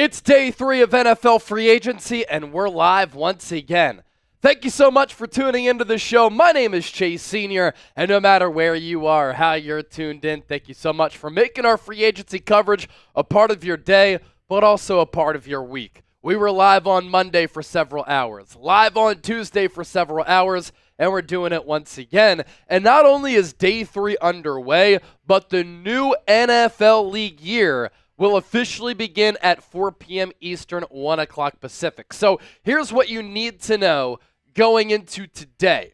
It's day 3 of NFL free agency, and we're live once again. Thank you so much for tuning into the show. My name is Chase Sr., and no matter where you are, how you're tuned in, thank you so much for making our free agency coverage a part of your day, but also a part of your week. We were live on Monday for several hours, live on Tuesday for several hours, and we're doing it once again. And not only is day 3 underway, but the new NFL league year will officially begin at 4 p.m. Eastern, 1 o'clock Pacific. So here's what you need to know going into today.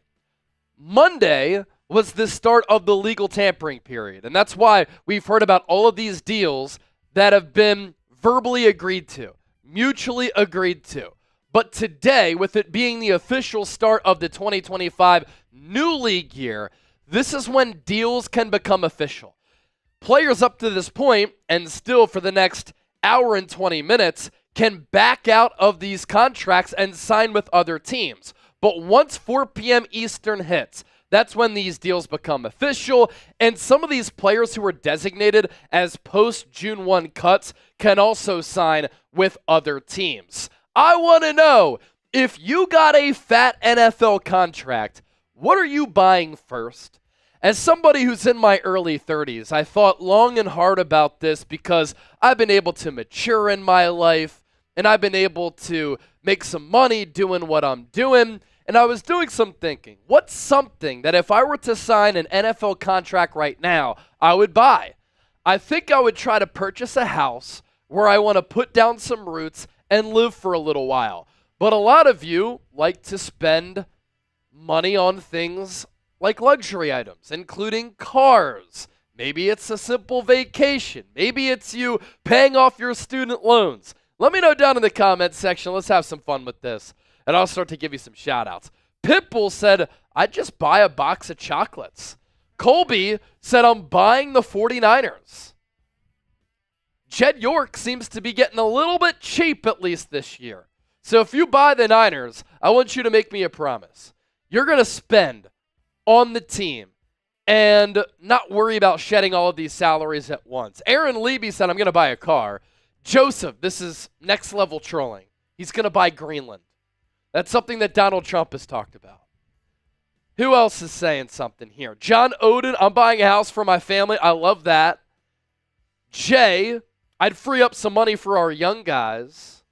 Monday was the start of the legal tampering period, and that's why we've heard about all of these deals that have been verbally agreed to, mutually agreed to. But today, with it being the official start of the 2025 new league year, this is when deals can become official. Players up to this point, and still for the next hour and 20 minutes, can back out of these contracts and sign with other teams. But once 4 p.m. Eastern hits, that's when these deals become official, and some of these players who are designated as post-June 1 cuts can also sign with other teams. I want to know, if you got a fat NFL contract, what are you buying first? As somebody who's in my early 30s, I thought long and hard about this because I've been able to mature in my life, and I've been able to make some money doing what I'm doing, and I was doing some thinking. What's something that if I were to sign an NFL contract right now, I would buy? I think I would try to purchase a house where I want to put down some roots and live for a little while. But a lot of you like to spend money on things like luxury items, including cars. Maybe it's a simple vacation. Maybe it's you paying off your student loans. Let me know down in the comments section. Let's have some fun with this. And I'll start to give you some shout outs. Pitbull said, I'd just buy a box of chocolates. Colby said, I'm buying the 49ers. Jed York seems to be getting a little bit cheap, at least this year. So if you buy the Niners, I want you to make me a promise. You're going to spend on the team and not worry about shedding all of these salaries at once. Aaron Levy said, I'm going to buy a car. Joseph, this is next level trolling. He's going to buy Greenland. That's something that Donald Trump has talked about. Who else is saying something here? John Oden, I'm buying a house for my family. I love that. Jay, I'd free up some money for our young guys.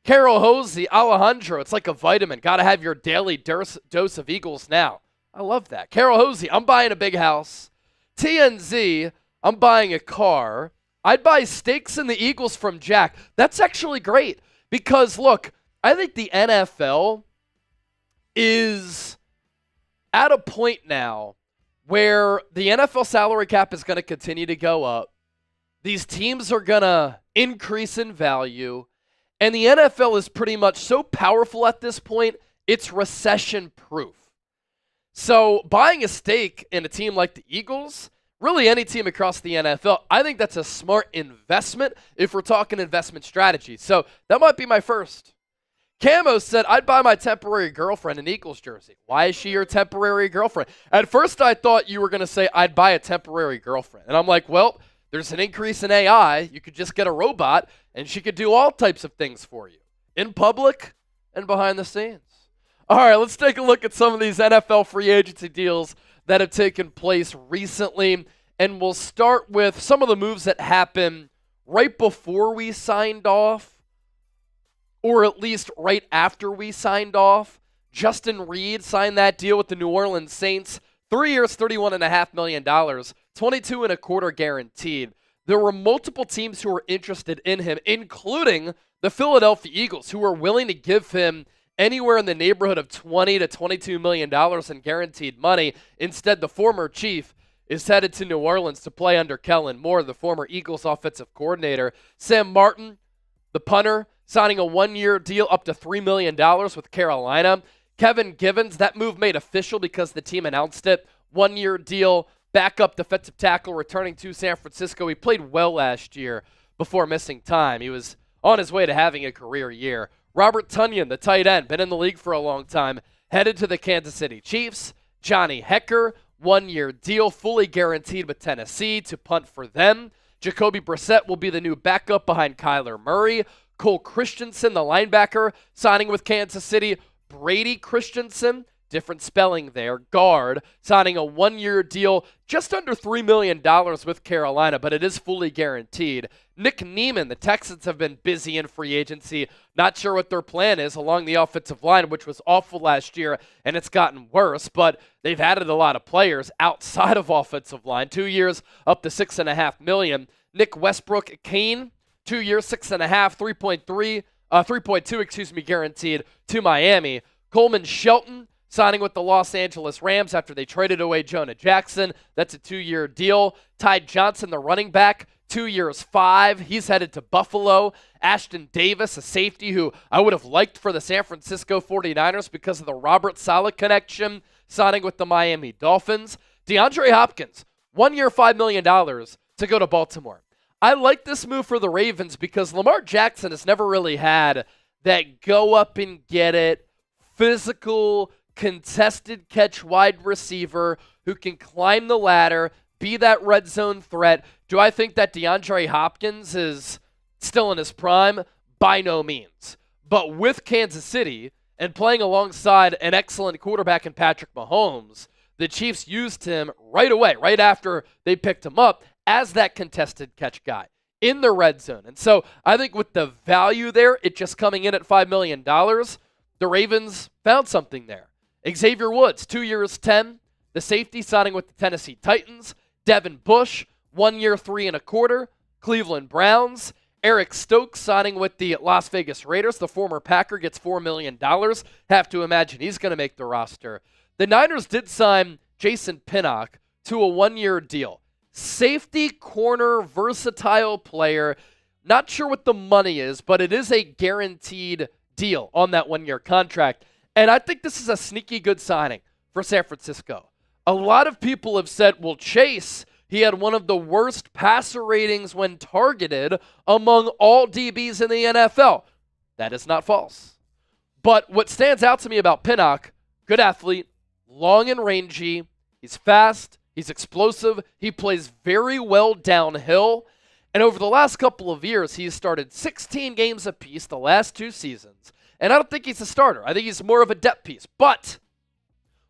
Carol Hosey, Alejandro, it's like a vitamin. Got to have your daily dose of Eagles now. I love that. Carol Hosey, I'm buying a big house. TNZ, I'm buying a car. I'd buy stakes in the Eagles from Jack. That's actually great because, look, I think the NFL is at a point now where the NFL salary cap is going to continue to go up. These teams are going to increase in value. And the NFL is pretty much so powerful at this point, it's recession-proof. So buying a stake in a team like the Eagles, really any team across the NFL, I think that's a smart investment if we're talking investment strategy. So that might be my first. Camo said, I'd buy my temporary girlfriend an Eagles jersey. Why is she your temporary girlfriend? At first I thought you were going to say, I'd buy a temporary girlfriend. And I'm like, well, there's an increase in AI. You could just get a robot, and she could do all types of things for you, in public and behind the scenes. All right, let's take a look at some of these NFL free agency deals that have taken place recently, and we'll start with some of the moves that happened right before we signed off, or at least right after we signed off. Justin Reed signed that deal with the New Orleans Saints, 3 years, $31.5 million, 22.25 guaranteed. There were multiple teams who were interested in him, including the Philadelphia Eagles, who were willing to give him anywhere in the neighborhood of $20 to $22 million in guaranteed money. Instead, the former Chief is headed to New Orleans to play under Kellen Moore, the former Eagles offensive coordinator. Sam Martin, the punter, signing a 1-year deal up to $3 million with Carolina. Kevin Givens, that move made official because the team announced it. 1-year deal, backup defensive tackle returning to San Francisco. He played well last year before missing time. He was on his way to having a career year. Robert Tonyan, the tight end, been in the league for a long time, headed to the Kansas City Chiefs. Johnny Hecker, 1-year deal, fully guaranteed with Tennessee to punt for them. Jacoby Brissett will be the new backup behind Kyler Murray. Cole Christensen, the linebacker, signing with Kansas City. Brady Christensen, different spelling there, guard, signing a one-year deal, just under $3 million with Carolina, but it is fully guaranteed. Nick Neiman, the Texans have been busy in free agency. Not sure what their plan is along the offensive line, which was awful last year, and it's gotten worse, but they've added a lot of players outside of offensive line. 2 years, up to $6.5 million. Nick Westbrook Kane, 2 years, $6.5, 3.2, guaranteed to Miami. Coleman Shelton, signing with the Los Angeles Rams after they traded away Jonah Jackson. That's a 2-year deal. Ty Johnson, the running back, 2 years, $5. He's headed to Buffalo. Ashton Davis, a safety who I would have liked for the San Francisco 49ers because of the Robert Saleh connection, signing with the Miami Dolphins. DeAndre Hopkins, 1 year, $5 million to go to Baltimore. I like this move for the Ravens because Lamar Jackson has never really had that go up and get it, physical, contested catch wide receiver who can climb the ladder, be that red zone threat. Do I think that DeAndre Hopkins is still in his prime? By no means. But with Kansas City and playing alongside an excellent quarterback in Patrick Mahomes, the Chiefs used him right away, right after they picked him up, as that contested catch guy in the red zone. And so I think with the value there, it just coming in at $5 million, the Ravens found something there. Xavier Woods, 2 years, 10. The safety signing with the Tennessee Titans. Devin Bush, 1 year, $3.25. Cleveland Browns. Eric Stokes signing with the Las Vegas Raiders. The former Packer gets $4 million. Have to imagine he's going to make the roster. The Niners did sign Jason Pinnock to a 1-year deal. Safety, corner, versatile player. Not sure what the money is, but it is a guaranteed deal on that 1-year contract. And I think this is a sneaky good signing for San Francisco. A lot of people have said, well, Chase, he had one of the worst passer ratings when targeted among all DBs in the NFL. That is not false. But what stands out to me about Pinnock, good athlete, long and rangy, he's fast, he's explosive, he plays very well downhill. And over the last couple of years, he's started 16 games apiece the last 2 seasons. And I don't think he's a starter. I think he's more of a depth piece. But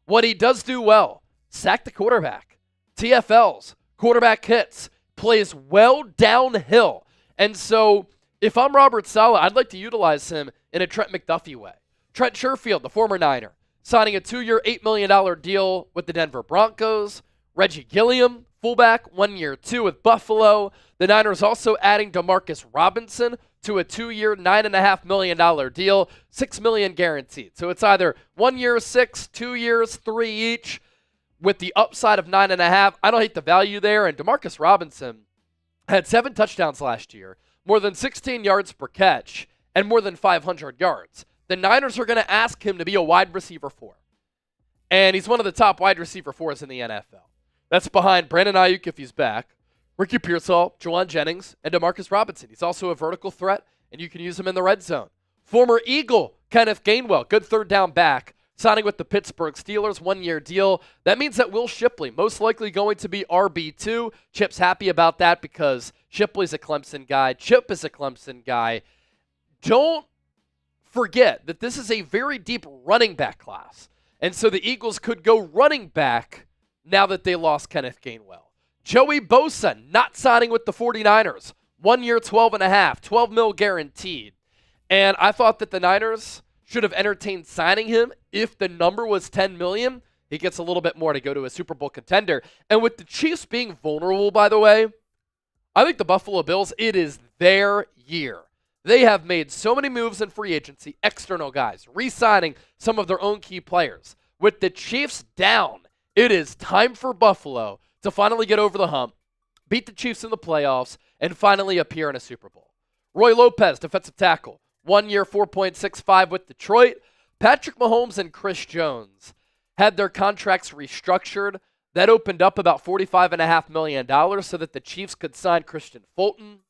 what he does do well, sack the quarterback, TFLs, quarterback hits, plays well downhill. And so if I'm Robert Saleh, I'd like to utilize him in a Trent McDuffie way. Trent Sherfield, the former Niner, signing a 2-year, $8 million deal with the Denver Broncos. Reggie Gilliam, fullback, 1 year, 2 with Buffalo. The Niners also adding DeMarcus Robinson to a 2-year, $9.5 million deal, $6 million guaranteed. So it's either 1 year, 6, 2 years, 3 each, with the upside of 9.5. I don't hate the value there. And DeMarcus Robinson had 7 touchdowns last year, more than 16 yards per catch, and more than 500 yards. The Niners are going to ask him to be a wide receiver 4. And he's one of the top wide receiver 4s in the NFL. That's behind Brandon Ayuk if he's back, Ricky Pearsall, Juwan Jennings, and DeMarcus Robinson. He's also a vertical threat, and you can use him in the red zone. Former Eagle, Kenneth Gainwell, good third down back, signing with the Pittsburgh Steelers, 1-year deal. That means that Will Shipley, most likely going to be RB2. Chip's happy about that because Shipley's a Clemson guy. Chip is a Clemson guy. Don't forget that this is a very deep running back class. And so the Eagles could go running back now that they lost Kenneth Gainwell. Joey Bosa not signing with the 49ers. 1 year, $12.5, $12 million guaranteed. And I thought that the Niners should have entertained signing him if the number was $10 million. He gets a little bit more to go to a Super Bowl contender. And with the Chiefs being vulnerable, by the way, I think the Buffalo Bills, it is their year. They have made so many moves in free agency, external guys, re-signing some of their own key players. With the Chiefs down, it is time for Buffalo to finally get over the hump, beat the Chiefs in the playoffs, and finally appear in a Super Bowl. Roy Lopez, defensive tackle, 1 year, $4.65 with Detroit. Patrick Mahomes and Chris Jones had their contracts restructured. That opened up about $45.5 million so that the Chiefs could sign Christian Fulton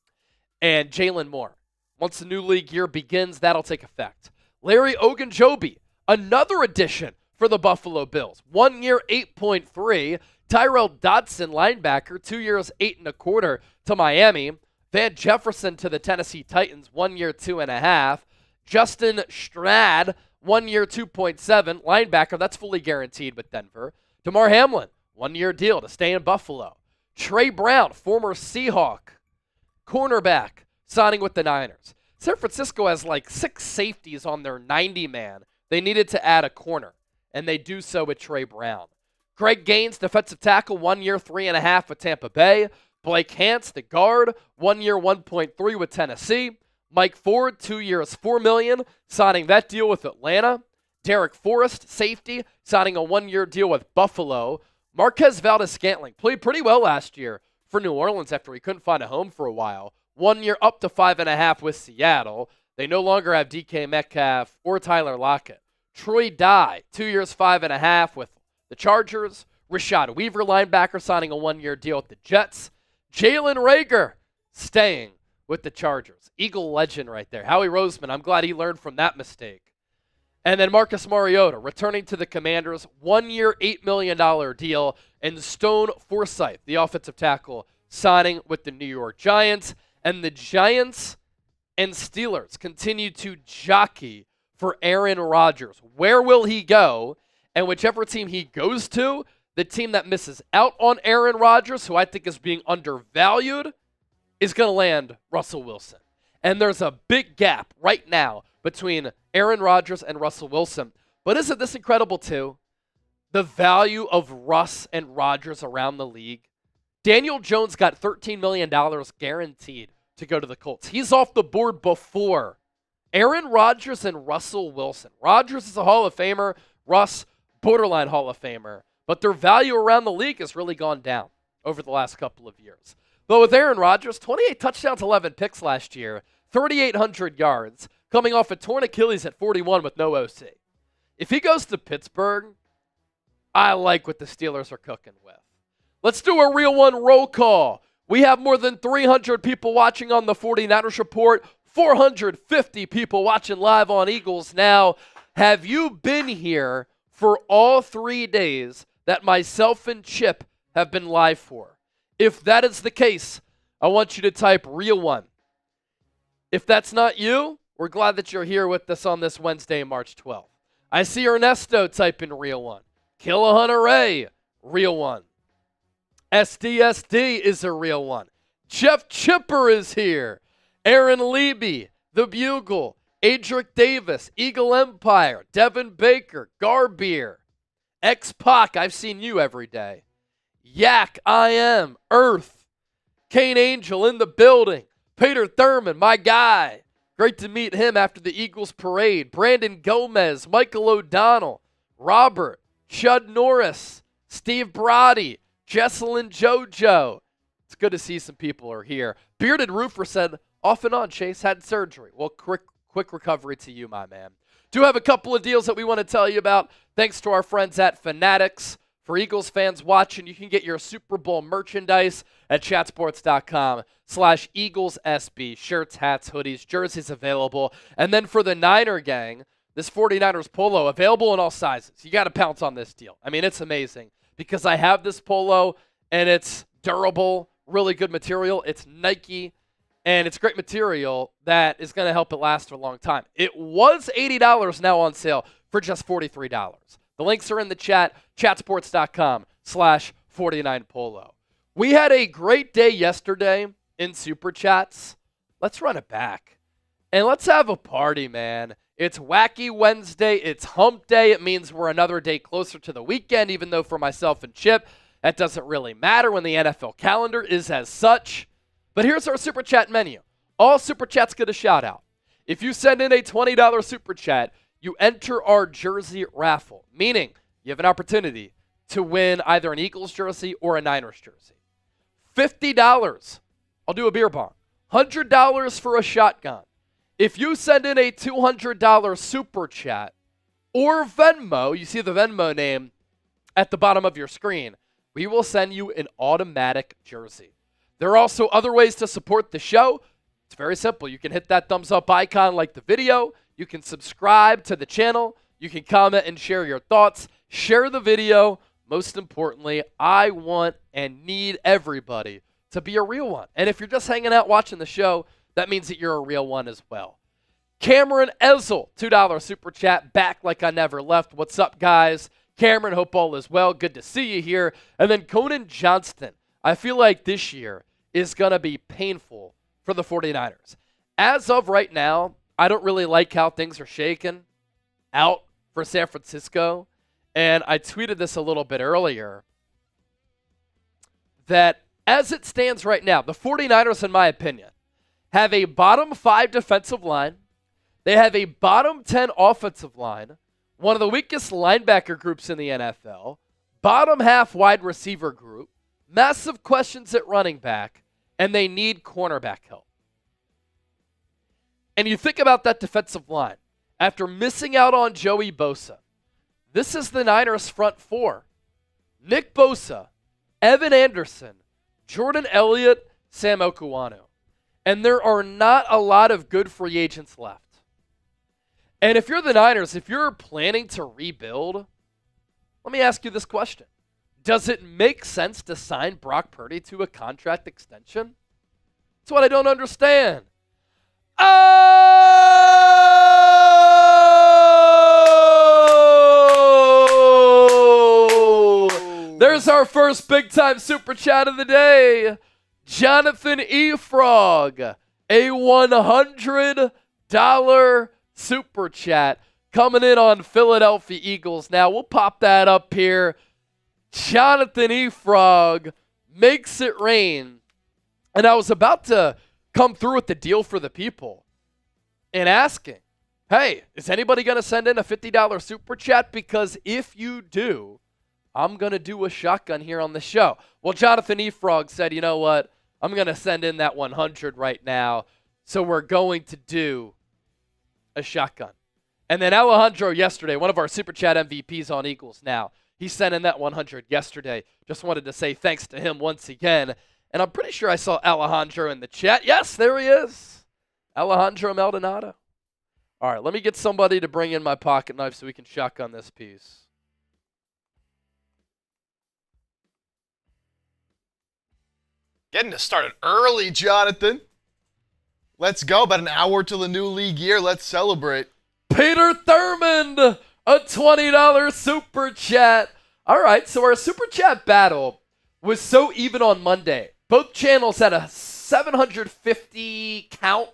and Jalen Moore. Once the new league year begins, that'll take effect. Larry Ogunjobi, another addition for the Buffalo Bills. 1 year, $8.3. Tyrell Dodson, linebacker, 2 years, $8.25 to Miami. Van Jefferson to the Tennessee Titans, 1 year, 2.5. Justin Strad, 1 year, 2.7. Linebacker, that's fully guaranteed with Denver. Damar Hamlin, 1 year deal to stay in Buffalo. Trey Brown, former Seahawk, cornerback, signing with the Niners. San Francisco has like 6 safeties on their 90-man. They needed to add a corner, and they do so with Trey Brown. Greg Gaines, defensive tackle, 1 year, 3.5 with Tampa Bay. Blake Hance, the guard, 1 year, 1.3 with Tennessee. Mike Ford, 2 years, $4 million, signing that deal with Atlanta. Derek Forrest, safety, signing a 1-year deal with Buffalo. Marquez Valdes-Scantling played pretty well last year for New Orleans after he couldn't find a home for a while. 1 year, up to 5.5 with Seattle. They no longer have DK Metcalf or Tyler Lockett. Troy Dye, 2 years, 5.5 with the Chargers. Rashad Weaver, linebacker, signing a 1-year deal with the Jets. Jalen Reagor, staying with the Chargers. Eagle legend right there. Howie Roseman, I'm glad he learned from that mistake. And then Marcus Mariota, returning to the Commanders, 1 year, $8 million deal. And Stone Forsythe, the offensive tackle, signing with the New York Giants. And the Giants and Steelers continue to jockey for Aaron Rodgers. Where will he go? And whichever team he goes to, the team that misses out on Aaron Rodgers, who I think is being undervalued, is going to land Russell Wilson. And there's a big gap right now between Aaron Rodgers and Russell Wilson. But isn't this incredible too? The value of Russ and Rodgers around the league. Daniel Jones got $13 million guaranteed to go to the Colts. He's off the board before Aaron Rodgers and Russell Wilson. Rodgers is a Hall of Famer. Russ, borderline Hall of Famer. But their value around the league has really gone down over the last couple of years. But with Aaron Rodgers, 28 touchdowns, 11 picks last year, 3,800 yards, coming off a torn Achilles at 41 with no OC. If he goes to Pittsburgh, I like what the Steelers are cooking with. Let's do a real one roll call. We have more than 300 people watching on the 49ers Report, 450 people watching live on Eagles Now. Have you been here for all 3 days that myself and Chip have been live for? If that is the case, I want you to type real one. If that's not you, we're glad that you're here with us on this Wednesday, March 12th. I see Ernesto typing real one. Killahunter Ray, real one. SDSD is a real one. Jeff Chipper is here. Aaron Leby, The Bugle, Adric Davis, Eagle Empire, Devin Baker, Garbeer, X-Pac, I've seen you every day. Yak, I Am, Earth, Kane Angel in the building, Peter Thurman, my guy. Great to meet him after the Eagles parade. Brandon Gomez, Michael O'Donnell, Robert, Chud Norris, Steve Brody, Jesselyn Jojo. It's good to see some people are here. Bearded Roofer said, off and on, Chase, had surgery. Well, quick recovery to you, my man. Do have a couple of deals that we want to tell you about. Thanks to our friends at Fanatics. For Eagles fans watching, you can get your Super Bowl merchandise at chatsports.com/EaglesSB. Shirts, hats, hoodies, jerseys available. And then for the Niner gang, this 49ers polo available in all sizes. You got to pounce on this deal. I mean, it's amazing because I have this polo and it's durable, really good material. It's Nike and it's great material that is going to help it last for a long time. It was $80 now on sale for just $43. The links are in the chat, chatsports.com/49polo. We had a great day yesterday in Super Chats. Let's run it back. And let's have a party, man. It's Wacky Wednesday. It's Hump Day. It means we're another day closer to the weekend, even though for myself and Chip, that doesn't really matter when the NFL calendar is as such. But here's our Super Chat menu. All Super Chats get a shout out. If you send in a $20 Super Chat, you enter our jersey raffle, meaning you have an opportunity to win either an Eagles jersey or a Niners jersey. $50, I'll do a beer bong. $100 for a shotgun. If you send in a $200 Super Chat or Venmo, you see the Venmo name at the bottom of your screen, we will send you an automatic jersey. There are also other ways to support the show. It's very simple. You can hit that thumbs up icon like the video. You can subscribe to the channel. You can comment and share your thoughts. Share the video. Most importantly, I want and need everybody to be a real one. And if you're just hanging out watching the show, that means that you're a real one as well. Cameron Ezel, $2 super chat, back like I never left. What's up, guys? Cameron, hope all is well. Good to see you here. And then Conan Johnston. I feel like this year is going to be painful for the 49ers. As of right now, I don't really like how things are shaking out for San Francisco. And I tweeted this a little bit earlier, that as it stands right now, the 49ers, in my opinion, have a bottom 5 defensive line. They have a bottom 10 offensive line, one of the weakest linebacker groups in the NFL, bottom half wide receiver group, massive questions at running back, and they need cornerback help. And you think about that defensive line. After missing out on Joey Bosa, this is the Niners' front 4. Nick Bosa, Evan Anderson, Jordan Elliott, Sam Okuanu. And there are not a lot of good free agents left. And if you're the Niners, if you're planning to rebuild, let me ask you this question. Does it make sense to sign Brock Purdy to a contract extension? That's what I don't understand. Oh! There's our first big-time super chat of the day. Jonathan E. Frog, a $100 super chat coming in on Philadelphia Eagles. Now, we'll pop that up here. Jonathan E. Frog makes it rain. And I was about to come through with the deal for the people and asking, hey, is anybody going to send in a $50 super chat? Because if you do, I'm going to do a shotgun here on the show. Well, Jonathan E. Frog said, you know what? I'm going to send in that 100 right now. So we're going to do a shotgun. And then Alejandro yesterday, one of our super chat MVPs on Eagles Now, he sent in that 100 yesterday. Just wanted to say thanks to him once again. And I'm pretty sure I saw Alejandro in the chat. Yes, there he is. Alejandro Maldonado. All right, let me get somebody to bring in my pocket knife so we can shotgun this piece. Getting us started early, Jonathan. Let's go. About an hour till the new league year. Let's celebrate. Peter Thurmond, a $20 super chat. All right, so our super chat battle was so even on Monday. Both channels had a $750 count,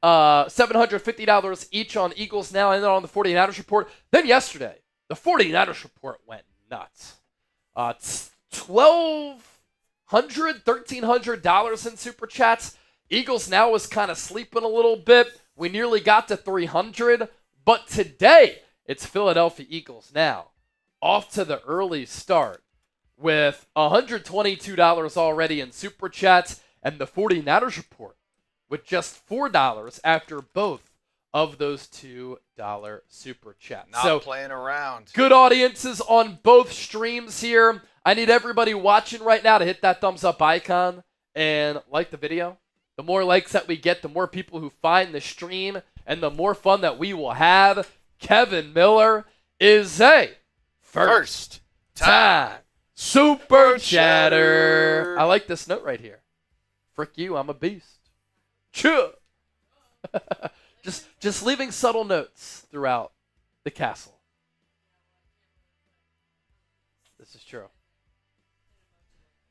$750 each on Eagles Now and then on the 49ers report. Then yesterday, the 49ers report went nuts. $1,300 in super chats. Eagles Now was kind of sleeping a little bit. We nearly got to 300, but today it's Philadelphia Eagles Now off to the early start with $122 already in super chats, and the 49ers report with just $4 after both of those $2 super chats. Not playing around. Good audiences on both streams here. I need everybody watching right now to hit that thumbs up icon and like the video. The more likes that we get, the more people who find the stream and the more fun that we will have. Kevin Miller is a first time super chatter. I like this note right here. Frick you, I'm a beast. Chew. just leaving subtle notes throughout the castle. This is true.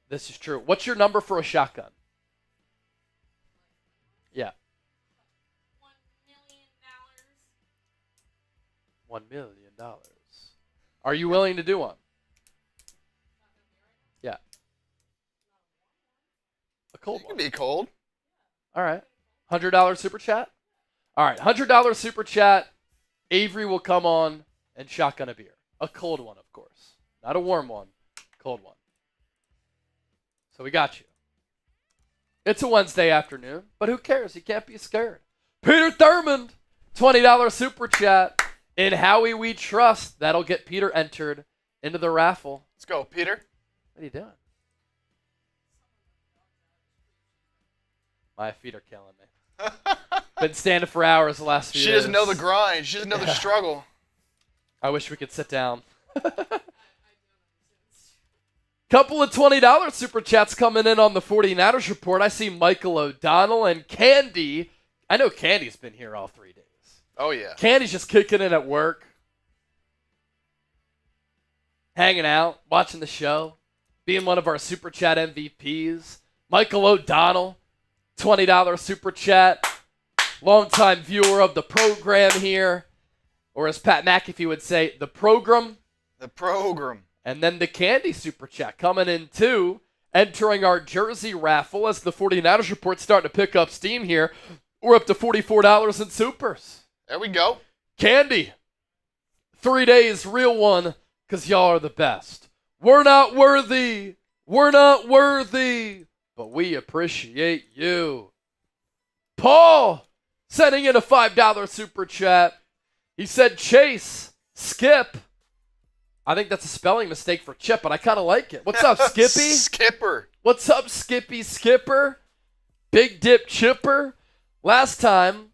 This is true. What's your number for a shotgun? Yeah. $1 million. Are you willing to do one? Yeah. A cold It one. can be cold. All right. $100 super chat? All right. $100 super chat. Avery will come on and shotgun a beer. A cold one, of course. Not a warm one. Cold one. So we got you. It's a Wednesday afternoon, but who cares? You can't be scared. Peter Thurmond, $20 super chat. In Howie We Trust, that'll get Peter entered into the raffle. Let's go, Peter. What are you doing? My feet are killing me. Been standing for hours the last few days. She doesn't know the grind. She doesn't know the struggle. I wish we could sit down. Couple of $20 super chats coming in on the 49ers report. I see Michael O'Donnell and Candy. I know Candy's been here all 3 days. Oh, yeah. Candy's just kicking in at work, hanging out, watching the show, being one of our super chat MVPs. Michael O'Donnell, $20 super chat, longtime viewer of the program here, or as Pat McAfee would say, the program. The program. And then the Candy super chat coming in too, entering our jersey raffle as the 49ers report starting to pick up steam here. We're up to $44 in supers. There we go. Candy, 3 days, real one, because y'all are the best. We're not worthy. We're not worthy, but we appreciate you. Paul, sending in a $5 super chat. He said, Chase, Skip. I think that's a spelling mistake for Chip, but I kind of like it. What's up, Skippy? Skipper. What's up, Skippy Skipper? Big Dip Chipper. Last time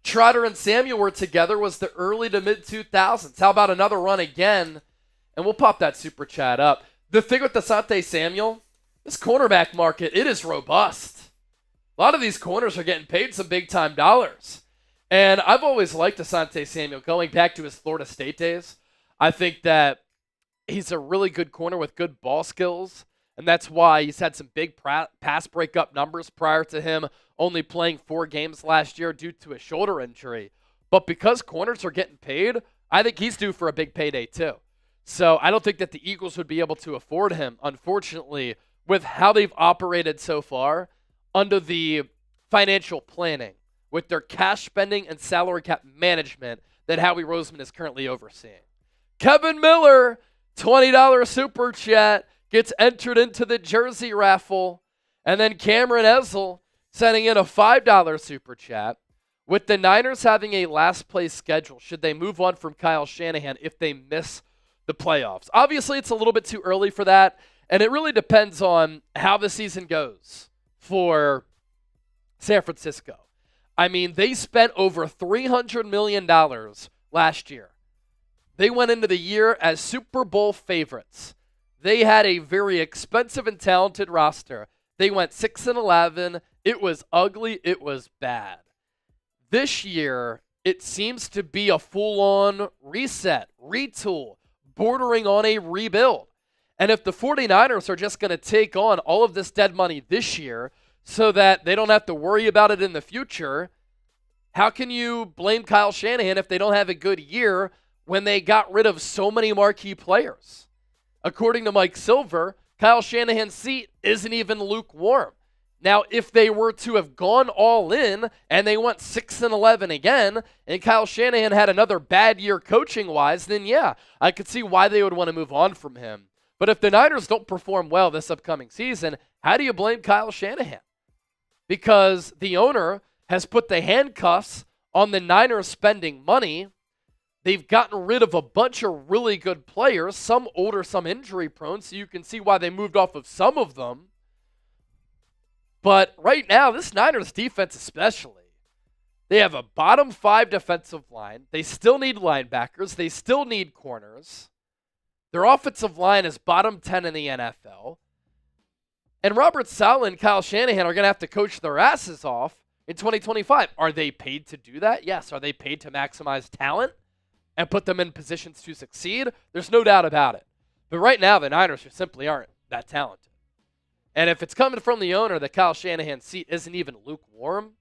Trotter and Samuel were together was the early to mid-2000s. How about another run again? And we'll pop that super chat up. The thing with Asante Samuel, this cornerback market, it is robust. A lot of these corners are getting paid some big-time dollars. And I've always liked Asante Samuel going back to his Florida State days. I think that he's a really good corner with good ball skills, and that's why he's had some big pass breakup numbers prior to him only playing 4 games last year due to a shoulder injury. But because corners are getting paid, I think he's due for a big payday too. So I don't think that the Eagles would be able to afford him, unfortunately, with how they've operated so far under the financial planning with their cash spending and salary cap management that Howie Roseman is currently overseeing. Kevin Miller, $20 super chat, gets entered into the jersey raffle. And then Cameron Ezel sending in a $5 super chat. With the Niners having a last place schedule, should they move on from Kyle Shanahan if they miss the playoffs? Obviously, it's a little bit too early for that, and it really depends on how the season goes for San Francisco. I mean, they spent over $300 million last year. They went into the year as Super Bowl favorites. They had a very expensive and talented roster. They went 6-11. It was ugly. It was bad. This year, it seems to be a full-on reset, retool, bordering on a rebuild. And if the 49ers are just going to take on all of this dead money this year so that they don't have to worry about it in the future, how can you blame Kyle Shanahan if they don't have a good year when they got rid of so many marquee players? According to Mike Silver, Kyle Shanahan's seat isn't even lukewarm. Now, if they were to have gone all in and they went 6-11 again, and Kyle Shanahan had another bad year coaching-wise, then yeah, I could see why they would want to move on from him. But if the Niners don't perform well this upcoming season, how do you blame Kyle Shanahan? Because the owner has put the handcuffs on the Niners spending money. They've gotten rid of a bunch of really good players, some older, some injury prone, so you can see why they moved off of some of them. But right now, this Niners defense especially, they have a bottom 5 defensive line. They still need linebackers. They still need corners. Their offensive line is bottom 10 in the NFL. And Robert Saleh and Kyle Shanahan are going to have to coach their asses off in 2025. Are they paid to do that? Yes. Are they paid to maximize talent and put them in positions to succeed? There's no doubt about it. But right now, the Niners just simply aren't that talented. And if it's coming from the owner that Kyle Shanahan's seat isn't even lukewarm,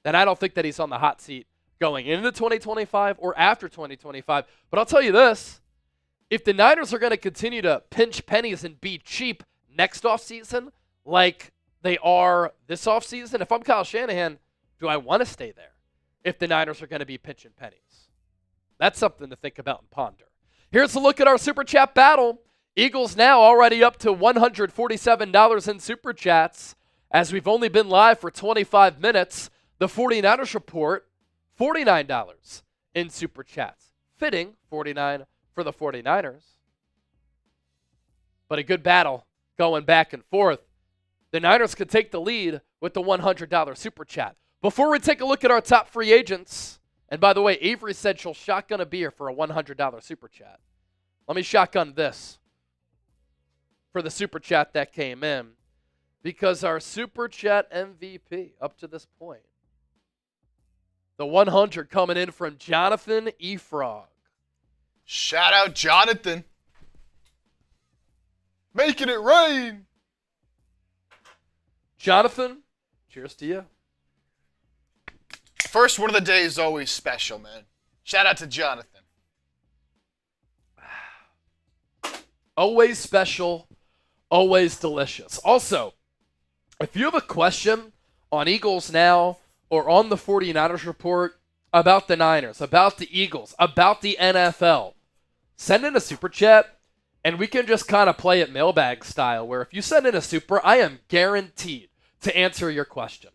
then I don't think that he's on the hot seat going into 2025 or after 2025. But I'll tell you this, if the Niners are going to continue to pinch pennies and be cheap next offseason like they are this offseason, if I'm Kyle Shanahan, do I want to stay there if the Niners are going to be pinching pennies? That's something to think about and ponder. Here's a look at our Super Chat battle. Eagles now already up to $147 in Super Chats. As we've only been live for 25 minutes, the 49ers report, $49 in Super Chats. Fitting, 49 for the 49ers. But a good battle going back and forth. The Niners could take the lead with the $100 Super Chat. Before we take a look at our top free agents, and by the way, Avery said she'll shotgun a beer for a $100 Super Chat. Let me shotgun this for the Super Chat that came in, because our Super Chat MVP up to this point, the 100 coming in from Jonathan E. Frog. Shout out Jonathan. Making it rain. Jonathan, cheers to you. First one of the day is always special, man. Shout out to Jonathan. Always special, always delicious. Also, if you have a question on Eagles Now or on the 49ers Report about the Niners, about the Eagles, about the NFL, send in a super chat and we can just kind of play it mailbag style, where if you send in a super, I am guaranteed to answer your question.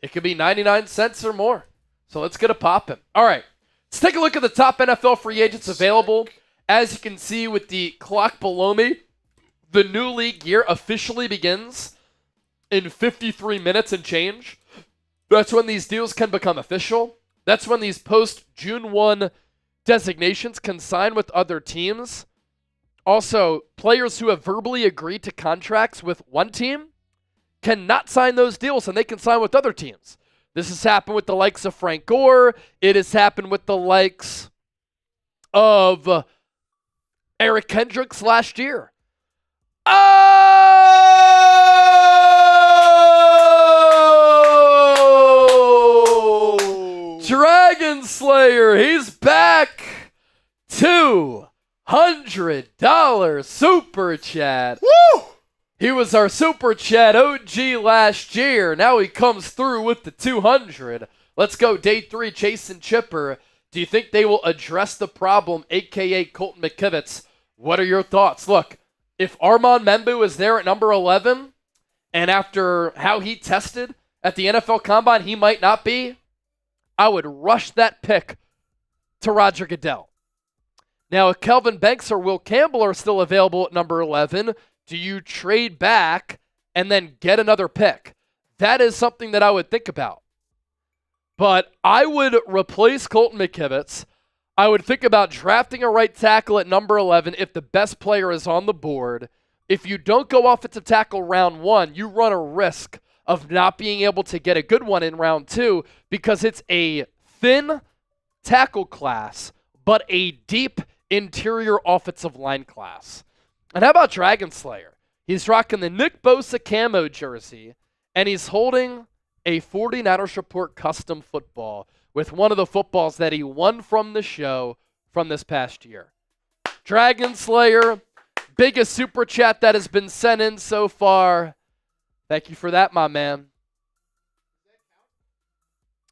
It could be 99 cents or more. So let's get it popping. All right, let's take a look at the top NFL free agents available. As you can see with the clock below me, the new league year officially begins in 53 minutes and change. That's when these deals can become official. That's when these post-June 1 designations can sign with other teams. Also, players who have verbally agreed to contracts with one team cannot sign those deals, and they can sign with other teams. This has happened with the likes of Frank Gore. It has happened with the likes of Eric Kendricks last year. Oh! Dragon Slayer, he's back. $200 super chat. Woo! He was our super chat OG last year. Now he comes through with the 200. Let's go day 3, Chase and Chipper. Do you think they will address the problem, a.k.a. Colton McKivitz? What are your thoughts? Look, if Armand Membu is there at number 11, and after how he tested at the NFL Combine, he might not be, I would rush that pick to Roger Goodell. Now, if Kelvin Banks or Will Campbell are still available at number 11, do you trade back and then get another pick? That is something that I would think about. But I would replace Colton McKivitz. I would think about drafting a right tackle at number 11 if the best player is on the board. If you don't go offensive tackle round 1, you run a risk of not being able to get a good one in round 2 because it's a thin tackle class, but a deep interior offensive line class. And how about Dragon Slayer? He's rocking the Nick Bosa camo jersey, and he's holding a 49ers Report custom football with one of the footballs that he won from the show from this past year. Dragon Slayer, biggest super chat that has been sent in so far. Thank you for that, my man.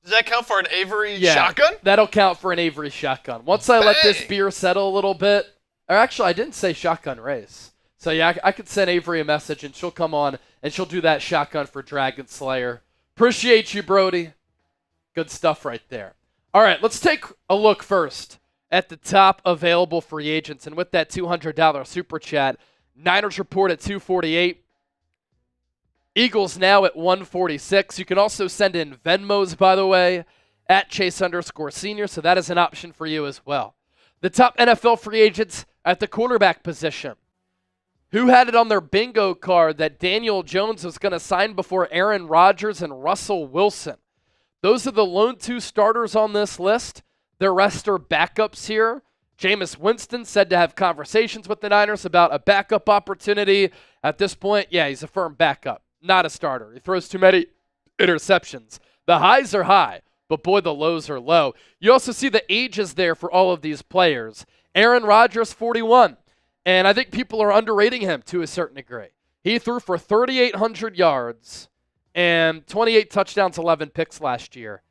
Does that count for an Avery shotgun? That'll count for an Avery shotgun. Once I let this beer settle a little bit, or actually I didn't say shotgun race. So yeah, I could send Avery a message and she'll come on and she'll do that shotgun for Dragon Slayer. Appreciate you, Brody. Good stuff right there. All right, let's take a look first at the top available free agents. And with that $200 super chat, Niners Report at 248. Eagles Now at 146. You can also send in Venmos, by the way, at Chase_Senior. So that is an option for you as well. The top NFL free agents at the quarterback position. Who had it on their bingo card that Daniel Jones was going to sign before Aaron Rodgers and Russell Wilson? Those are the lone 2 starters on this list. The rest are backups here. Jameis Winston said to have conversations with the Niners about a backup opportunity. At this point, yeah, he's a firm backup, not a starter. He throws too many interceptions. The highs are high, but boy, the lows are low. You also see the ages there for all of these players. Aaron Rodgers, 41. And I think people are underrating him to a certain degree. He threw for 3,800 yards and 28 touchdowns, 11 picks last year.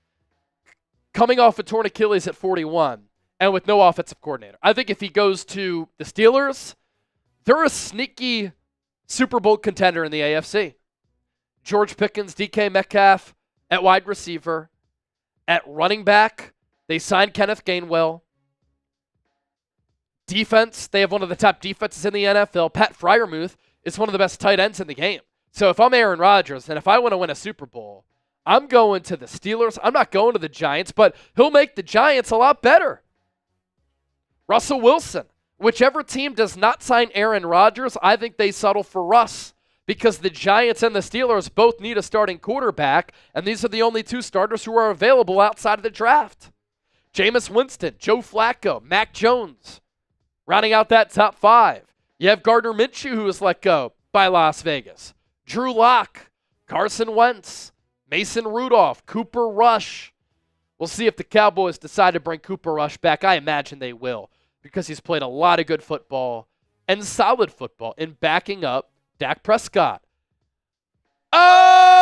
Coming off a torn Achilles at 41 and with no offensive coordinator. I think if he goes to the Steelers, they're a sneaky Super Bowl contender in the AFC. George Pickens, DK Metcalf at wide receiver. At running back, they signed Kenneth Gainwell. Defense, they have one of the top defenses in the NFL. Pat Freiermuth is one of the best tight ends in the game. So if I'm Aaron Rodgers and if I want to win a Super Bowl, I'm going to the Steelers. I'm not going to the Giants, but he'll make the Giants a lot better. Russell Wilson, Whichever team does not sign Aaron Rodgers, I think they settle for Russ, because the Giants and the Steelers both need a starting quarterback, and these are the only two starters who are available outside of the draft. Jameis Winston, Joe Flacco, Mac Jones, rounding out that top 5. You have Gardner Minshew, who was let go by Las Vegas. Drew Lock, Carson Wentz, Mason Rudolph, Cooper Rush. We'll see if the Cowboys decide to bring Cooper Rush back. I imagine they will, because he's played a lot of good football and solid football in backing up Dak Prescott. Oh!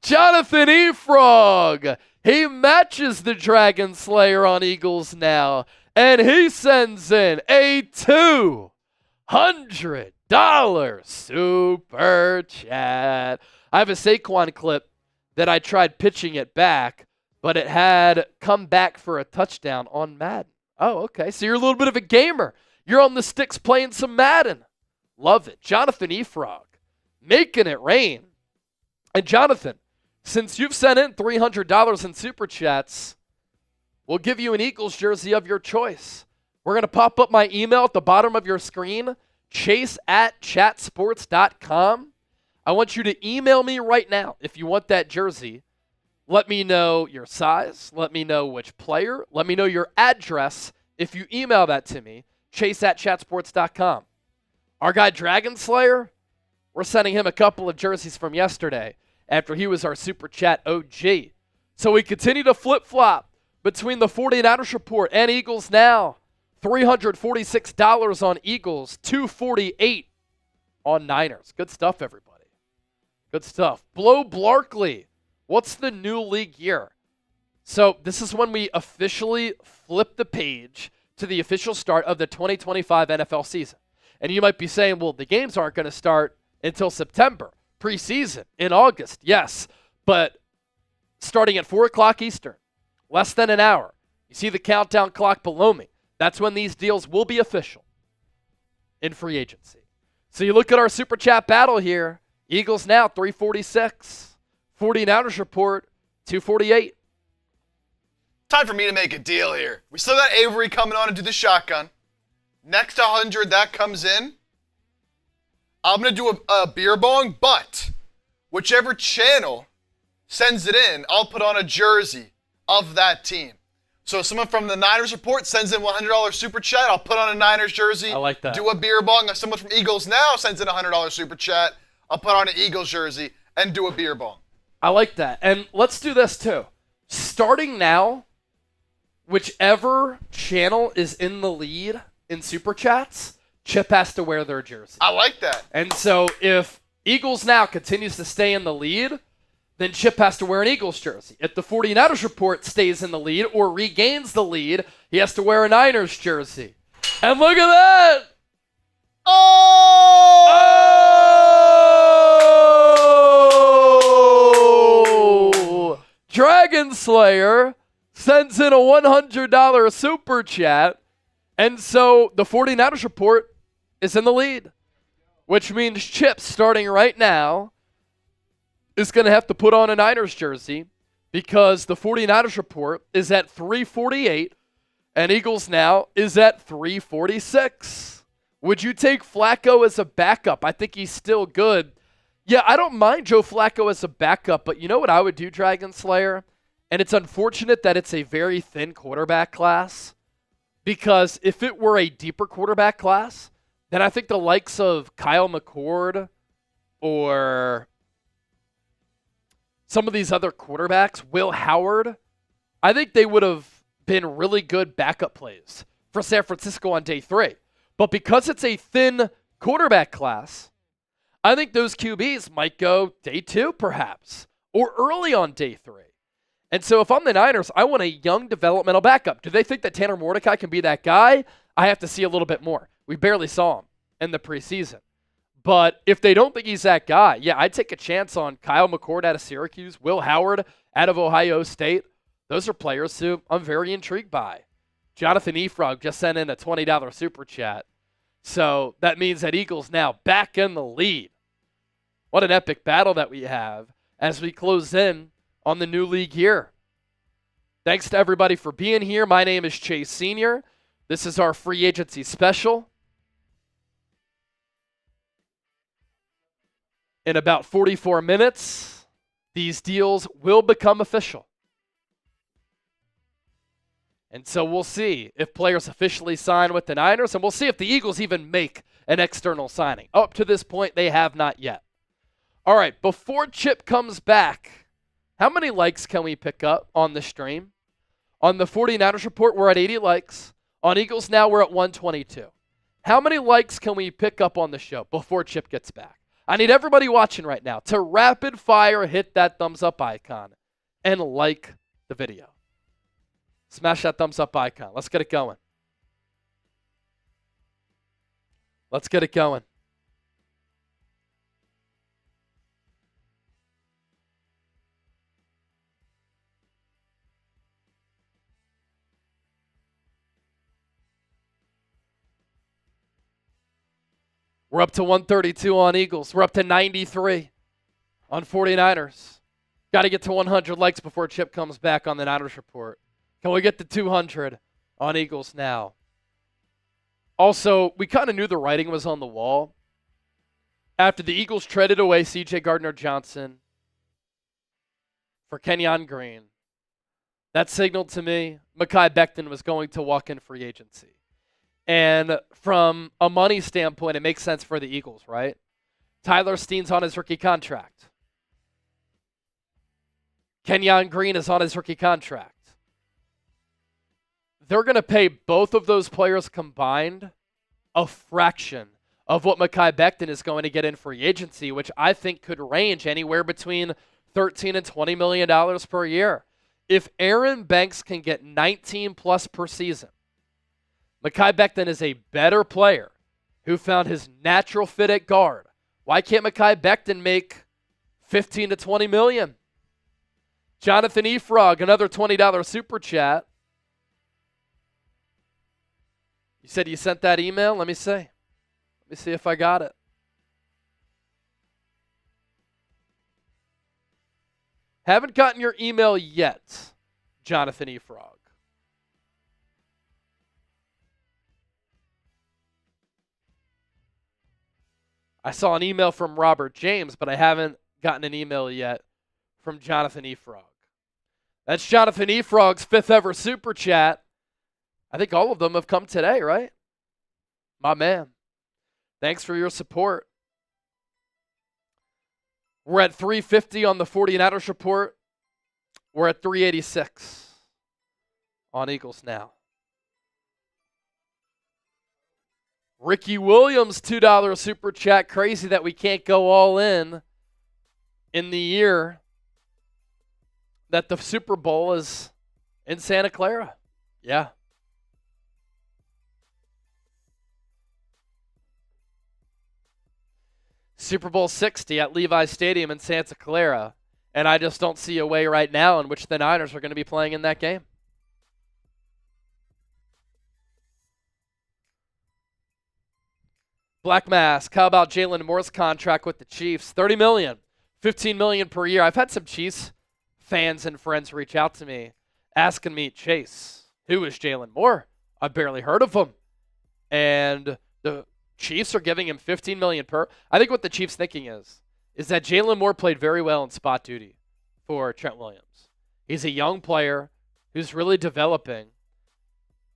Jonathan Efrog. He matches the Dragon Slayer on Eagles now, and he sends in a $200 super chat. I have a Saquon clip that I tried pitching it back, but it had come back for a touchdown on Madden. Oh, okay. So you're a little bit of a gamer. You're on the sticks playing some Madden. Love it. Jonathan Efrog, making it rain. And Jonathan, since you've sent in $300 in super chats, we'll give you an Eagles jersey of your choice. We're going to pop up my email at the bottom of your screen, chase@chatsports.com. I want you to email me right now if you want that jersey. Let me know your size. Let me know which player. Let me know your address if you email that to me, chase@chatsports.com. Our guy Dragon Slayer, we're sending him a couple of jerseys from yesterday after he was our Super Chat OG. So we continue to flip-flop between the 49ers report and Eagles now. $346 on Eagles, $248 on Niners. Good stuff, everybody. Good stuff. Blow Blarkley. What's the new league year? So this is when we officially flip the page to the official start of the 2025 NFL season. And you might be saying, well, the games aren't going to start until September. Preseason in August, yes. But starting at 4 o'clock Eastern, less than an hour. You see the countdown clock below me. That's when these deals will be official in free agency. So you look at our Super Chat battle here. Eagles now, 346. 49ers report, 248. Time for me to make a deal here. We still got Avery coming on to do the shotgun. Next 100 that comes in, I'm going to do a beer bong, but whichever channel sends it in, I'll put on a jersey of that team. So if someone from the Niners report sends in $100 super chat, I'll put on a Niners jersey. I like that. Do a beer bong. If someone from Eagles Now sends in a $100 super chat, I'll put on an Eagles jersey and do a beer bong. I like that. And let's do this too. Starting now, whichever channel is in the lead in super chats, Chip has to wear their jersey. I like that. And so if Eagles Now continues to stay in the lead, then Chip has to wear an Eagles jersey. If the 49ers report stays in the lead or regains the lead, he has to wear a Niners jersey. And look at that! Oh! Dragon Slayer sends in a $100 super chat. And so the 49ers report is in the lead, which means Chip, starting right now, is going to have to put on a Niners jersey because the 49ers report is at 348 and Eagles Now is at 346. Would you take Flacco as a backup? I think he's still good. Yeah, I don't mind Joe Flacco as a backup, but you know what I would do, Dragon Slayer? And it's unfortunate that it's a very thin quarterback class, because if it were a deeper quarterback class, then I think the likes of Kyle McCord or some of these other quarterbacks, Will Howard, I think they would have been really good backup plays for San Francisco on day 3. But because it's a thin quarterback class, I think those QBs might go day 2 perhaps, or early on day 3. And so if I'm the Niners, I want a young developmental backup. Do they think that Tanner Mordecai can be that guy? I have to see a little bit more. We barely saw him in the preseason. But if they don't think he's that guy, yeah, I'd take a chance on Kyle McCord out of Syracuse, Will Howard out of Ohio State. Those are players who I'm very intrigued by. Jonathan Efrog just sent in a $20 super chat. So that means that Eagles Now back in the lead. What an epic battle that we have as we close in on the new league year. Thanks to everybody for being here. My name is Chase Sr. This is our free agency special. In about 44 minutes, these deals will become official. And so we'll see if players officially sign with the Niners, and we'll see if the Eagles even make an external signing. Up to this point, they have not yet. All right, before Chip comes back, how many likes can we pick up on the stream? On the 49ers report, we're at 80 likes. On Eagles Now, we're at 122. How many likes can we pick up on the show before Chip gets back? I need everybody watching right now to rapid fire hit that thumbs up icon and like the video. Smash that thumbs up icon. Let's get it going. Let's get it going. We're up to 132 on Eagles. We're up to 93 on 49ers. Got to get to 100 likes before Chip comes back on the Niners report. Can we get to 200 on Eagles Now? Also, we kind of knew the writing was on the wall. After the Eagles traded away C.J. Gardner-Johnson for Kenyon Green, that signaled to me Mekhi Becton was going to walk in free agency. And from a money standpoint, it makes sense for the Eagles, right? Tyler Steen's on his rookie contract. Kenyon Green is on his rookie contract. They're going to pay both of those players combined a fraction of what Mekhi Becton is going to get in free agency, which I think could range anywhere between $13 and $20 million per year. If Aaron Banks can get 19 plus per season, Mekhi Becton is a better player who found his natural fit at guard. Why can't Mekhi Becton make $15 to $20 million? Jonathan Efrog, another $20 super chat. You said you sent that email? Let me see. Let me see if I got it. Haven't gotten your email yet, Jonathan Efrog. I saw an email from Robert James, but I haven't gotten an email yet from Jonathan Efrog. That's Jonathan Efrog's 5th ever super chat. I think all of them have come today, right? My man. Thanks for your support. We're at 350 on the 49ers report. We're at 386 on Eagles Now. Ricky Williams, $2 super chat. Crazy that we can't go all in the year that the Super Bowl is in Santa Clara. Yeah. Super Bowl 60 at Levi Stadium in Santa Clara. And I just don't see a way right now in which the Niners are going to be playing in that game. Black Mask, how about Jalen Moore's contract with the Chiefs? $30 million, $15 million per year. I've had some Chiefs fans and friends reach out to me asking me, Chase, who is Jalen Moore? I've barely heard of him. And the Chiefs are giving him $15 million per. I think what the Chiefs thinking is that Jalen Moore played very well in spot duty for Trent Williams. He's a young player who's really developing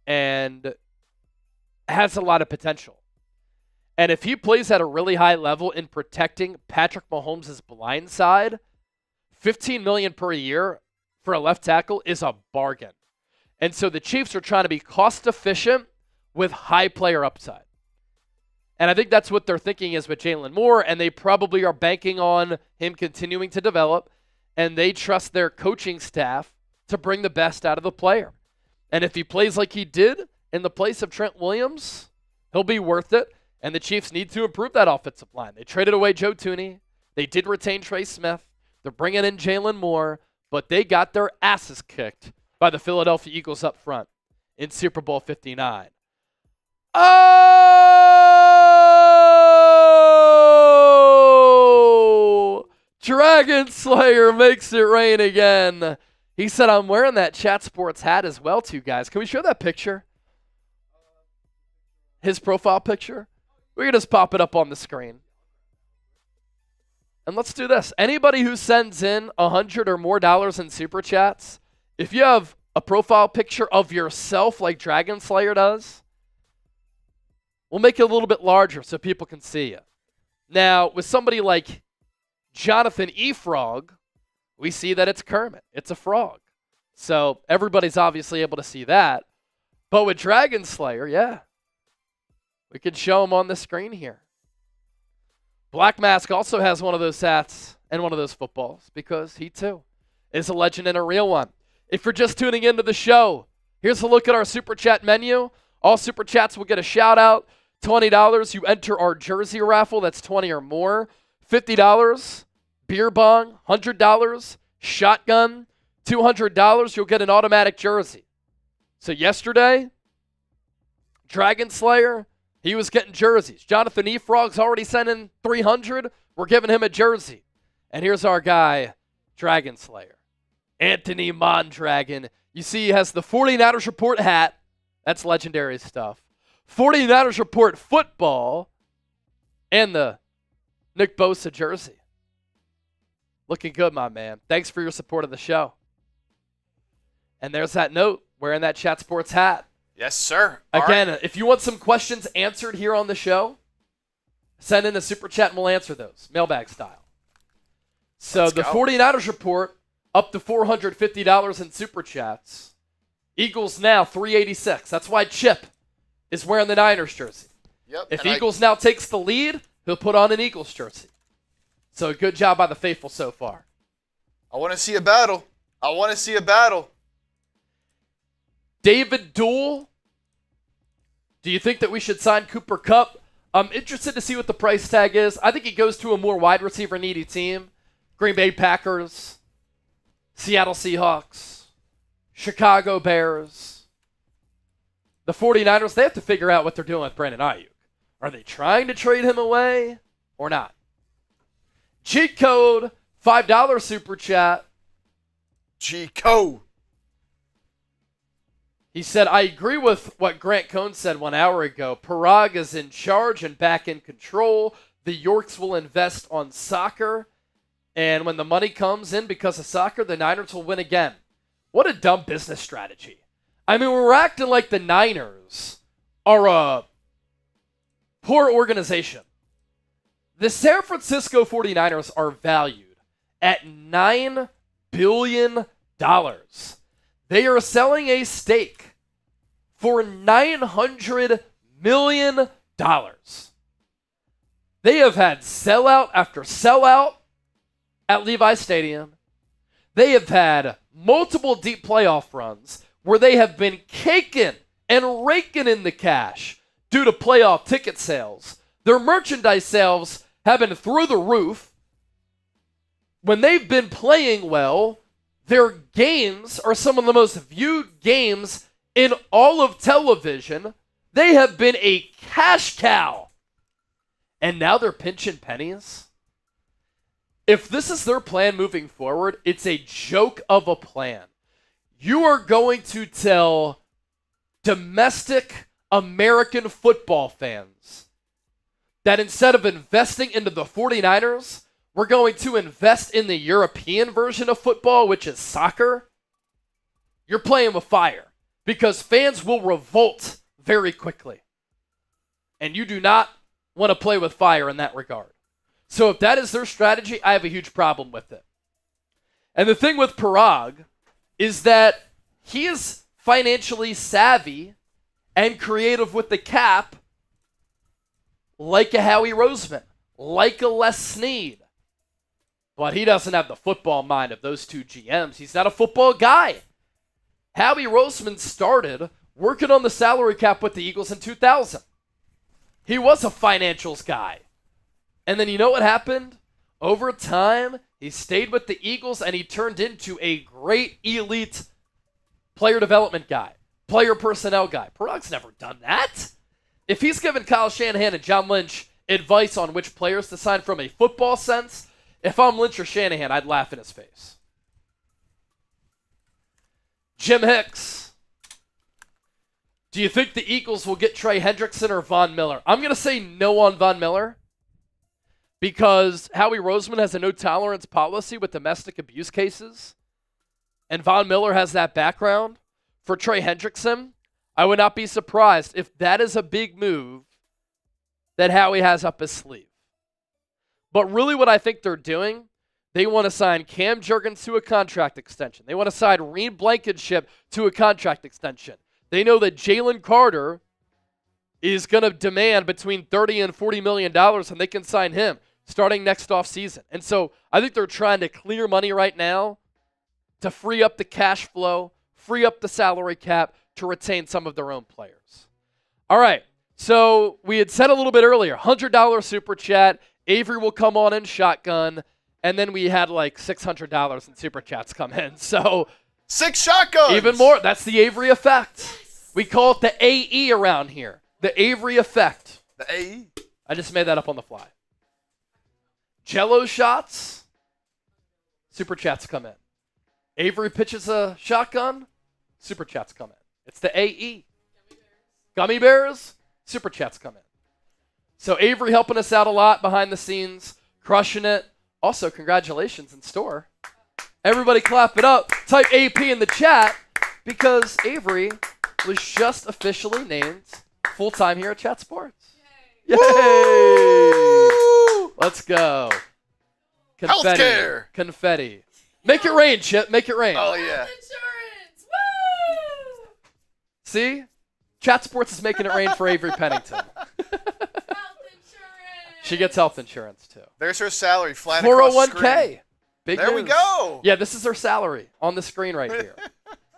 and has a lot of potential. And if he plays at a really high level in protecting Patrick Mahomes' blind side, $15 million per year for a left tackle is a bargain. And so the Chiefs are trying to be cost efficient with high player upside. And I think that's what they're thinking is with Jalen Moore, and they probably are banking on him continuing to develop, and they trust their coaching staff to bring the best out of the player. And if he plays like he did in the place of Trent Williams, he'll be worth it. And the Chiefs need to improve that offensive line. They traded away Joe Thuney. They did retain Trey Smith. They're bringing in Jalen Moore, but they got their asses kicked by the Philadelphia Eagles up front in Super Bowl 59. Oh! Dragon Slayer makes it rain again. He said, I'm wearing that Chat Sports hat as well, too, guys. Can we show that picture? His profile picture? We can just pop it up on the screen. And let's do this. Anybody who sends in $100 or more in Super Chats, if you have a profile picture of yourself like Dragon Slayer does, we'll make it a little bit larger so people can see you. Now, with somebody like Jonathan E. Frog, we see that it's Kermit. It's a frog. So everybody's obviously able to see that. But with Dragon Slayer, yeah, we can show him on the screen here. Black Mask also has one of those hats and one of those footballs because he, too, is a legend and a real one. If you're just tuning into the show, here's a look at our Super Chat menu. All Super Chats will get a shout-out. $20, you enter our jersey raffle. That's 20 or more. $50, beer bong. $100, shotgun. $200, you'll get an automatic jersey. So yesterday, Dragon Slayer, he was getting jerseys. Jonathan E. Frog's already sent in $300. We're giving him a jersey. And here's our guy, Dragon Slayer. Anthony Mondragon. You see he has the 49ers Report hat. That's legendary stuff. 49ers Report football. And the Nick Bosa jersey. Looking good, my man. Thanks for your support of the show. And there's that note wearing that Chat Sports hat. Yes, sir. Again, if you want some questions answered here on the show, send in a Super Chat and we'll answer those, mailbag style. So the 49ers Report, up to $450 in Super Chats. Eagles now $386. That's why Chip is wearing the Niners jersey. Yep. If Eagles now takes the lead, he'll put on an Eagles jersey. So good job by the faithful so far. I want to see a battle. I want to see a battle. David Dool, do you think that we should sign Cooper Kupp? I'm interested to see what the price tag is. I think he goes to a more wide receiver needy team. Green Bay Packers, Seattle Seahawks, Chicago Bears. The 49ers, they have to figure out what they're doing with Brandon Ayuk. Are they trying to trade him away or not? Cheat code, $5 Super Chat. G-Code. He said, I agree with what Grant Cohn said 1 hour ago. Parag is in charge and back in control. The Yorks will invest on soccer. And when the money comes in because of soccer, the Niners will win again. What a dumb business strategy. I mean, we're acting like the Niners are a poor organization. The San Francisco 49ers are valued at $9 billion. They are selling a stake for $900 million. They have had sellout after sellout at Levi Stadium. They have had multiple deep playoff runs where they have been caking and raking in the cash due to playoff ticket sales. Their merchandise sales have been through the roof. When they've been playing well, their games are some of the most viewed games in all of television. They have been a cash cow. And now they're pinching pennies. If this is their plan moving forward, it's a joke of a plan. You are going to tell domestic American football fans that instead of investing into the 49ers, we're going to invest in the European version of football, which is soccer. You're playing with fire because fans will revolt very quickly. And you do not want to play with fire in that regard. So if that is their strategy, I have a huge problem with it. And the thing with Parag is that he is financially savvy and creative with the cap like a Howie Roseman, like a Les Snead. But he doesn't have the football mind of those two GMs. He's not a football guy. Howie Roseman started working on the salary cap with the Eagles in 2000. He was a financials guy. And then you know what happened? Over time, he stayed with the Eagles and he turned into a great elite player development guy, player personnel guy. Parag's never done that. If he's given Kyle Shanahan and John Lynch advice on which players to sign from a football sense, If I'm Lynch or Shanahan, I'd laugh in his face. Jim Hicks. Do you think the Eagles will get Trey Hendrickson or Von Miller? I'm going to say no on Von Miller because Howie Roseman has a no-tolerance policy with domestic abuse cases, and Von Miller has that background. For Trey Hendrickson, I would not be surprised if that is a big move that Howie has up his sleeve. But really what I think they're doing, they want to sign Cam Jurgens to a contract extension. They want to sign Reed Blankenship to a contract extension. They know that Jalen Carter is going to demand between $30 and $40 million, and they can sign him starting next offseason. And so I think they're trying to clear money right now to free up the cash flow, free up the salary cap to retain some of their own players. All right, so we had said a little bit earlier, $100 super chat. Avery will come on in shotgun, and then we had like $600 in super chats come in. So 6 shotguns. Even more. That's the Avery effect. We call it the AE around here. The Avery effect. The AE. I just made that up on the fly. Jello shots. Super chats come in. Avery pitches a shotgun. Super chats come in. It's the AE. Gummy bears. Super chats come in. So Avery helping us out a lot behind the scenes, crushing it. Also, congratulations in store. Everybody clap it up. Type AP in the chat because Avery was just officially named full-time here at Chat Sports. Yay! Woo! Let's go. Confetti. Healthcare. Confetti. Make it rain, Chip. Make it rain. Oh, yeah. Insurance. Woo! See? Chat Sports is making it rain for Avery Pennington. Health insurance. She gets health insurance, too. There's her salary flying across the screen. 401k. Big There we news. go. Yeah, this is her salary on the screen right here.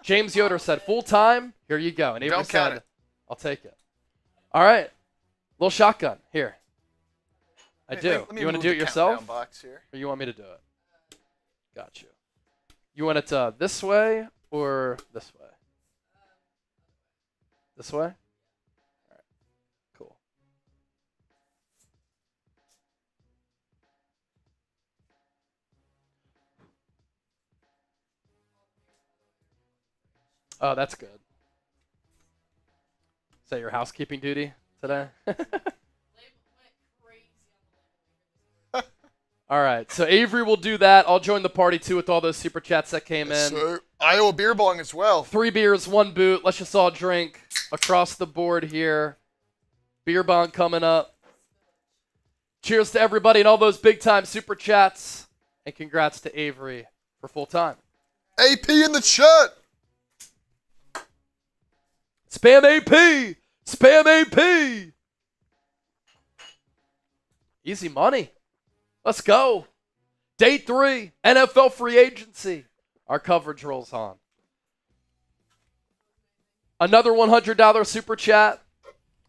James Yoder said, full-time, here you go. And Avery Don't count said, it. I'll take it. All right. Little shotgun. Here. I Let do. me You want to move do it the yourself? countdown box here. Or you want me to do it? Got you. You want it this way or this way? This way? All right. Cool. Oh, that's good. Is that your housekeeping duty today? All right, so Avery will do that. I'll join the party, too, with all those super chats that came in. Sir. Iowa beer bong as well. 3 beers, 1 boot. Let's just all drink across the board here. Beer bong coming up. Cheers to everybody and all those big-time super chats. And congrats to Avery for full time. AP in the chat. Spam AP! Spam AP! Easy money. Let's go. Day 3, NFL free agency. Our coverage rolls on. Another $100 super chat.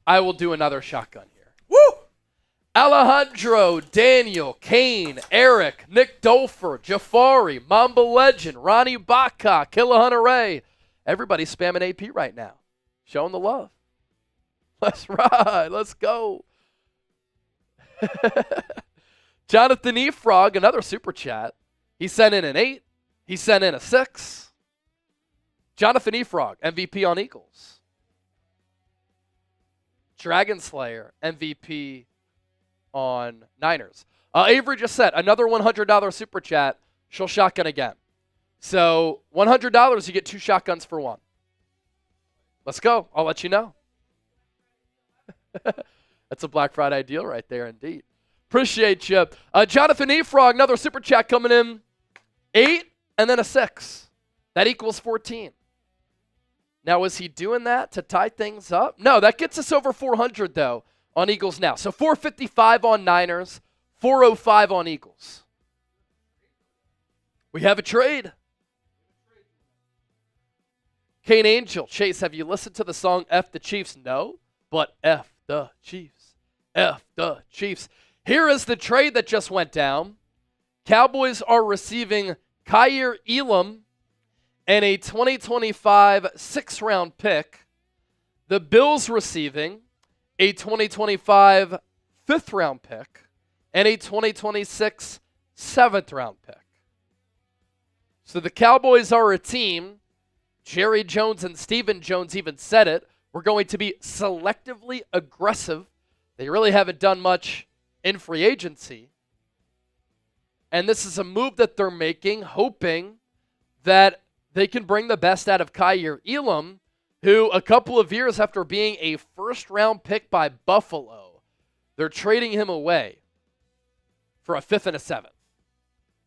I will do another shotgun here. Woo! Alejandro, Daniel, Kane, Eric, Nick Dolfer, Jafari, Mamba Legend, Ronnie Baca, Killa Hunter Ray. Everybody's spamming AP right now. Showing the love. Let's ride. Let's go. Jonathan E. Frog, another super chat. He sent in an 8. He sent in a 6. Jonathan E. Frog, MVP on Eagles. Dragon Slayer, MVP on Niners. Avery just said, another $100 super chat. She'll shotgun again. So $100, you get 2 shotguns for 1. Let's go. I'll let you know. That's a Black Friday deal right there, indeed. Appreciate you. Jonathan E. Frog, another super chat coming in. 8 and then a 6. That equals 14. Now, is he doing that to tie things up? No, that gets us over 400, though, on Eagles now. So 455 on Niners, 405 on Eagles. We have a trade. Kane Angel, Chase, have you listened to the song F the Chiefs? No, but F the Chiefs. F the Chiefs. Here is the trade that just went down. Cowboys are receiving Kyer Elam and a 2025 6th-round pick. The Bills receiving a 2025 5th-round pick and a 2026 7th round pick. So the Cowboys are a team. Jerry Jones and Stephen Jones even said it. We're going to be selectively aggressive. They really haven't done much in free agency. And this is a move that they're making, hoping that they can bring the best out of Kaiir Elam, who a couple of years after being a first-round pick by Buffalo, they're trading him away for a 5th and a 7th.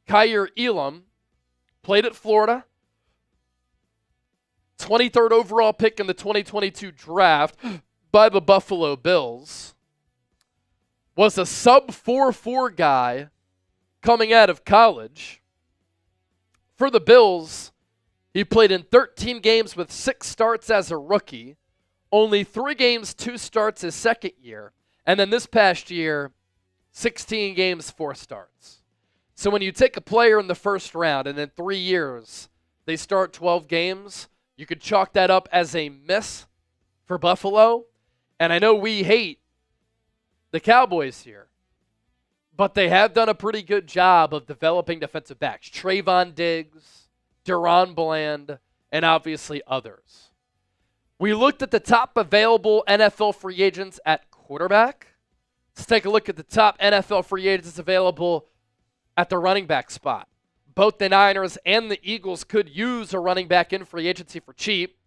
Kaiir Elam played at Florida, 23rd overall pick in the 2022 draft by the Buffalo Bills, was a sub 4.4 guy coming out of college. For the Bills, he played in 13 games with 6 starts as a rookie, only 3 games, 2 starts his second year, and then this past year, 16 games, 4 starts. So when you take a player in the first round and in 3 years they start 12 games, you could chalk that up as a miss for Buffalo. And I know we hate the Cowboys here, but they have done a pretty good job of developing defensive backs. Trayvon Diggs, Deron Bland, and obviously others. We looked at the top available NFL free agents at quarterback. Let's take a look at the top NFL free agents available at the running back spot. Both the Niners and the Eagles could use a running back in free agency for cheap.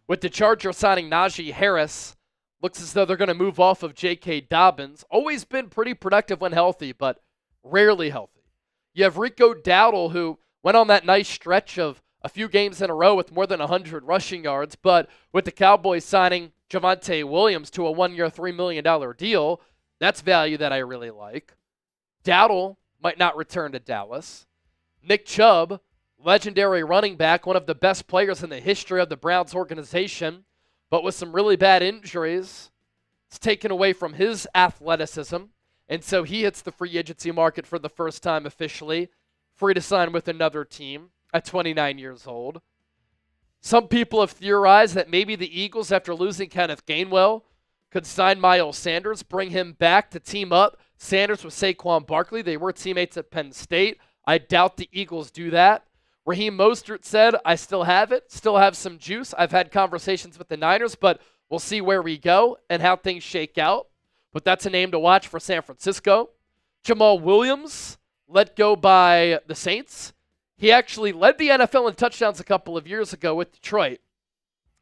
With the Chargers signing Najee Harris, looks as though they're going to move off of J.K. Dobbins. Always been pretty productive when healthy, but rarely healthy. You have Rico Dowdle, who went on that nice stretch of a few games in a row with more than 100 rushing yards, but with the Cowboys signing Javonte Williams to a 1-year, $3 million deal, that's value that I really like. Dowdle might not return to Dallas. Nick Chubb, legendary running back, one of the best players in the history of the Browns organization, but with some really bad injuries, it's taken away from his athleticism, and so he hits the free agency market for the first time officially, free to sign with another team at 29 years old. Some people have theorized that maybe the Eagles, after losing Kenneth Gainwell, could sign Miles Sanders, bring him back to team up Sanders with Saquon Barkley. They were teammates at Penn State. I doubt the Eagles do that. Raheem Mostert said, I still have it, still have some juice. I've had conversations with the Niners, but we'll see where we go and how things shake out. But that's a name to watch for San Francisco. Jamal Williams, let go by the Saints. He actually led the NFL in touchdowns a couple of years ago with Detroit,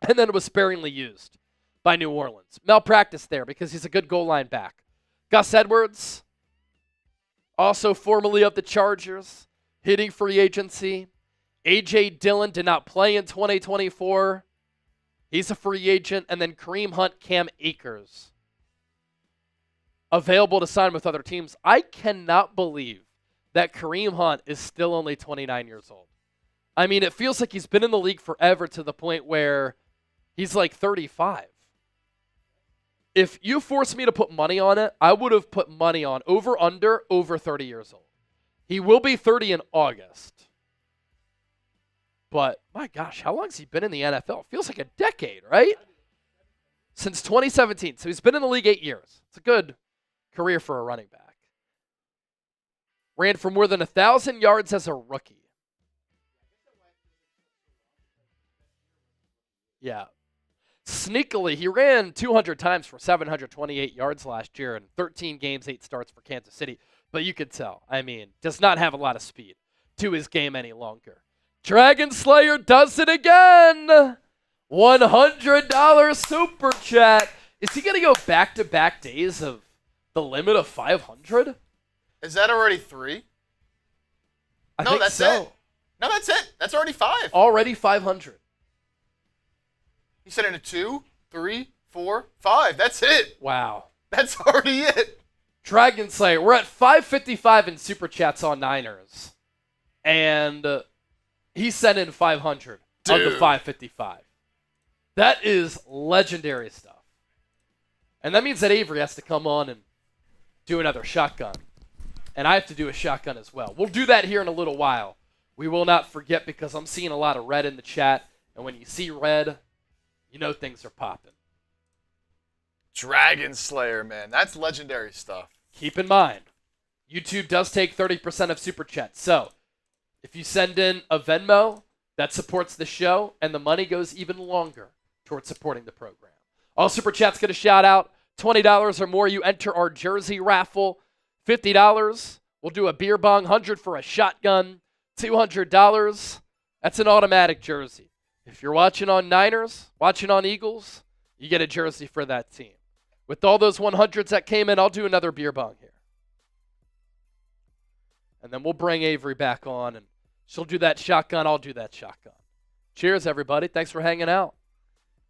and then was sparingly used by New Orleans. Malpractice there because he's a good goal line back. Gus Edwards, also formerly of the Chargers, hitting free agency. A.J. Dillon did not play in 2024. He's a free agent. And then Kareem Hunt, Cam Akers, available to sign with other teams. I cannot believe that Kareem Hunt is still only 29 years old. I mean, it feels like he's been in the league forever to the point where he's like 35. If you forced me to put money on it, I would have put money on over 30 years old. He will be 30 in August. But, my gosh, how long has he been in the NFL? It feels like a decade, right? Since 2017. So he's been in the league 8 years. It's a good career for a running back. Ran for more than 1,000 yards as a rookie. Yeah. Sneakily, he ran 200 times for 728 yards last year in 13 games, 8 starts for Kansas City. But you could tell, I mean, does not have a lot of speed to his game any longer. Dragon Slayer does it again. $100 super chat. Is he going to go back-to-back days of the limit of 500? Is that already 3? I no, think that's so. it. No, that's it. That's already 5. Already 500. He said into 2, 3, 4, 5. That's it. Wow. That's already it. Dragon Slayer, we're at 555 in super chats on Niners. And he sent in 500 of the 555. That is legendary stuff. And that means that Avery has to come on and do another shotgun. And I have to do a shotgun as well. We'll do that here in a little while. We will not forget because I'm seeing a lot of red in the chat. And when you see red, you know things are popping. Dragon Slayer, man. That's legendary stuff. Keep in mind, YouTube does take 30% of Super Chats. So if you send in a Venmo, that supports the show, and the money goes even longer towards supporting the program. All Super Chats get a shout out. $20 or more, you enter our jersey raffle. $50, we'll do a beer bong. $100 for a shotgun. $200, that's an automatic jersey. If you're watching on Niners, watching on Eagles, you get a jersey for that team. With all those 100s that came in, I'll do another beer bong here. And then we'll bring Avery back on, and she'll do that shotgun. I'll do that shotgun. Cheers, everybody. Thanks for hanging out.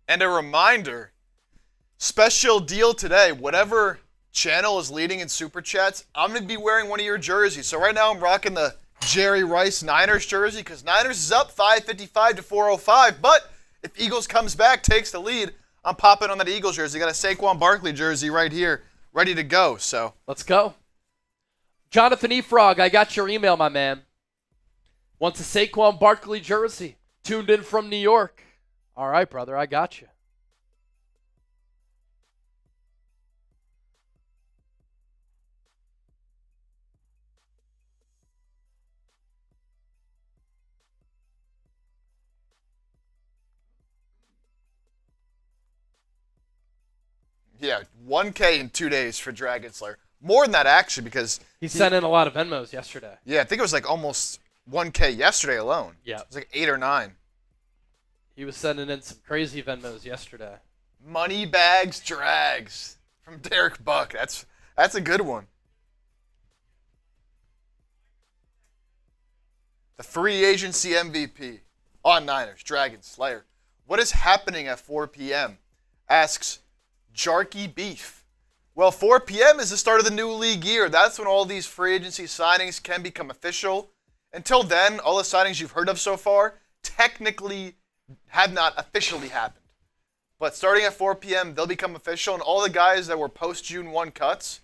And a reminder, special deal today. Whatever channel is leading in Super Chats, I'm going to be wearing one of your jerseys. So right now I'm rocking the Jerry Rice Niners jersey because Niners is up 555 to 405. But if Eagles comes back, takes the lead, I'm popping on that Eagles jersey. Got a Saquon Barkley jersey right here, ready to go. So let's go. Jonathan E. Frog, I got your email, my man. Wants a Saquon Barkley jersey. Tuned in from New York. All right, brother, I got you. yeah, 1K in 2 days for Dragon Slayer. More than that, actually, because He sent in a lot of Venmos yesterday. yeah, I think it was like almost 1K yesterday alone. Yeah. It was like 8 or 9. He was sending in some crazy Venmos yesterday. Money bags drags from Derek Buck. That's a good one. The free agency MVP on Niners, Dragon Slayer. What is happening at 4 p.m.? Asks Jarky Beef. Well, 4 p.m. is the start of the new league year. That's when all these free agency signings can become official. Until then, all the signings you've heard of so far technically have not officially happened. But starting at 4 p.m., they'll become official, and all the guys that were post-June 1 cuts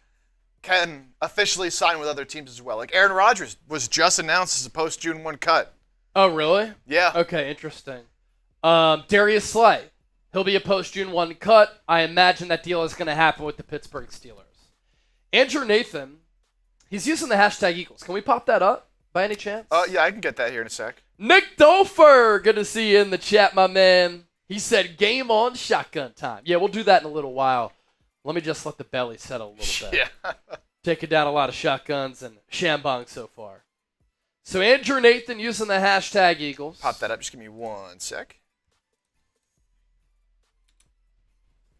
can officially sign with other teams as well. Like Aaron Rodgers was just announced as a post-June 1 cut. Oh, really? Yeah. Okay, interesting. Darius Slay. He'll be a post-June 1 cut. I imagine that deal is going to happen with the Pittsburgh Steelers. Andrew Nathan, he's using the hashtag Eagles. Can we pop that up by any chance? Yeah, I can get that here in a sec. Nick Dofer, good to see you in the chat, my man. He said game on shotgun time. Yeah, we'll do that in a little while. Let me just let the belly settle a little bit. Yeah. Taking down a lot of shotguns and shambong so far. So Andrew Nathan using the hashtag Eagles. Pop that up. Just give me 1 sec.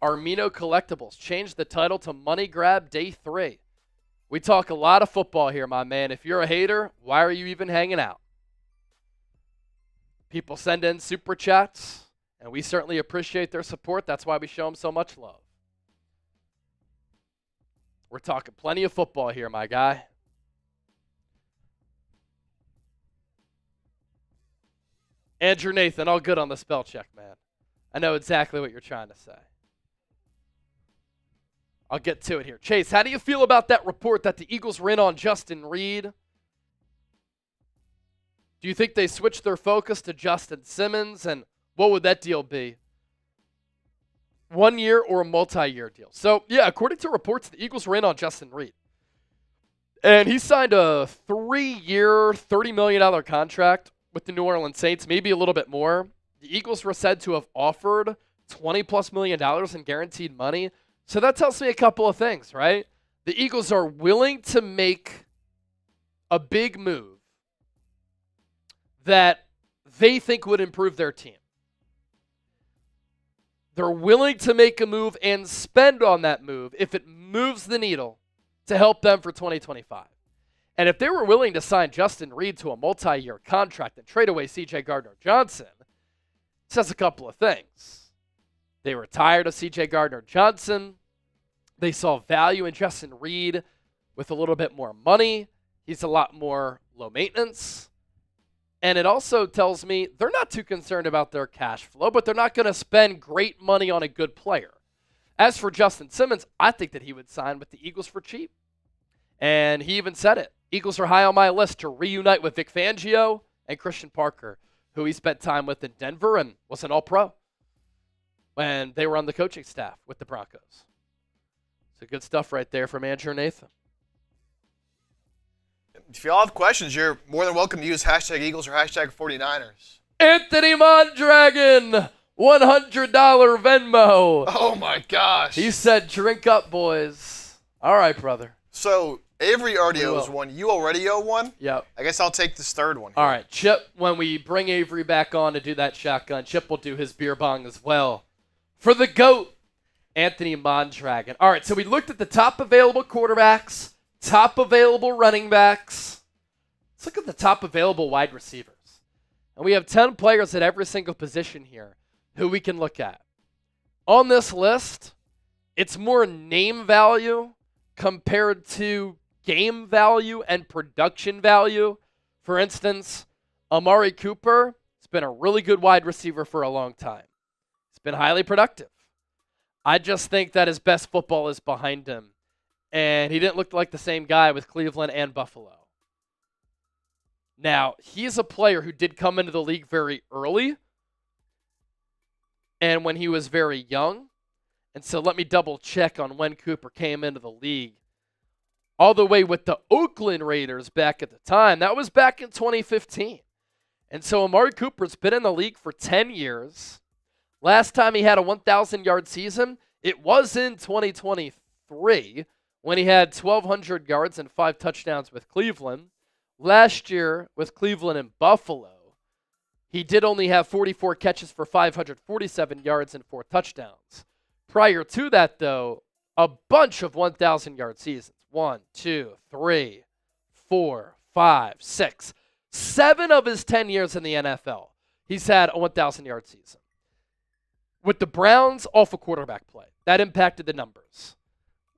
Armino Collectibles changed the title to Money Grab Day 3. We talk a lot of football here, my man. If you're a hater, why are you even hanging out? People send in super chats, and we certainly appreciate their support. That's why we show them so much love. We're talking plenty of football here, my guy. Andrew Nathan, all good on the spell check, man. I know exactly what you're trying to say. I'll get to it here. Chase, how do you feel about that report that the Eagles were in on Justin Reed? Do you think they switched their focus to Justin Simmons? And what would that deal be? 1 year or a multi-year deal? So, yeah, according to reports, the Eagles were in on Justin Reed. And he signed a 3-year, $30 million contract with the New Orleans Saints, maybe a little bit more. The Eagles were said to have offered $20+ million in guaranteed money. So that tells me a couple of things, right? The Eagles are willing to make a big move that they think would improve their team. They're willing to make a move and spend on that move if it moves the needle to help them for 2025. And if they were willing to sign Justin Reed to a multi-year contract and trade away C.J. Gardner-Johnson, it says a couple of things. They were tired of C.J. Gardner-Johnson. They saw value in Justin Reed with a little bit more money. He's a lot more low maintenance. And it also tells me they're not too concerned about their cash flow, but they're not going to spend great money on a good player. As for Justin Simmons, I think that he would sign with the Eagles for cheap. And he even said it. Eagles are high on my list to reunite with Vic Fangio and Christian Parker, who he spent time with in Denver and was an all-pro when they were on the coaching staff with the Broncos. So good stuff right there from Andrew Nathan. if y'all have questions, you're more than welcome to use hashtag Eagles or hashtag 49ers. Anthony Mondragon, $100 Venmo. Oh my gosh. He said, drink up, boys. All right, brother. So Avery already We owes will. one. You already owe one? Yep. I guess I'll take this third one here. All right, Chip, when we bring Avery back on to do that shotgun, Chip will do his beer bong as well. For the GOAT, Anthony Mondragon. All right, so we looked at the top available quarterbacks, top available running backs. Let's look at the top available wide receivers. And we have 10 players at every single position here who we can look at. On this list, it's more name value compared to game value and production value. For instance, Amari Cooper has been a really good wide receiver for a long time. He's been highly productive. I just think that his best football is behind him. And he didn't look like the same guy with Cleveland and Buffalo. Now, he's a player who did come into the league very early and when he was very young. And so let me double check on when Cooper came into the league. All the way with the Oakland Raiders back at the time. That was back in 2015. And so Amari Cooper's been in the league for 10 years. Last time he had a 1,000-yard season, it was in 2023 when he had 1,200 yards and 5 touchdowns with Cleveland. Last year with Cleveland and Buffalo, he did only have 44 catches for 547 yards and 4 touchdowns. Prior to that, though, a bunch of 1,000-yard seasons. 1, 2, 3, 4, 5, 6. 7 of his 10 years in the NFL, he's had a 1,000-yard season. With the Browns, awful quarterback play. That impacted the numbers.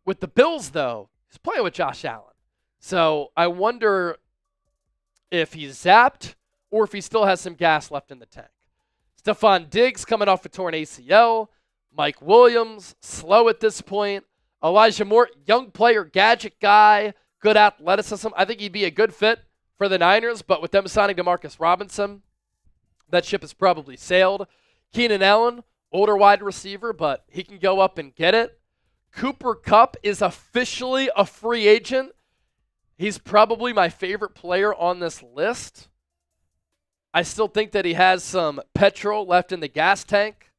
With the Bills, though, he's playing with Josh Allen. So I wonder if he's zapped or if he still has some gas left in the tank. Stephon Diggs coming off a torn ACL. Mike Williams, slow at this point. Elijah Moore, young player, gadget guy, good athleticism. I think he'd be a good fit for the Niners, but with them signing Demarcus Robinson, that ship has probably sailed. Keenan Allen, older wide receiver, but he can go up and get it. Cooper Kupp is officially a free agent. He's probably my favorite player on this list. I still think that he has some petrol left in the gas tank.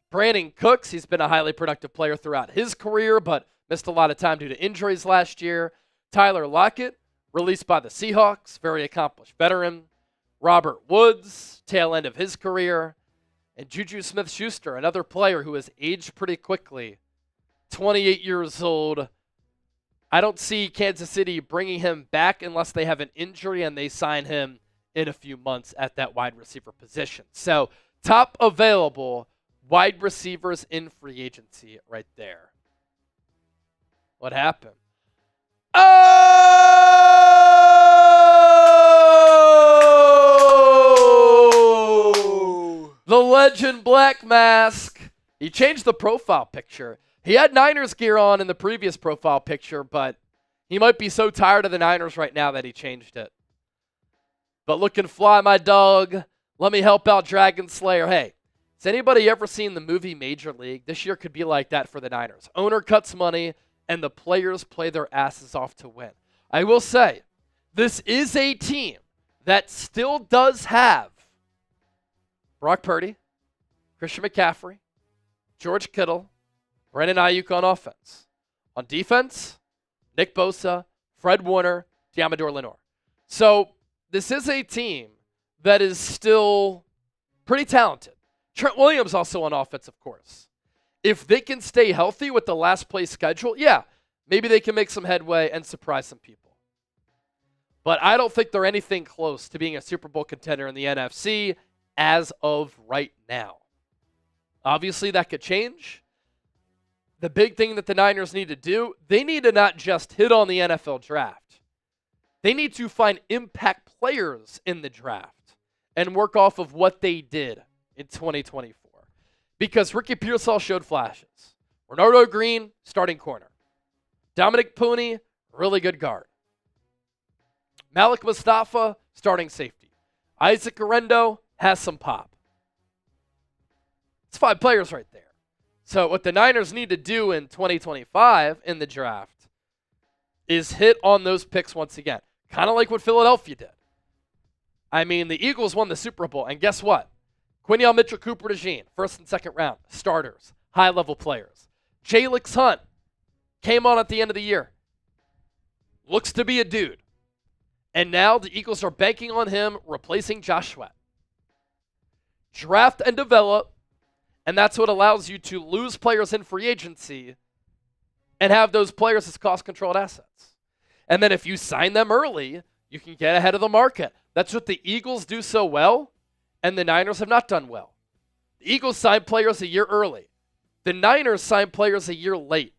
Brandon Cooks, he's been a highly productive player throughout his career, but missed a lot of time due to injuries last year. Tyler Lockett, released by the Seahawks, very accomplished veteran. Robert Woods, tail end of his career. And Juju Smith-Schuster, another player who has aged pretty quickly. 28 years old. I don't see Kansas City bringing him back unless they have an injury and they sign him in a few months at that wide receiver position. So, top available wide receivers in free agency right there. What happened? Oh! The legend Black Mask. He changed the profile picture. He had Niners gear on in the previous profile picture, but he might be so tired of the Niners right now that he changed it. But looking fly, my dog. Let me help out Dragon Slayer. Hey, has anybody ever seen the movie Major League? This year could be like that for the Niners. Owner cuts money, and the players play their asses off to win. I will say, this is a team that still does have Brock Purdy, Christian McCaffrey, George Kittle, Brandon Ayuk on offense. On defense, Nick Bosa, Fred Warner, Diamador Lenore. So this is a team that is still pretty talented. Trent Williams also on offense, of course. If they can stay healthy with the last place schedule, yeah, maybe they can make some headway and surprise some people. But I don't think they're anything close to being a Super Bowl contender in the NFC as of right now. Obviously, that could change. The big thing that the Niners need to do, they need to not just hit on the NFL draft. They need to find impact players in the draft and work off of what they did in 2024. Because Ricky Pearsall showed flashes. Renardo Green, starting corner. Dominic Pooney, really good guard. Malik Mustafa, starting safety. Isaac Arendo has some pop. It's 5 players right there. So what the Niners need to do in 2025 in the draft is hit on those picks once again. Kind of like what Philadelphia did. I mean, the Eagles won the Super Bowl, and guess what? Quinion Mitchell-Cooper DeJean, first and second round, starters, high-level players. Jalix Hunt came on at the end of the year. Looks to be a dude. And now the Eagles are banking on him replacing Josh Sweat. Draft and develop, and that's what allows you to lose players in free agency and have those players as cost-controlled assets. And then if you sign them early, you can get ahead of the market. That's what the Eagles do so well, and the Niners have not done well. The Eagles sign players a year early. The Niners sign players a year late.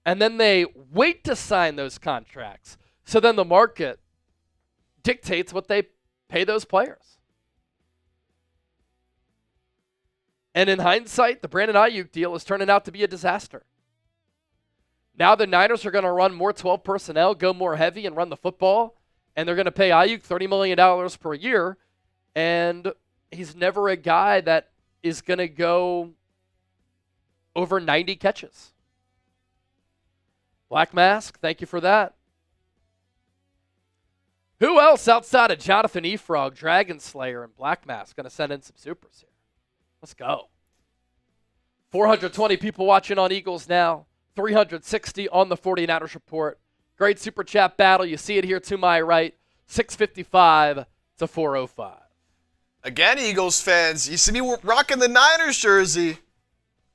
And then they wait to sign those contracts. So then the market dictates what they pay those players. And in hindsight, the Brandon Ayuk deal is turning out to be a disaster. Now the Niners are going to run more 12 personnel, go more heavy, and run the football. And they're going to pay Ayuk $30 million per year. And he's never a guy that is going to go over 90 catches. Black Mask, thank you for that. Who else outside of Jonathan Efrog, Dragon Slayer, and Black Mask going to send in some supers here? Let's go. 420 people watching on Eagles now. 360 on the 49ers report. Great super chat battle. You see it here to my right. 655 to 405. Again, Eagles fans, you see me rocking the Niners jersey.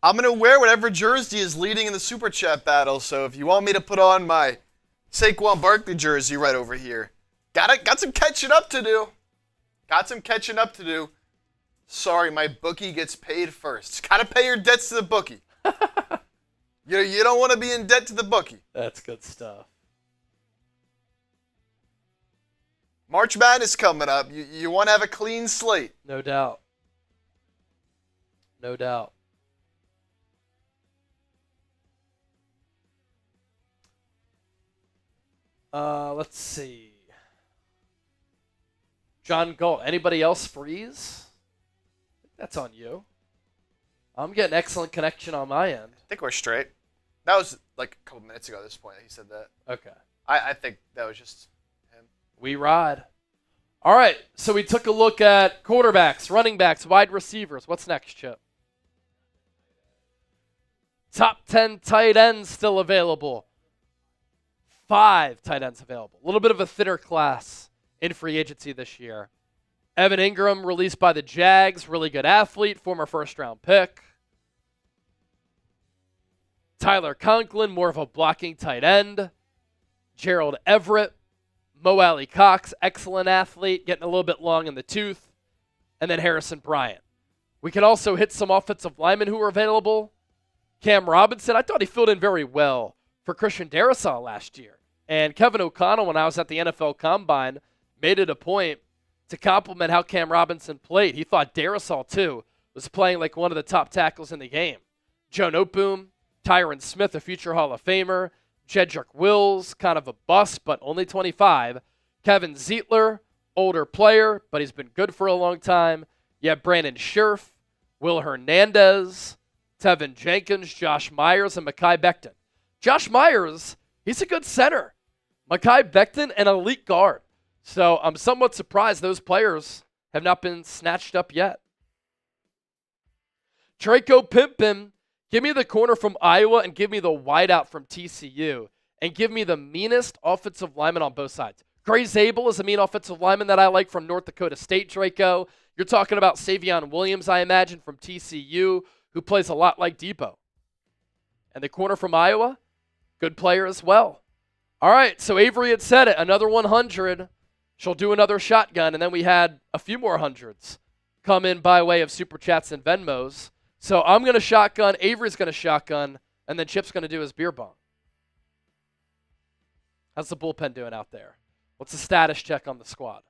I'm going to wear whatever jersey is leading in the super chat battle. So if you want me to put on my Saquon Barkley jersey right over here, got some catching up to do. Sorry, my bookie gets paid first. Got to pay your debts to the bookie. You don't want to be in debt to the bookie. That's good stuff. March Madness coming up. You want to have a clean slate. No doubt. No doubt. Let's see. John Galt. Anybody else freeze? That's on you. I'm getting excellent connection on my end. I think we're straight. That was like a couple minutes ago at this point he said that. Okay. I think that was just him. We ride. All right, so we took a look at quarterbacks, running backs, wide receivers. What's next, Chip? Top 10 tight ends still available. 5 tight ends available. A little bit of a thinner class in free agency this year. Evan Ingram, released by the Jags, really good athlete, former first-round pick. Tyler Conklin, more of a blocking tight end. Gerald Everett, Mo Alley Cox, excellent athlete, getting a little bit long in the tooth. And then Harrison Bryant. We can also hit some offensive linemen who are available. Cam Robinson, I thought he filled in very well for Christian Darrisaw last year. And Kevin O'Connell, when I was at the NFL Combine, made it a point to compliment how Cam Robinson played. He thought Darrisaw, too, was playing like one of the top tackles in the game. Joe Noteboom, Tyron Smith, a future Hall of Famer. Jedrick Wills, kind of a bust, but only 25. Kevin Zietler, older player, but he's been good for a long time. You have Brandon Scherf, Will Hernandez, Tevin Jenkins, Josh Myers, and Mekhi Becton. Josh Myers, he's a good center. Mekhi Becton, an elite guard. So I'm somewhat surprised those players have not been snatched up yet. Draco Pimpin, give me the corner from Iowa and give me the wideout from TCU. And give me the meanest offensive lineman on both sides. Gray Zabel is a mean offensive lineman that I like from North Dakota State, Draco. You're talking about Savion Williams, I imagine, from TCU, who plays a lot like Debo. And the corner from Iowa, good player as well. All right, so Avery had said it, another 100. She'll do another shotgun, and then we had a few more hundreds come in by way of Super Chats and Venmos. So I'm going to shotgun, Avery's going to shotgun, and then Chip's going to do his beer bong. How's the bullpen doing out there? What's the status check on the squad?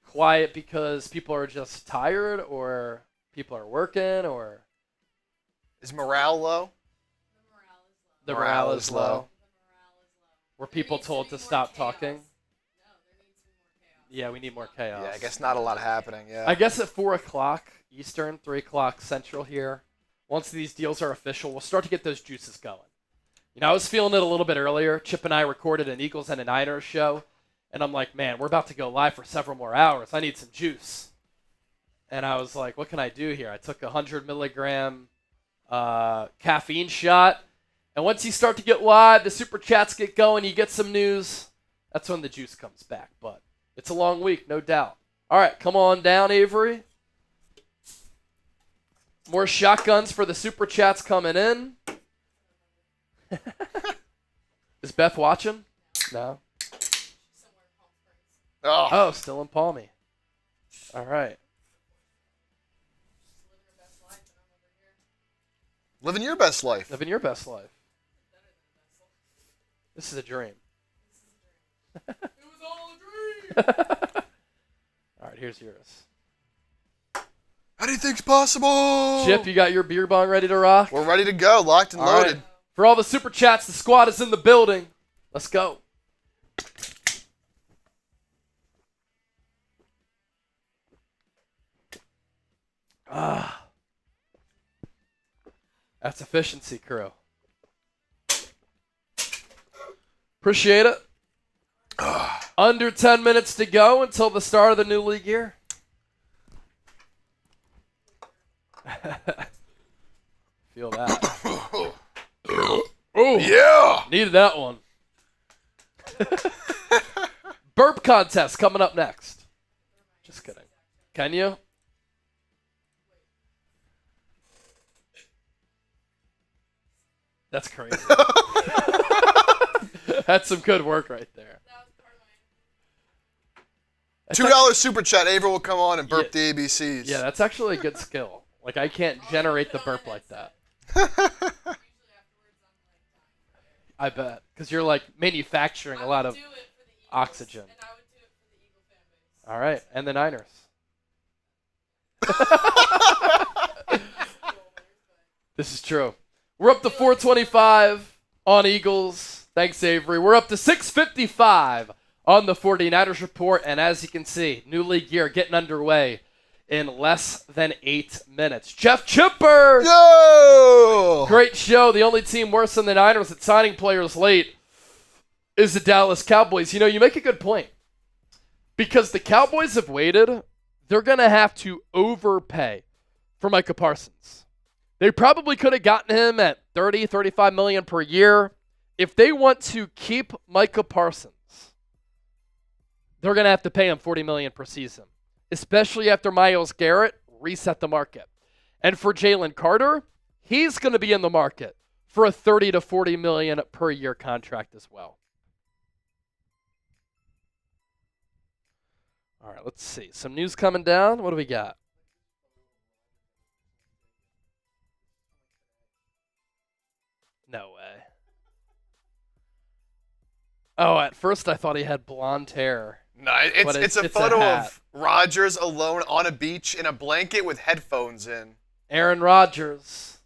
Quiet because people are just tired, or people are working, or? Is morale low? The morale is low. Were people told to stop talking? Yeah, we need more chaos. Yeah, I guess not a lot happening, yeah. I guess at 4 o'clock Eastern, 3 o'clock Central here, once these deals are official, we'll start to get those juices going. I was feeling it a little bit earlier. Chip and I recorded an Eagles and a Niners show, and I'm like, man, we're about to go live for several more hours. I need some juice. And I was like, what can I do here? I took a 100 milligram caffeine shot. And once you start to get live, the super chats get going, you get some news, that's when the juice comes back. But it's a long week, no doubt. All right, come on down, Avery. More shotguns for the super chats coming in. Is Beth watching? No. Oh, still in Palmy. All right. Living your best life. Living your best life. This is a dream. It was all a dream. All right, here's yours. Anything's possible. Chip, you got your beer bong ready to rock? We're ready to go, locked and All loaded. right. For all the super chats, the squad is in the building. Let's go. That's efficiency, crew. Appreciate it. Under 10 minutes to go until the start of the new league year. Feel that. Oh, Yeah. needed that one. Burp contest coming up next. Just kidding. Can you? That's crazy. That's some good work right there. $2 super chat. Ava will come on and burp the ABCs. Yeah, that's actually a good skill. Like, I can't generate the burp like that. I bet. Because you're, like, manufacturing a lot of oxygen. And I would do it for the Eagle fan base. All right. And the Niners. This is true. We're up to 425 on Eagles. Thanks, Avery. We're up to 655 on the 49ers report. And as you can see, new league year getting underway in less than 8 minutes. Jeff Chipper! Yo! Great show. The only team worse than the Niners at signing players late is the Dallas Cowboys. You know, you make a good point. Because the Cowboys have waited, they're going to have to overpay for Micah Parsons. They probably could have gotten him at $30, $35 million per year. If they want to keep Micah Parsons, they're going to have to pay him $40 million per season, especially after Myles Garrett reset the market. And for Jalen Carter, he's going to be in the market for a $30 to $40 million per year contract as well. All right, let's see. Some news coming down. What do we got? No way. Oh, at first I thought he had blonde hair. No, But it's a it's a photo hat. of Rodgers alone on a beach in a blanket with headphones in. Aaron Rodgers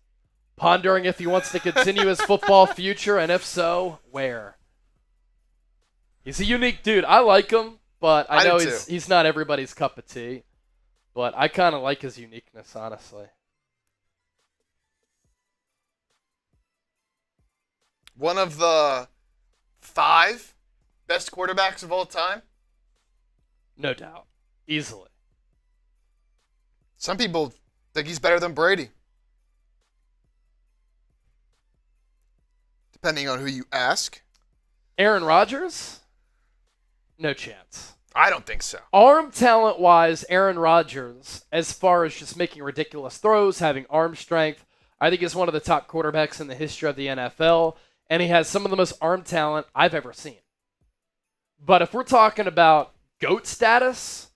pondering if he wants to continue his football future, and if so, where? He's a unique dude. I like him, but I do know too. he's not everybody's cup of tea. But I kind of like his uniqueness, honestly. One of the 5 best quarterbacks of all time. No doubt. Easily. Some people think he's better than Brady. Depending on who you ask. Aaron Rodgers? No chance. I don't think so. Arm talent-wise, Aaron Rodgers, as far as just making ridiculous throws, having arm strength, I think is one of the top quarterbacks in the history of the NFL, and he has some of the most arm talent I've ever seen. But if we're talking about GOAT status,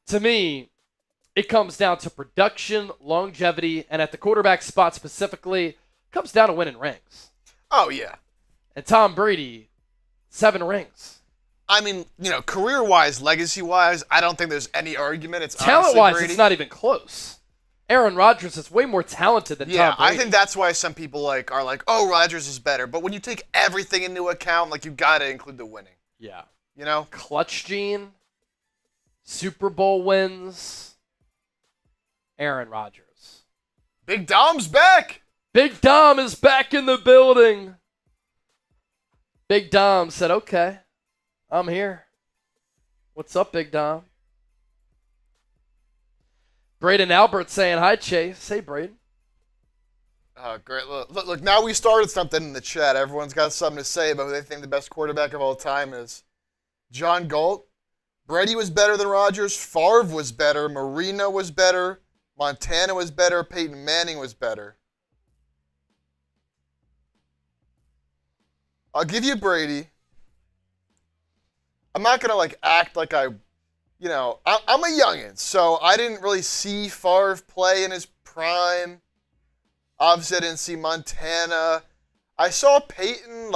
to me, it comes down to production, longevity, and at the quarterback spot specifically, it comes down to winning rings. Oh, yeah. And Tom Brady, 7 rings. I mean, you know, career-wise, legacy-wise, I don't think there's any argument. It's Talent-wise, honestly Brady. it's not even close. Aaron Rodgers is way more talented than Yeah, Tom Brady. I think that's why some people are like, oh, Rodgers is better. But when you take everything into account, like, you got to include the winning. Yeah. You know? Clutch gene, Super Bowl wins, Aaron Rodgers. Big Dom's back. Big Dom is back in the building. Big Dom said, okay, I'm here. What's up, Big Dom? Braden Albert saying hi, Chase. Hey, Braden. Oh, great. Look, now we started something in the chat. Everyone's got something to say about who they think the best quarterback of all time is. John Galt. Brady was better than Rodgers. Favre was better. Marino was better. Montana was better. Peyton Manning was better. I'll give you Brady. I'm not going to act like I'm a youngin', so I didn't really see Favre play in his prime. Obviously, I didn't see Montana. I saw Peyton,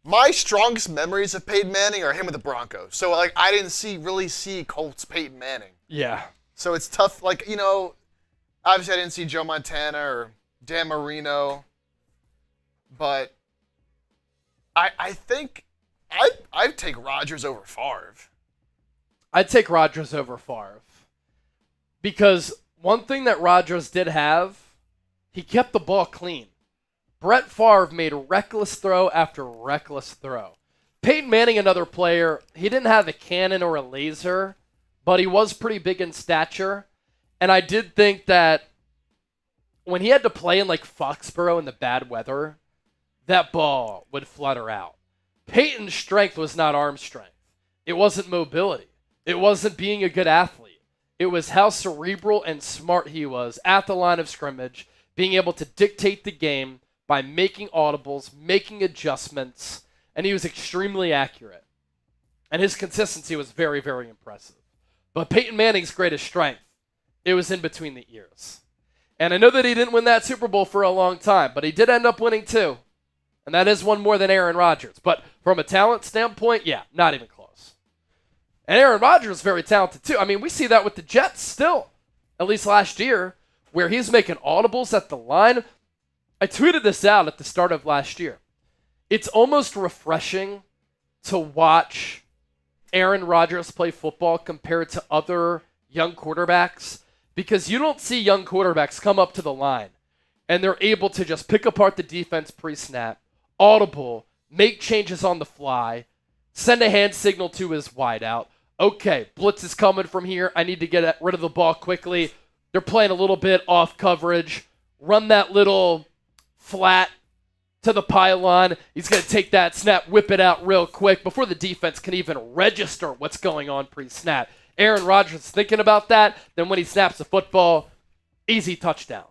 my strongest memories of Peyton Manning are him with the Broncos. So, I didn't really see Colts Peyton Manning. Yeah. So it's tough. Obviously, I didn't see Joe Montana or Dan Marino. But I think I'd take Rodgers over Favre. I'd take Rodgers over Favre. Because one thing that Rodgers did have, he kept the ball clean. Brett Favre made reckless throw after reckless throw. Peyton Manning, another player, he didn't have a cannon or a laser, but he was pretty big in stature. And I did think that when he had to play in Foxborough in the bad weather, that ball would flutter out. Peyton's strength was not arm strength. It wasn't mobility. It wasn't being a good athlete. It was how cerebral and smart he was at the line of scrimmage, being able to dictate the game by making audibles, making adjustments, and he was extremely accurate. And his consistency was very, very impressive. But Peyton Manning's greatest strength, it was in between the ears. And I know that he didn't win that Super Bowl for a long time, but he did end up winning two. And that is one more than Aaron Rodgers. But from a talent standpoint, yeah, not even close. And Aaron Rodgers is very talented too. I mean, we see that with the Jets still, at least last year, where he's making audibles at the line. I tweeted this out at the start of last year. It's almost refreshing to watch Aaron Rodgers play football compared to other young quarterbacks, because you don't see young quarterbacks come up to the line and they're able to just pick apart the defense pre-snap, audible, make changes on the fly, send a hand signal to his wideout. Okay, blitz is coming from here. I need to get rid of the ball quickly. They're playing a little bit off coverage. Run that little flat to the pylon. He's going to take that snap, whip it out real quick before the defense can even register what's going on pre-snap. Aaron Rodgers thinking about that. Then when he snaps the football, easy touchdown.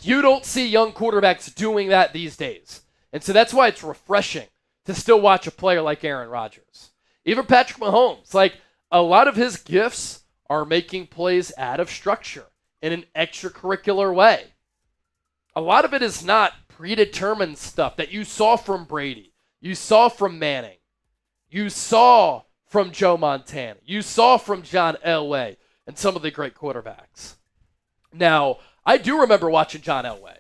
You don't see young quarterbacks doing that these days. And so that's why it's refreshing to still watch a player like Aaron Rodgers. Even Patrick Mahomes, a lot of his gifts are making plays out of structure in an extracurricular way. A lot of it is not predetermined stuff that you saw from Brady, you saw from Manning, you saw from Joe Montana, you saw from John Elway and some of the great quarterbacks. Now, I do remember watching John Elway.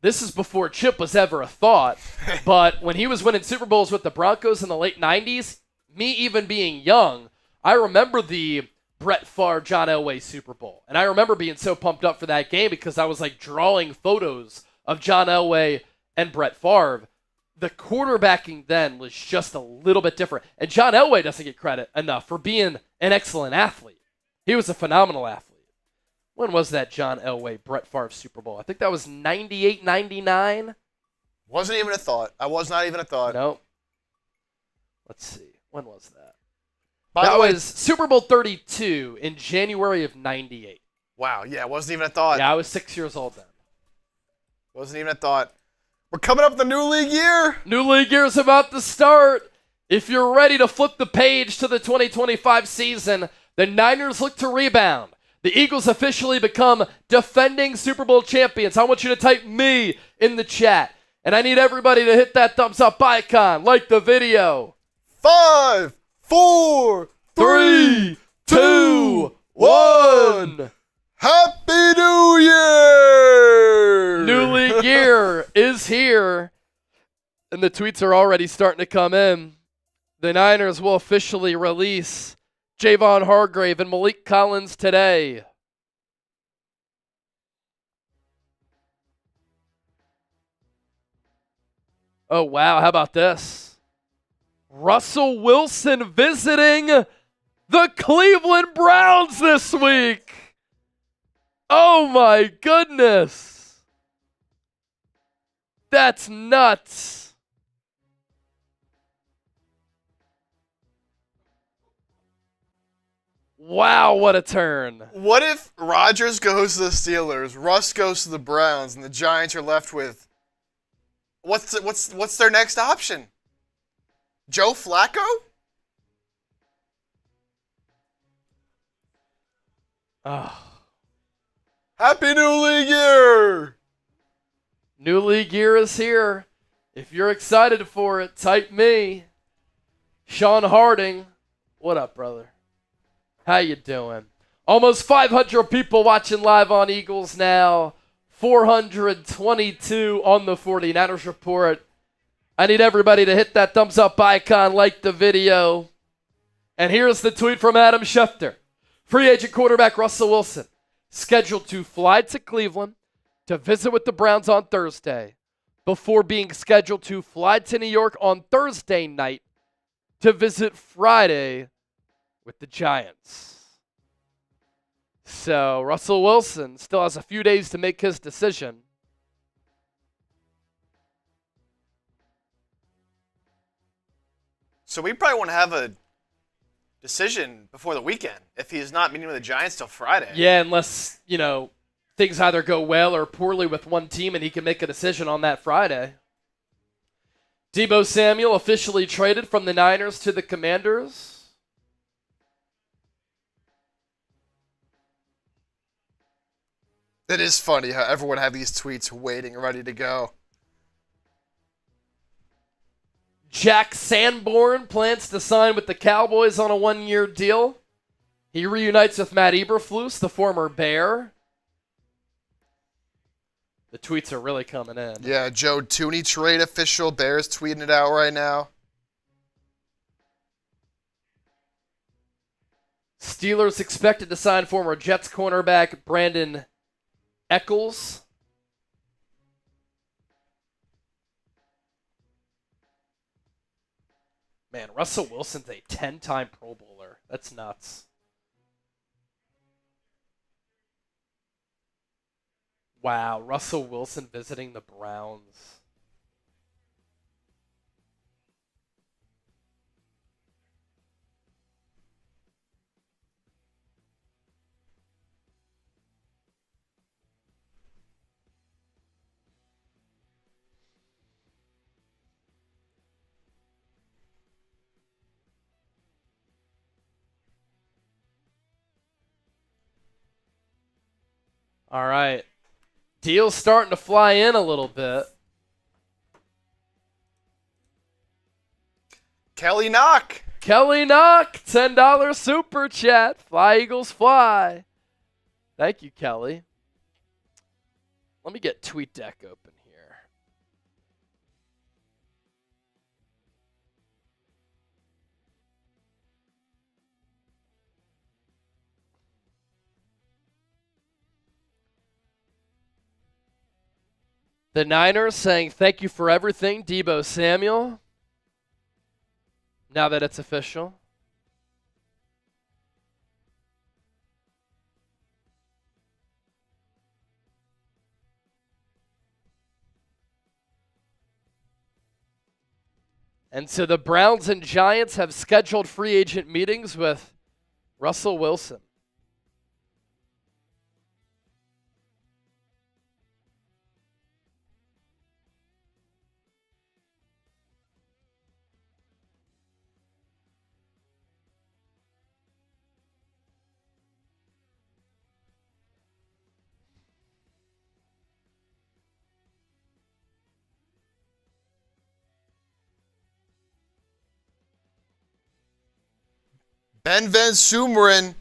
This is before Chip was ever a thought, but when he was winning Super Bowls with the Broncos in the late 90s, me even being young, I remember the Brett Favre, John Elway Super Bowl. And I remember being so pumped up for that game because I was drawing photos of John Elway and Brett Favre. The quarterbacking then was just a little bit different. And John Elway doesn't get credit enough for being an excellent athlete. He was a phenomenal athlete. When was that John Elway, Brett Favre Super Bowl? I think that was 98, 99. Wasn't even a thought. I was not even a thought. Nope. Let's see. When was that? By that the way, was Super Bowl 32 in January of 98. wow, yeah, wasn't even a thought. Yeah, I was 6 years old then. Wasn't even a thought. We're coming up the new league year. New league year is about to start. If you're ready to flip the page to the 2025 season, the Niners look to rebound. The Eagles officially become defending Super Bowl champions. I want you to type me in the chat. And I need everybody to hit that thumbs up icon, like the video. 5, 4, 3, 2, 1. Happy New Year! New league year is here. And the tweets are already starting to come in. The Niners will officially release Javon Hargrave and Malik Collins today. Oh, wow. How about this? Russell Wilson visiting the Cleveland Browns this week. Oh, my goodness. That's nuts. Wow, what a turn. What if Rodgers goes to the Steelers, Russ goes to the Browns, and the Giants are left with what's their next option? Joe Flacco? Oh. Happy New League Year! New league year is here. If you're excited for it, type me. Sean Harding. What up, brother? How you doing? Almost 500 people watching live on Eagles now. 422 on the 49ers report. I need everybody to hit that thumbs up icon, like the video. And here's the tweet from Adam Schefter. Free agent quarterback Russell Wilson scheduled to fly to Cleveland to visit with the Browns on Thursday before being scheduled to fly to New York on Thursday night to visit Friday with the Giants. So Russell Wilson still has a few days to make his decision. So we probably want to have a decision before the weekend if he's not meeting with the Giants till Friday. Yeah, unless, things either go well or poorly with one team and he can make a decision on that Friday. Deebo Samuel officially traded from the Niners to the Commanders. It is funny how everyone have these tweets waiting, ready to go. Jack Sanborn plans to sign with the Cowboys on a 1-year deal. He reunites with Matt Eberflus, the former Bear. The tweets are really coming in. Yeah, Joe Tooney trade official. Bears tweeting it out right now. Steelers expected to sign former Jets cornerback Brandon Eccles. Man, Russell Wilson's a 10-time Pro Bowler. That's nuts. Wow, Russell Wilson visiting the Browns. All right. Deal's starting to fly in a little bit. Kelly Knock. Kelly Knock, $10 super chat. Fly, Eagles, fly. Thank you, Kelly. Let me get TweetDeck open here. The Niners saying thank you for everything, Deebo Samuel. Now that it's official. And so the Browns and Giants have scheduled free agent meetings with Russell Wilson. Ben Van Sumeren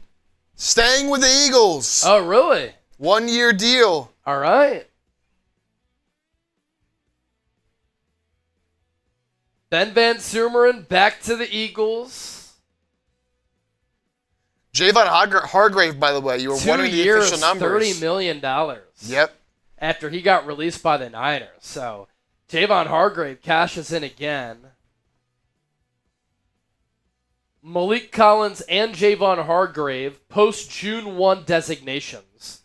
staying with the Eagles. Oh, really? 1-year deal. All right. Ben Van Sumeren back to the Eagles. Javon Hargrave, by the way, you were 2 one of the years, official numbers. $30 million. Yep. After he got released by the Niners. So Javon Hargrave cashes in again. Malik Collins and Javon Hargrave post June 1 designations.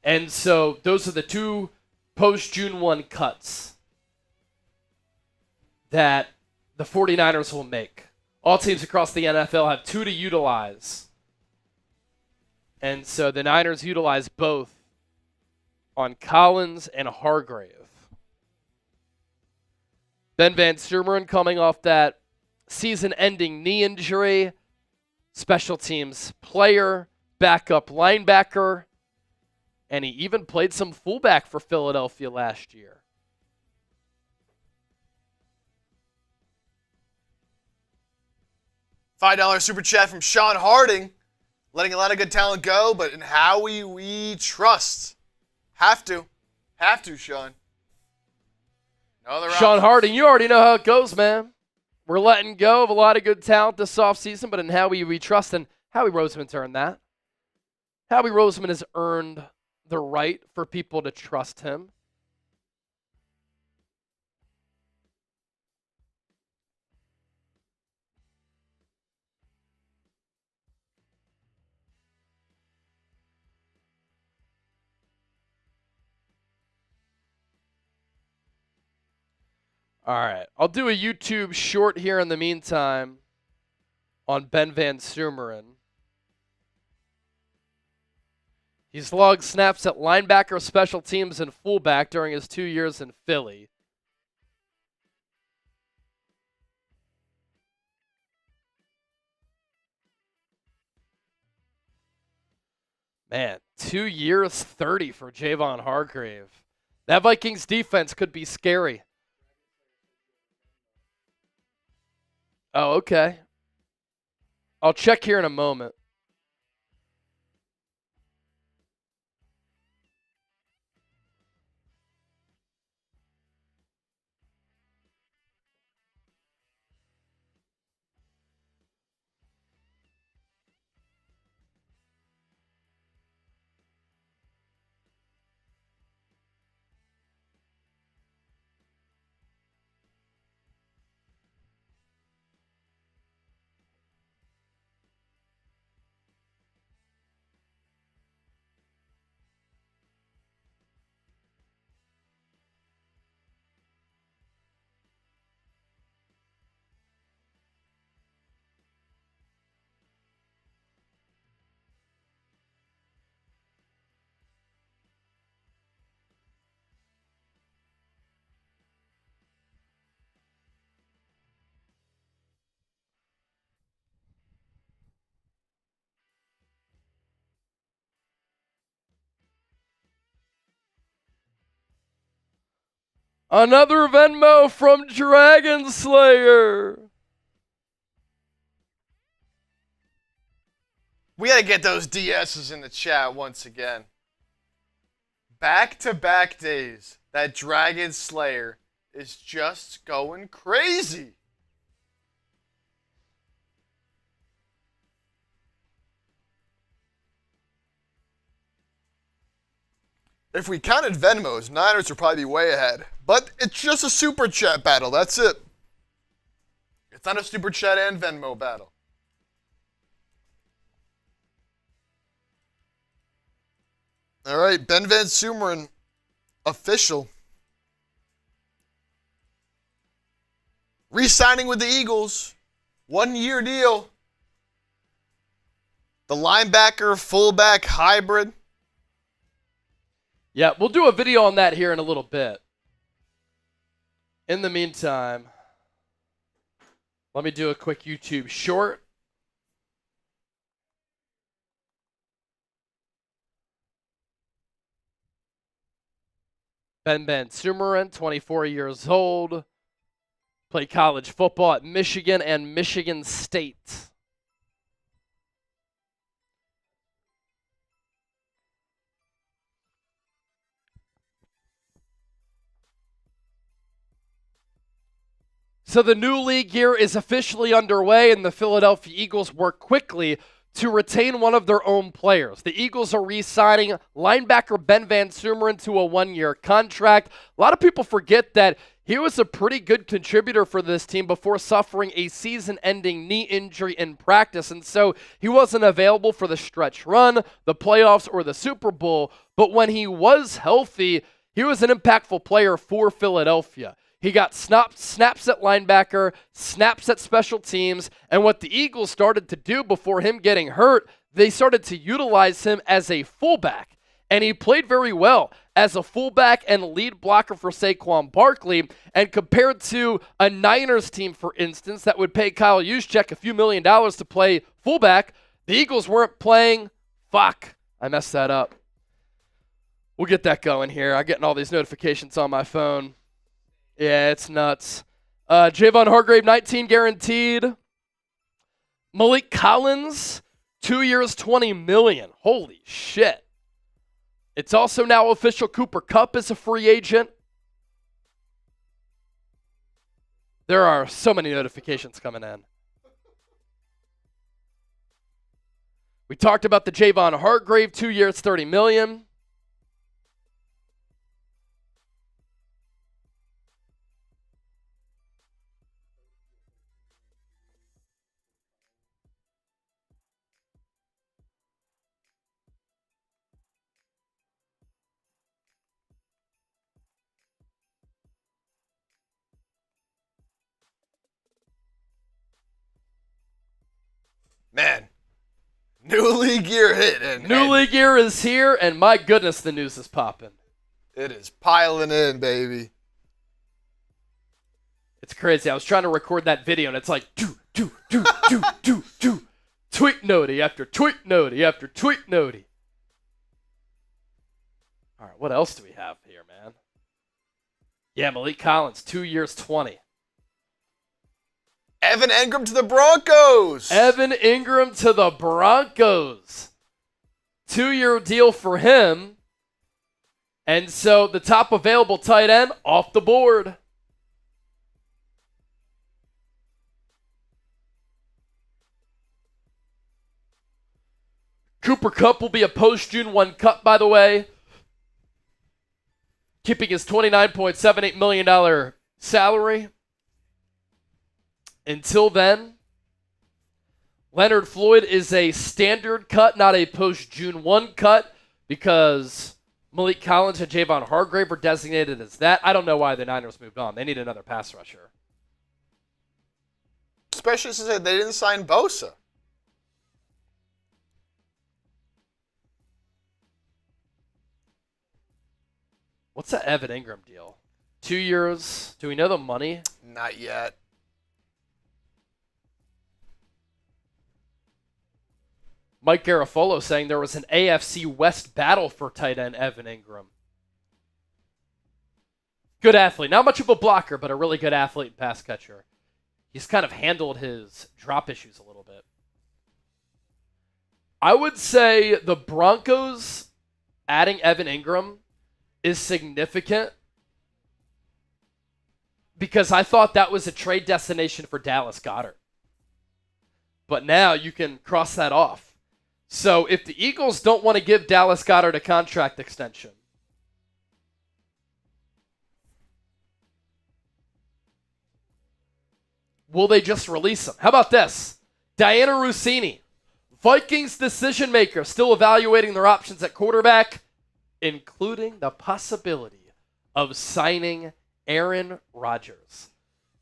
And so those are the two post June 1 cuts that the 49ers will make. All teams across the NFL have 2 to utilize. And so the Niners utilize both on Collins and Hargrave. Ben Van Sumeren coming off that season-ending knee injury, special teams player, backup linebacker, and he even played some fullback for Philadelphia last year. $5 super chat from Sean Harding, letting a lot of good talent go, but in Howie we trust. Have to, Sean. No other Sean options. Harding, you already know how it goes, man. We're letting go of a lot of good talent this offseason, but in Howie we trust, and Howie Roseman's earned that. Howie Roseman has earned the right for people to trust him. All right, I'll do a YouTube short here in the meantime on Ben Van Sumeren. He's logged snaps at linebacker, special teams, and fullback during his 2 years in Philly. Man, 2 years, 30 for Javon Hargrave. That Vikings defense could be scary. Oh, okay. I'll check here in a moment. Another Venmo from Dragon Slayer. We got to get those DSs in the chat once again. Back-to-back days, that Dragon Slayer is just going crazy. If we counted Venmos, Niners would probably be way ahead. But it's just a super chat battle. That's it. It's not a super chat and Venmo battle. All right, Ben Van Sumeren, official. Re-signing with the Eagles. 1 year deal. The linebacker, fullback hybrid. Yeah, we'll do a video on that here in a little bit. In the meantime, let me do a quick YouTube short. Ben Van Sumeren, 24 years old, played college football at Michigan and Michigan State. So the new league year is officially underway, and the Philadelphia Eagles work quickly to retain one of their own players. The Eagles are re-signing linebacker Ben Van Sumeren to a 1-year contract. A lot of people forget that He was a pretty good contributor for this team before suffering a season-ending knee injury in practice, and so he wasn't available for the stretch run, the playoffs, or the Super Bowl, but when he was healthy, he was an impactful player for Philadelphia. He got snaps at linebacker, snaps at special teams, and what the Eagles started to do before him getting hurt, they started to utilize him as a fullback. And he played very well as a fullback and lead blocker for Saquon Barkley. And compared to a Niners team, for instance, that would pay Kyle Juszczyk a few $1 million to play fullback, the Eagles weren't playing. Fuck, I messed that up. We'll get that going here. I'm getting all these notifications on my phone. Yeah, it's nuts. Javon Hargrave, 19 guaranteed. Malik Collins, 2 years, $20 million. Holy shit. It's also now official Cooper Kupp is a free agent. There are so many notifications coming in. We talked about the Javon Hargrave, 2 years, $30 million. Man, new league year hit. New league year is here, and my goodness, the news is popping. It is piling in, baby. It's crazy. I was trying to record that video, and it's like, tweet noti after tweet noti after tweet noti. All right, what else do we have here, man? Yeah, Malik Collins, 2 years, 20. Evan Engram to the Broncos. Evan Engram to the Broncos. 2-year deal for him. And so the top available tight end off the board. Cooper Kupp will be a post-June 1 cut, by the way. Keeping his $29.78 million salary. Until then, Leonard Floyd is a standard cut, not a post-June 1 cut, because Malik Collins and Javon Hargrave were designated as that. I don't know why the Niners moved on. They need another pass rusher. Especially since they didn't sign Bosa. What's that Evan Engram deal? 2 years. Do we know the money? Not yet. Mike Garafolo saying there was an AFC West battle for tight end Evan Engram. Good athlete. Not much of a blocker, but a really good athlete and pass catcher. He's kind of handled his drop issues a little bit. I would say the Broncos adding Evan Engram is significant because I thought that was a trade destination for Dallas Goedert. But now you can cross that off. So if the Eagles don't want to give Dallas Goedert a contract extension, will they just release him? How about this? Diana Rossini, Vikings decision maker, still evaluating their options at quarterback, including the possibility of signing Aaron Rodgers.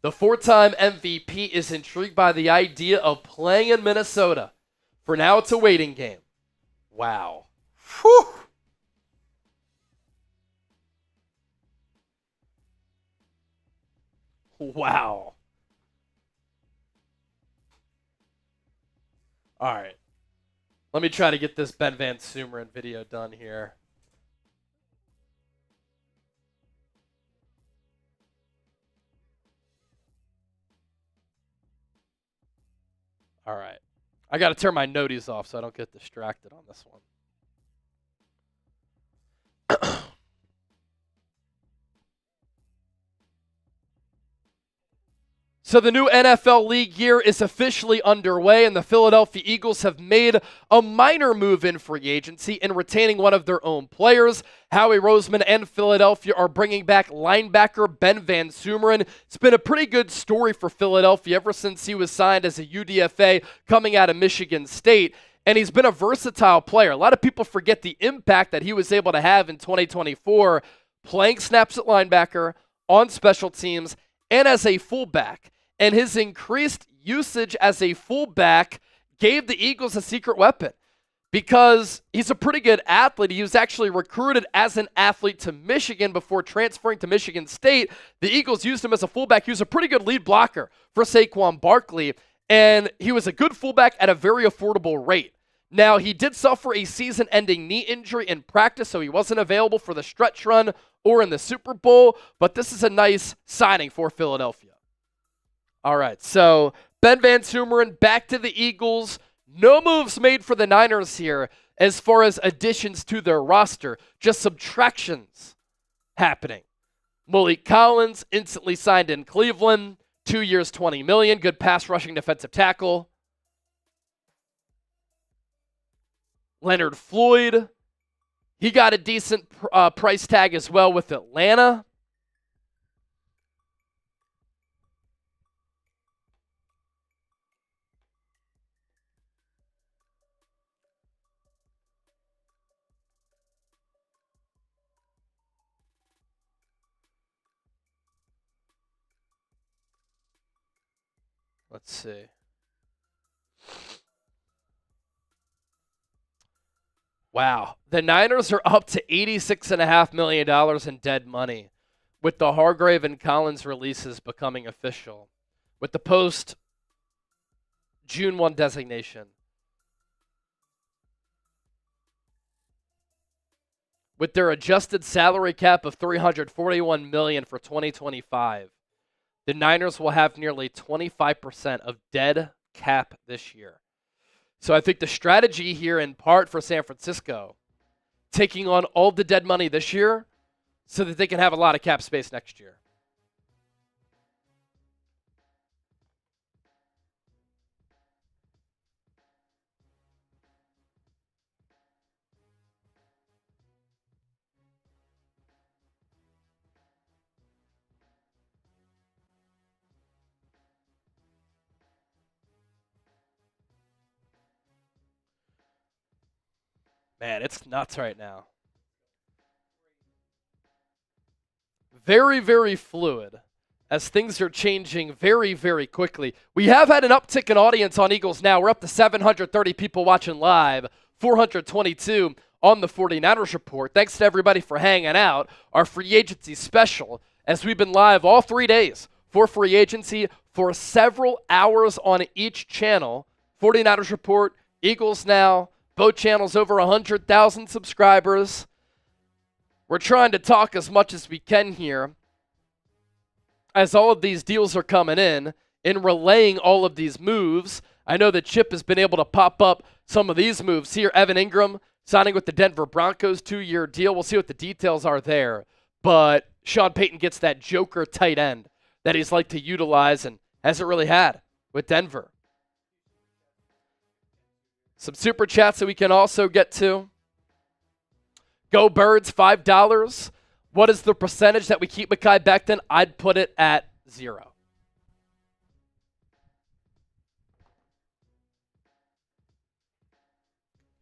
The 4-time MVP is intrigued by the idea of playing in Minnesota. For now, it's a waiting game. Wow. Whew. Wow. All right. Let me try to get this Ben Van Sumeren video done here. All right. I got to turn my noties off so I don't get distracted on this one. So the new NFL league year is officially underway, and the Philadelphia Eagles have made a minor move in free agency in retaining one of their own players. Howie Roseman and Philadelphia are bringing back linebacker Ben Van Sumeren. It's been a pretty good story for Philadelphia ever since he was signed as a UDFA coming out of Michigan State, and he's been a versatile player. A lot of people forget the impact that he was able to have in 2024, playing snaps at linebacker, on special teams, and as a fullback. And his increased usage as a fullback gave the Eagles a secret weapon because he's a pretty good athlete. He was actually recruited as an athlete to Michigan before transferring to Michigan State. The Eagles used him as a fullback. He was a pretty good lead blocker for Saquon Barkley, and he was a good fullback at a very affordable rate. Now, he did suffer a season-ending knee injury in practice, so he wasn't available for the stretch run or in the Super Bowl, but this is a nice signing for Philadelphia. All right, so Ben Van Sumeren back to the Eagles. No moves made for the Niners here as far as additions to their roster, just subtractions happening. Malik Collins instantly signed in Cleveland, 2 years, $20 million, good pass rushing defensive tackle. Leonard Floyd, he got a decent price tag as well with Atlanta. Let's see. Wow. The Niners are up to $86.5 million in dead money with the Hargrave and Collins releases becoming official with the post-June 1 designation. With their adjusted salary cap of $341 million for 2025, the Niners will have nearly 25% of dead cap this year. So I think the strategy here in part for San Francisco, taking on all the dead money this year so that they can have a lot of cap space next year. Man, it's nuts right now. Very, very fluid as things are changing very, very quickly. We have had an uptick in audience on Eagles now. We're up to 730 people watching live, 422 on the 49ers Report. Thanks to everybody for hanging out. Our free agency special, as we've been live all 3 days for free agency for several hours on each channel. 49ers Report, Eagles Now, both channels over 100,000 subscribers. We're trying to talk as much as we can here as all of these deals are coming in relaying all of these moves. I know that Chip has been able to pop up some of these moves here. Evan Ingram signing with the Denver Broncos, 2-year deal. We'll see what the details are there. But Sean Payton gets that joker tight end that he's like to utilize and hasn't really had with Denver. Some super chats that we can also get to. Go Birds, $5. What is the percentage that we keep Mekhi Becton? I'd put it at 0.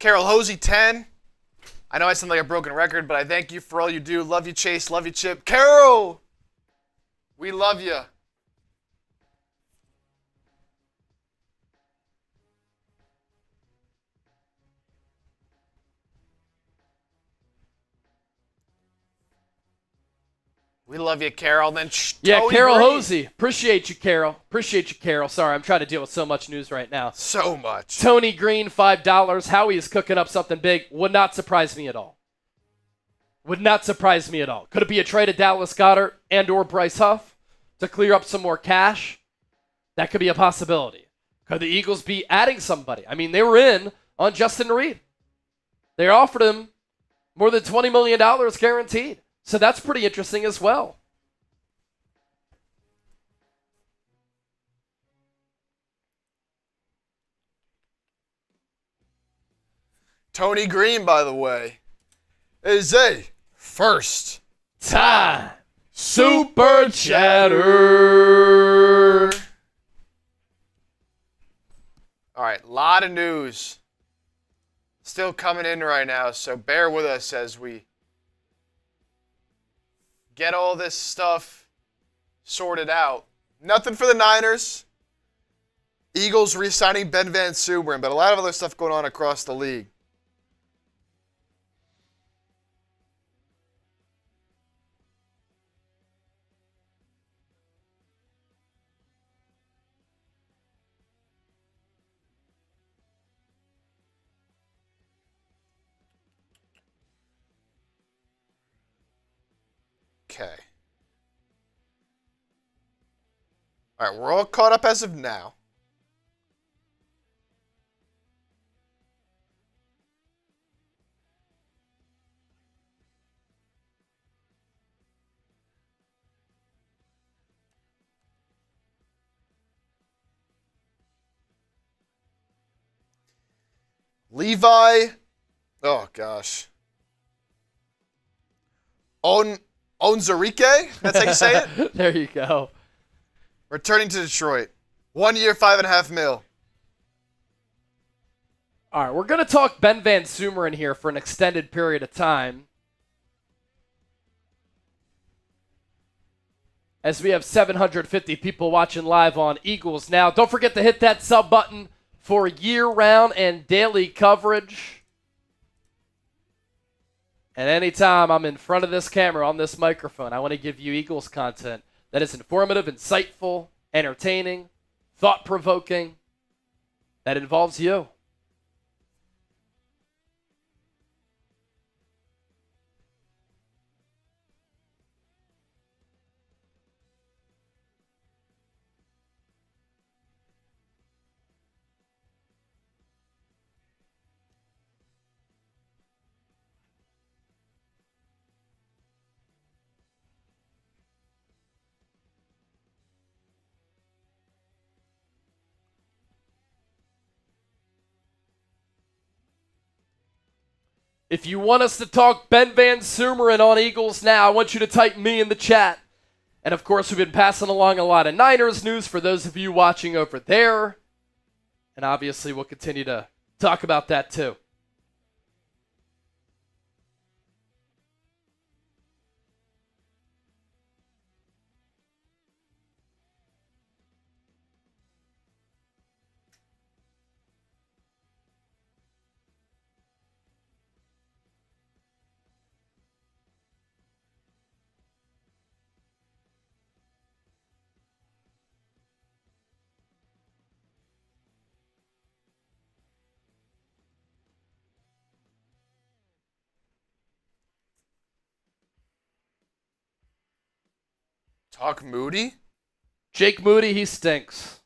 Carol Hosey, 10. I know I sound like a broken record, but I thank you for all you do. Love you, Chase. Love you, Chip. Carol, we love you. We love you, Carol. Then yeah, Tony Carol Breeze. Hosey. Appreciate you, Carol. Appreciate you, Carol. Sorry, I'm trying to deal with so much news right now. So much. Tony Green, $5. Howie is cooking up something big. Would not surprise me at all. Would not surprise me at all. Could it be a trade of Dallas Goedert and or Bryce Huff to clear up some more cash? That could be a possibility. Could the Eagles be adding somebody? I mean, they were in on Justin Reed. They offered him more than $20 million guaranteed. So that's pretty interesting as well. Tony Green, by the way, is a first Time Super Chatter. All right, a lot of news still coming in right now, so bear with us as we get all this stuff sorted out. Nothing for the Niners. Eagles re-signing Ben Van Sumeren, but a lot of other stuff going on across the league. Okay. All right, we're all caught up as of now. Levi, oh gosh. Onzarike? That's how you say it? There you go. Returning to Detroit. 1 year, $5.5 million. All right, we're going to talk Ben Van Sumeren here for an extended period of time, as we have 750 people watching live on Eagles Now. Don't forget to hit that sub button for year-round and daily coverage. And anytime I'm in front of this camera on this microphone, I want to give you Eagles content that is informative, insightful, entertaining, thought-provoking, that involves you. If you want us to talk Ben Van Sumeren on Eagles Now, I want you to type me in the chat. And of course, we've been passing along a lot of Niners news for those of you watching over there. And obviously, we'll continue to talk about that too. Talk Moody? Jake Moody, he stinks.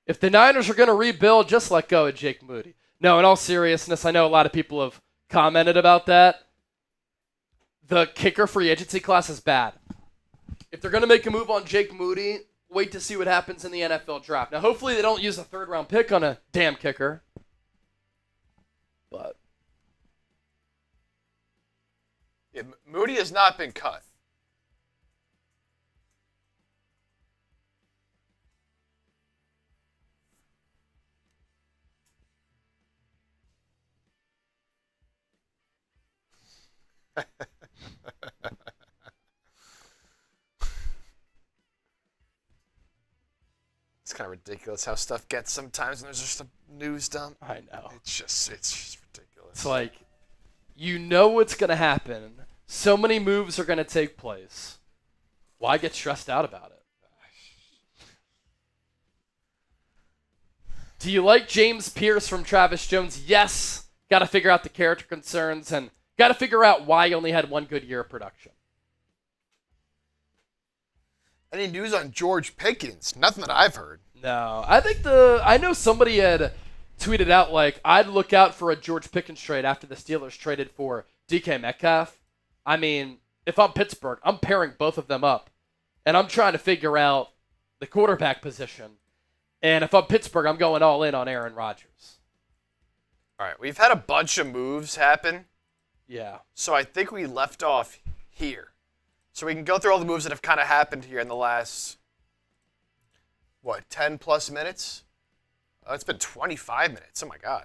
If the Niners are going to rebuild, just let go of Jake Moody. No, in all seriousness, I know a lot of people have commented about that. The kicker free agency class is bad. If they're going to make a move on Jake Moody, wait to see what happens in the NFL draft. Now, hopefully they don't use a third-round pick on a damn kicker. But Yeah, Moody has not been cut. It's kind of ridiculous how stuff gets sometimes when there's just a news dump. I know. It's just ridiculous. It's like, you know what's going to happen. So many moves are going to take place. Why get stressed out about it? Do you like James Pierce from Travis Jones? Yes. Got to figure out the character concerns and got to figure out why he only had one good year of production. Any news on George Pickens? Nothing that I've heard. No. I know somebody had tweeted out, like, I'd look out for a George Pickens trade after the Steelers traded for DK Metcalf. I mean, if I'm Pittsburgh, I'm pairing both of them up. And I'm trying to figure out the quarterback position. And if I'm Pittsburgh, I'm going all in on Aaron Rodgers. All right, we've had a bunch of moves happen, Yeah. so I think we left off here. So we can go through all the moves that have kind of happened here in the last, 10 plus minutes? Oh, it's been 25 minutes. Oh my God.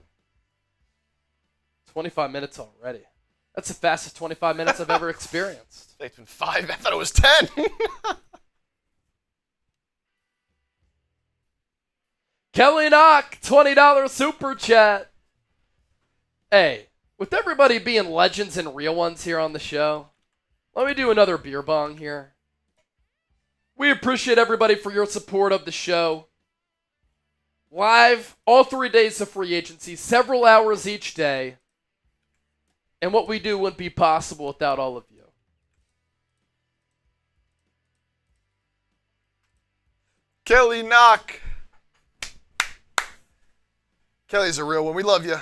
25 minutes already. That's the fastest 25 minutes I've ever experienced. It's been 5. I thought it was 10. Kelly Knock, $20 super chat. Hey, with everybody being legends and real ones here on the show, let me do another beer bong here. We appreciate everybody for your support of the show. Live, all 3 days of free agency, several hours each day. And what we do wouldn't be possible without all of you. Kelly Knock. Kelly's a real one. We love you.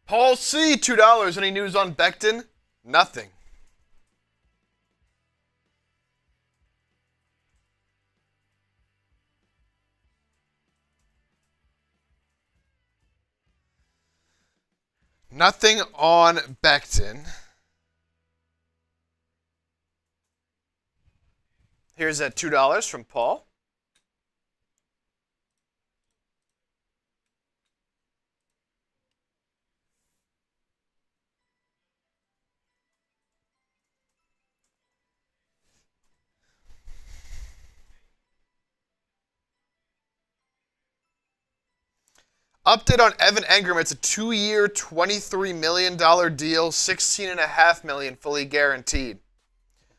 Paul C., $2. Any news on Becton? Nothing. Nothing on Becton. Here's that $2 from Paul. Update on Evan Engram. It's a 2-year, $23 million deal, $16.5 million fully guaranteed.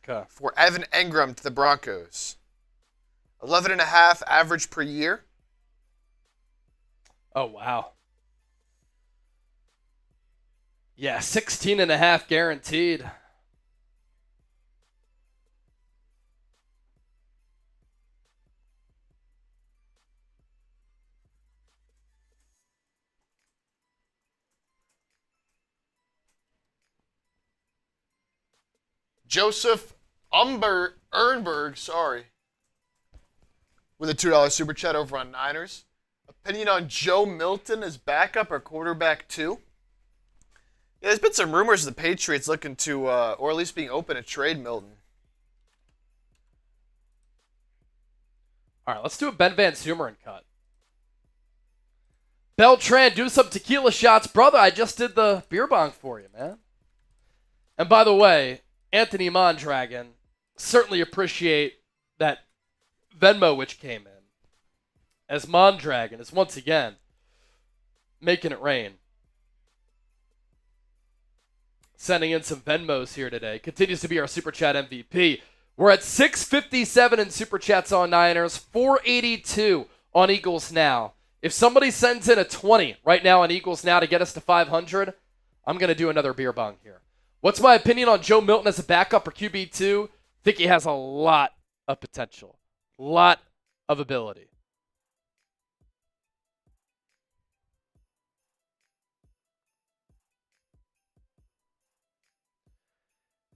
Okay. For Evan Engram to the Broncos. 11.5 average per year. Oh, wow. Yeah, 16.5 guaranteed. Joseph Ernberg, with a $2 super chat over on Niners. Opinion on Joe Milton as backup or quarterback 2? Yeah, there's been some rumors of the Patriots looking to, or at least being open to trade Milton. All right, let's do a Ben Van Sumeren cut. Beltran, do some tequila shots. Brother, I just did the beer bong for you, man. And by the way, Anthony Mondragon, certainly appreciate that Venmo which came in. As Mondragon is once again making it rain. Sending in some Venmos here today. Continues to be our Super Chat MVP. We're at 657 in Super Chats on Niners, 482 on Eagles Now. If somebody sends in a 20 right now on Eagles Now to get us to 500, I'm going to do another beer bong here. What's my opinion on Joe Milton as a backup or QB2? I think he has a lot of potential. A lot of ability.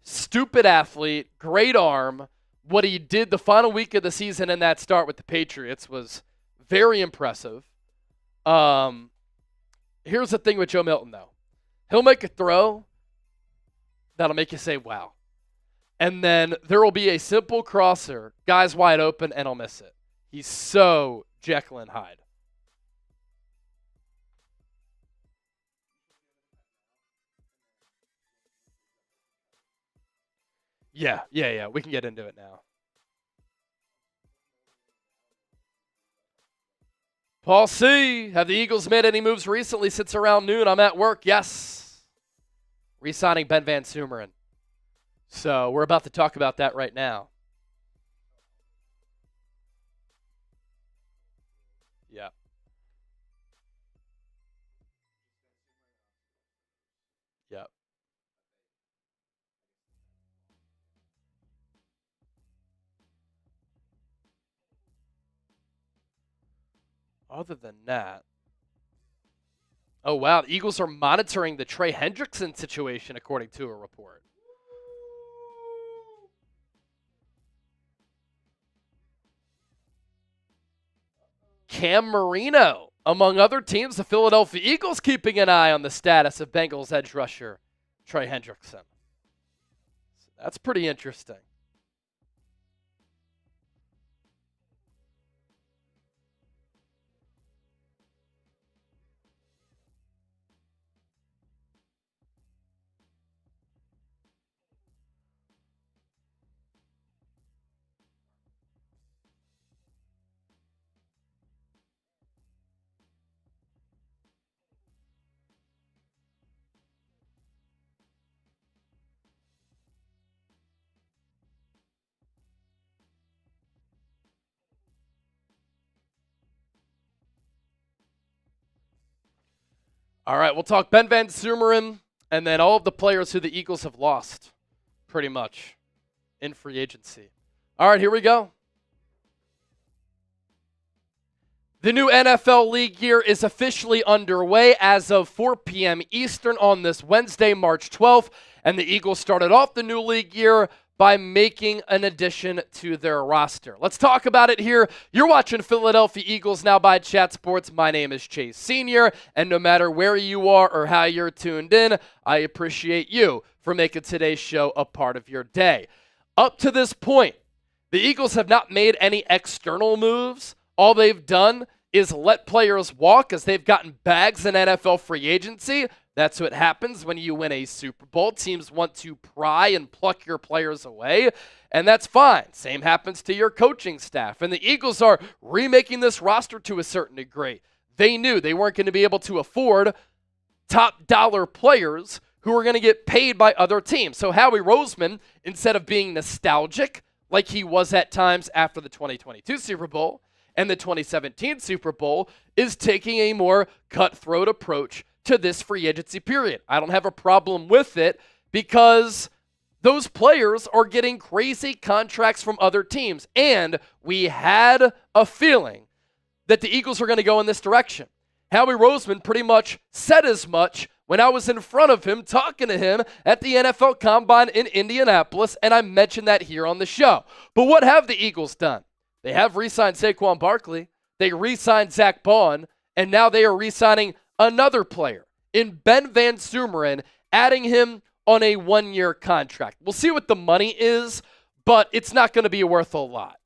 Stupid athlete, great arm. What he did the final week of the season in that start with the Patriots was very impressive. Here's the thing with Joe Milton, though. He'll make a throw that'll make you say, wow. And then there will be a simple crosser, guys wide open, and he'll miss it. He's so Jekyll and Hyde. Yeah. We can get into it now. Paul C., have the Eagles made any moves recently since around noon? I'm at work. Yes. Re-signing Ben Van Sumeren. So we're about to talk about that right now. Yeah. Yep. Other than that, Oh, wow. The Eagles are monitoring the Trey Hendrickson situation, according to a report. Cam Marino, among other teams, the Philadelphia Eagles keeping an eye on the status of Bengals edge rusher Trey Hendrickson. So that's pretty interesting. All right, we'll talk Ben Van Sumeren and then all of the players who the Eagles have lost, pretty much, in free agency. All right, here we go. The new NFL league year is officially underway as of 4 p.m. Eastern on this Wednesday, March 12th, and the Eagles started off the new league year by making an addition to their roster. Let's talk about it here. You're watching Philadelphia Eagles Now by Chat Sports. My name is Chase Sr., and no matter where you are or how you're tuned in, I appreciate you for making today's show a part of your day. Up to this point, the Eagles have not made any external moves. All they've done is let players walk as they've gotten bags in NFL free agency. That's what happens when you win a Super Bowl. Teams want to pry and pluck your players away, and that's fine. Same happens to your coaching staff. And the Eagles are remaking this roster to a certain degree. They knew they weren't going to be able to afford top dollar players who were going to get paid by other teams. So Howie Roseman, instead of being nostalgic like he was at times after the 2022 Super Bowl and the 2017 Super Bowl, is taking a more cutthroat approach to this free agency period. I don't have a problem with it because those players are getting crazy contracts from other teams. And we had a feeling that the Eagles were going to go in this direction. Howie Roseman pretty much said as much when I was in front of him talking to him at the NFL Combine in Indianapolis, and I mentioned that here on the show. But what have the Eagles done? They have re-signed Saquon Barkley. They re-signed Zach Bond, and now they are re-signing another player in Ben Van Sumeren, adding him on a one-year contract. We'll see what the money is, but it's not going to be worth a lot.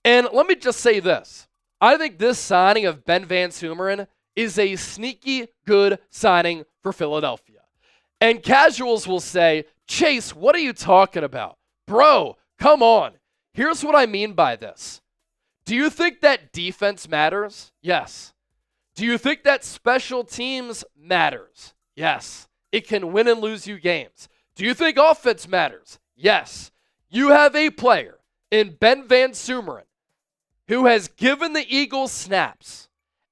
And let me just say this. I think this signing of Ben Van Sumeren is a sneaky good signing for Philadelphia. And casuals will say, Chase, what are you talking about? Bro, come on. Here's what I mean by this. Do you think that defense matters? Yes. Do you think that special teams matters? Yes. It can win and lose you games. Do you think offense matters? Yes. You have a player in Ben Van Sumeren who has given the Eagles snaps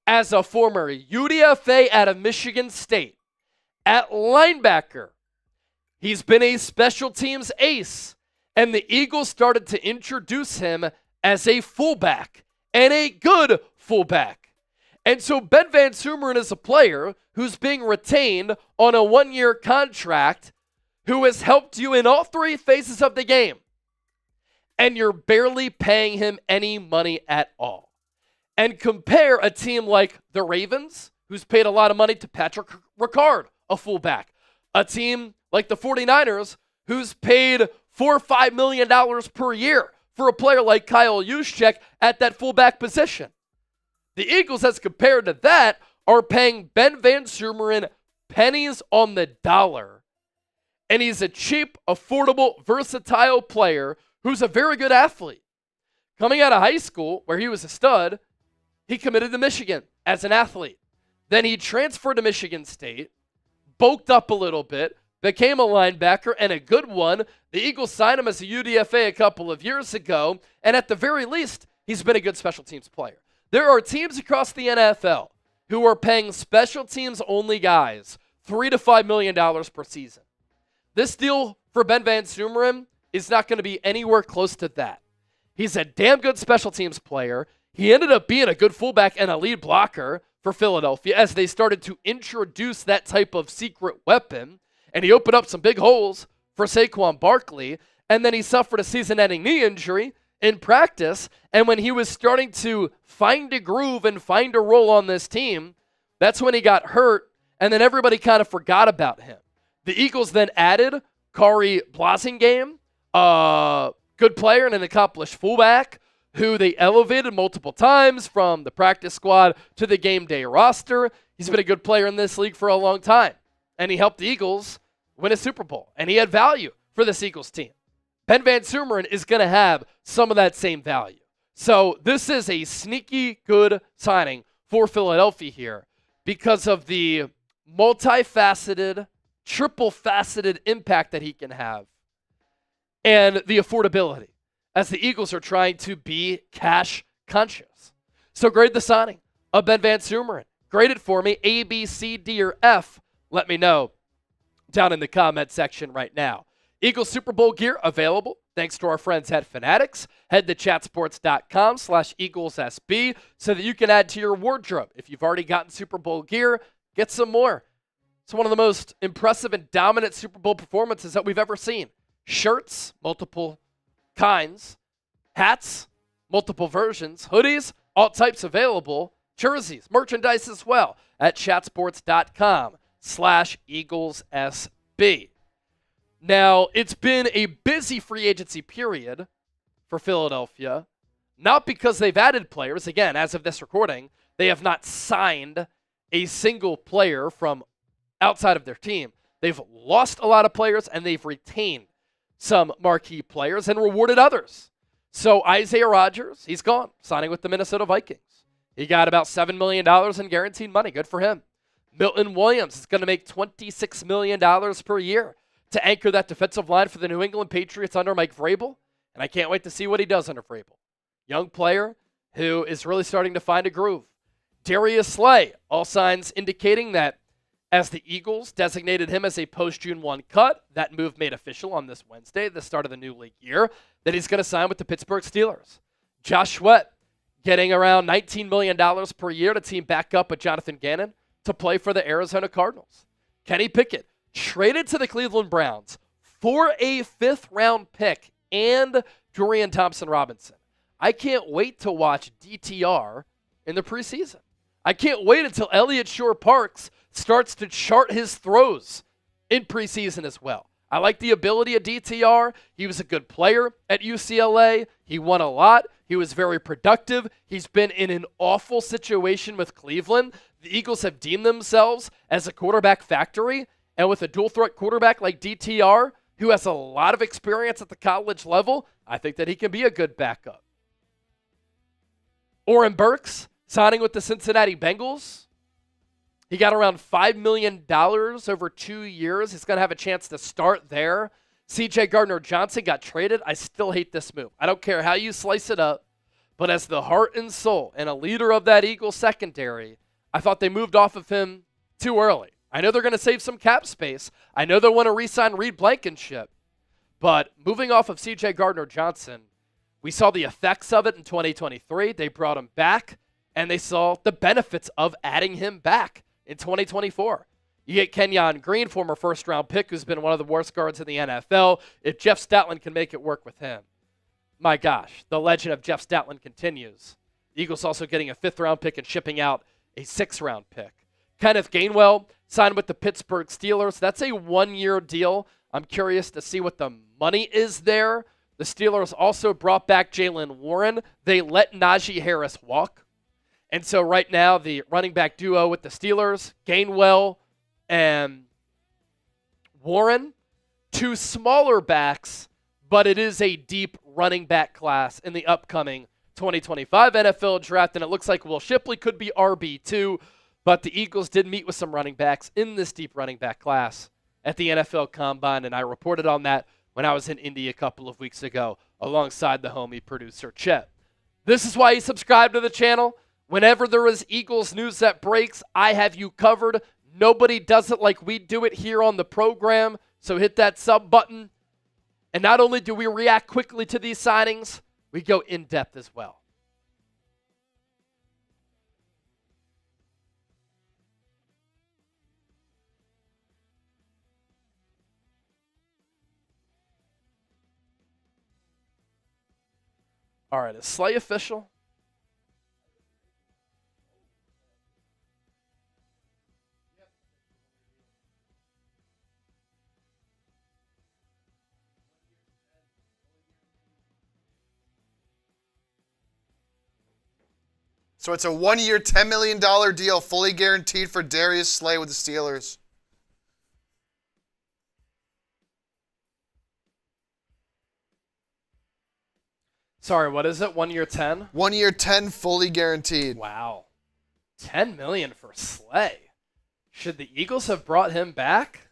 as a former UDFA out of Michigan State at linebacker. He's been a special teams ace, and the Eagles started to introduce him as a fullback, and a good fullback. And so Ben Van Sumeren is a player who's being retained on a one-year contract who has helped you in all three phases of the game. And you're barely paying him any money at all. And compare a team like the Ravens, who's paid a lot of money to Patrick Ricard, a fullback. A team like the 49ers, who's paid $4 or $5 million per year for a player like Kyle Juszczyk at that fullback position. The Eagles, as compared to that, are paying Ben Van Sumeren pennies on the dollar. And he's a cheap, affordable, versatile player who's a very good athlete. Coming out of high school, where he was a stud, he committed to Michigan as an athlete. Then he transferred to Michigan State, bulked up a little bit, became a linebacker and a good one. The Eagles signed him as a UDFA a couple of years ago, and at the very least, he's been a good special teams player. There are teams across the NFL who are paying special teams only guys $3 to $5 million per season. This deal for Ben Van Sumeren is not going to be anywhere close to that. He's a damn good special teams player. He ended up being a good fullback and a lead blocker for Philadelphia as they started to introduce that type of secret weapon, and he opened up some big holes for Saquon Barkley, and then he suffered a season-ending knee injury in practice, and when he was starting to find a groove and find a role on this team, that's when he got hurt, and then everybody kind of forgot about him. The Eagles then added Kari Blasingame, a good player and an accomplished fullback, who they elevated multiple times from the practice squad to the game day roster. He's been a good player in this league for a long time, and he helped the Eagles win a Super Bowl, and he had value for this Eagles team. Ben Van Sumeren is going to have some of that same value. So this is a sneaky good signing for Philadelphia here because of the multifaceted, triple-faceted impact that he can have and the affordability, as the Eagles are trying to be cash conscious. So grade the signing of Ben Van Sumeren. Grade it for me, A, B, C, D, or F. Let me know down in the comment section right now. Eagles Super Bowl gear available thanks to our friends at Fanatics. Head to chatsports.com/EaglesSB so that you can add to your wardrobe. If you've already gotten Super Bowl gear, get some more. It's one of the most impressive and dominant Super Bowl performances that we've ever seen. Shirts, multiple kinds, hats, multiple versions, hoodies, all types available, jerseys, merchandise as well at chatsports.com/EaglesSB. Now, it's been a busy free agency period for Philadelphia, not because they've added players. Again, as of this recording, they have not signed a single player from outside of their team. They've lost a lot of players, and they've retained some marquee players and rewarded others. So Isaiah Rodgers, he's gone, signing with the Minnesota Vikings. He got about $7 million in guaranteed money. Good for him. Milton Williams is going to make $26 million per year to anchor that defensive line for the New England Patriots under Mike Vrabel, and I can't wait to see what he does under Vrabel. Young player who is really starting to find a groove. Darius Slay, all signs indicating that as the Eagles designated him as a post-June 1 cut, that move made official on this Wednesday, the start of the new league year, that he's going to sign with the Pittsburgh Steelers. Josh Sweat getting around $19 million per year to team back up with Jonathan Gannon to play for the Arizona Cardinals. Kenny Pickett traded to the Cleveland Browns for a 5th-round pick and Dorian Thompson-Robinson. I can't wait to watch DTR in the preseason. I can't wait until Elliott Shore-Parks starts to chart his throws in preseason as well. I like the ability of DTR. He was a good player at UCLA. He won a lot. He was very productive. He's been in an awful situation with Cleveland. The Eagles have deemed themselves as a quarterback factory, and with a dual-threat quarterback like DTR, who has a lot of experience at the college level, I think that he can be a good backup. Oren Burks signing with the Cincinnati Bengals. He got around $5 million over 2 years. He's going to have a chance to start there. C.J. Gardner-Johnson got traded. I still hate this move. I don't care how you slice it up, but as the heart and soul and a leader of that Eagles secondary, I thought they moved off of him too early. I know they're going to save some cap space. I know they want to re-sign Reed Blankenship. But moving off of C.J. Gardner-Johnson, we saw the effects of it in 2023. They brought him back, and they saw the benefits of adding him back in 2024. You get Kenyon Green, former first-round pick, who's been one of the worst guards in the NFL. If Jeff Statland can make it work with him, my gosh, the legend of Jeff Statland continues. The Eagles also getting a 5th-round pick and shipping out a 6th-round pick. Kenneth Gainwell signed with the Pittsburgh Steelers. That's a 1-year deal. I'm curious to see what the money is there. The Steelers also brought back Jalen Warren. They let Najee Harris walk. And so right now, the running back duo with the Steelers, Gainwell and Warren, 2 smaller backs, but it is a deep running back class in the upcoming 2025 NFL draft, and it looks like Will Shipley could be RB2, but the Eagles did meet with some running backs in this deep running back class at the NFL Combine, and I reported on that when I was in Indy a couple of weeks ago alongside the homie producer Chet. This is why you subscribe to the channel. Whenever there is Eagles news that breaks, I have you covered. Nobody does it like we do it here on the program, so hit that sub button. And not only do we react quickly to these signings, we go in depth as well. All right, is Slay official? So it's a 1-year, $10 million deal, fully guaranteed for Darius Slay with the Steelers. Sorry, what is it? 1 year 10? 1 year, 10, fully guaranteed. Wow. 10 million for Slay. Should the Eagles have brought him back?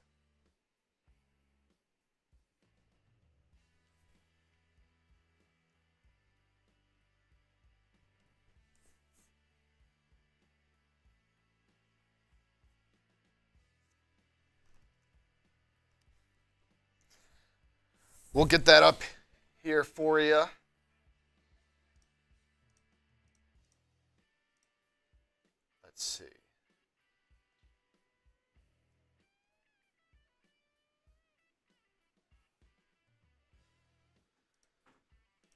We'll get that up here for you. Let's see.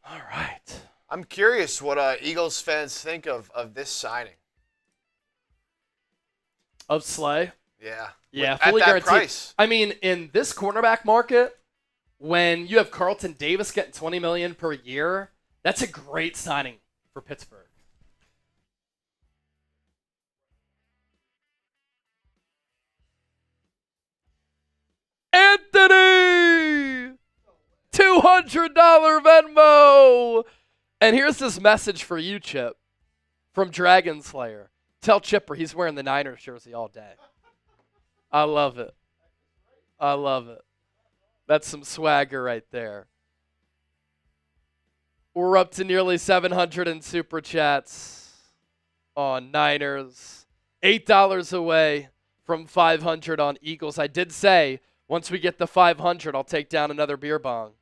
All right. I'm curious what Eagles fans think of this signing. Of Slay? Yeah. Yeah, At fully that guaranteed. price. I mean, in this cornerback market, when you have Carlton Davis getting $20 million per year, that's a great signing for Pittsburgh. Anthony! $200 Venmo! And here's this message for you, Chip, from Dragon Slayer. Tell Chipper he's wearing the Niners jersey all day. I love it. I love it. That's some swagger right there. We're up to nearly 700 in Super Chats on Niners. $8 away from 500 on Eagles. I did say once we get the 500, I'll take down another beer bong.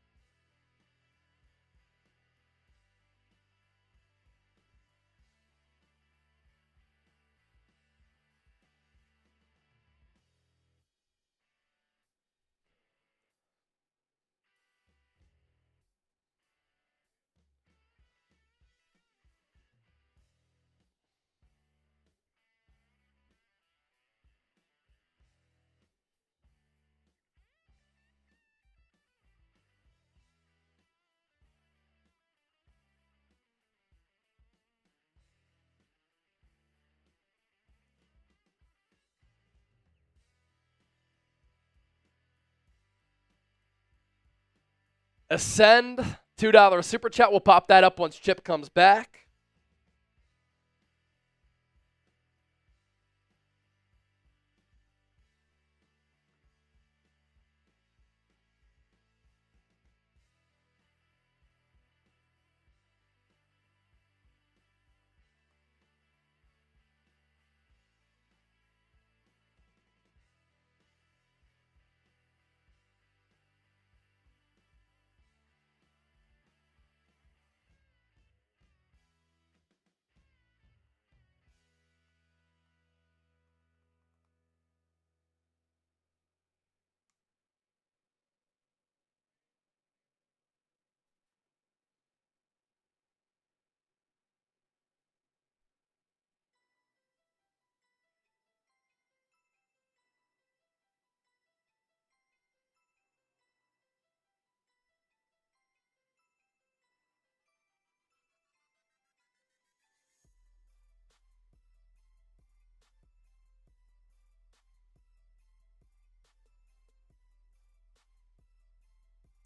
Ascend, $2 Super Chat. We'll pop that up once Chip comes back.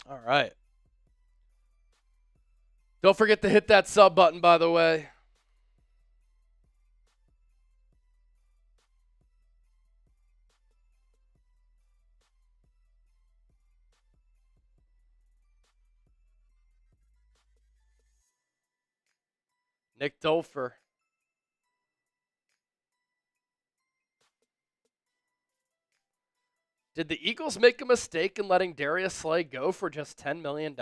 All right. Don't forget to hit that sub button, by the way. Nick Dolfer. Did the Eagles make a mistake in letting Darius Slay go for just $10 million?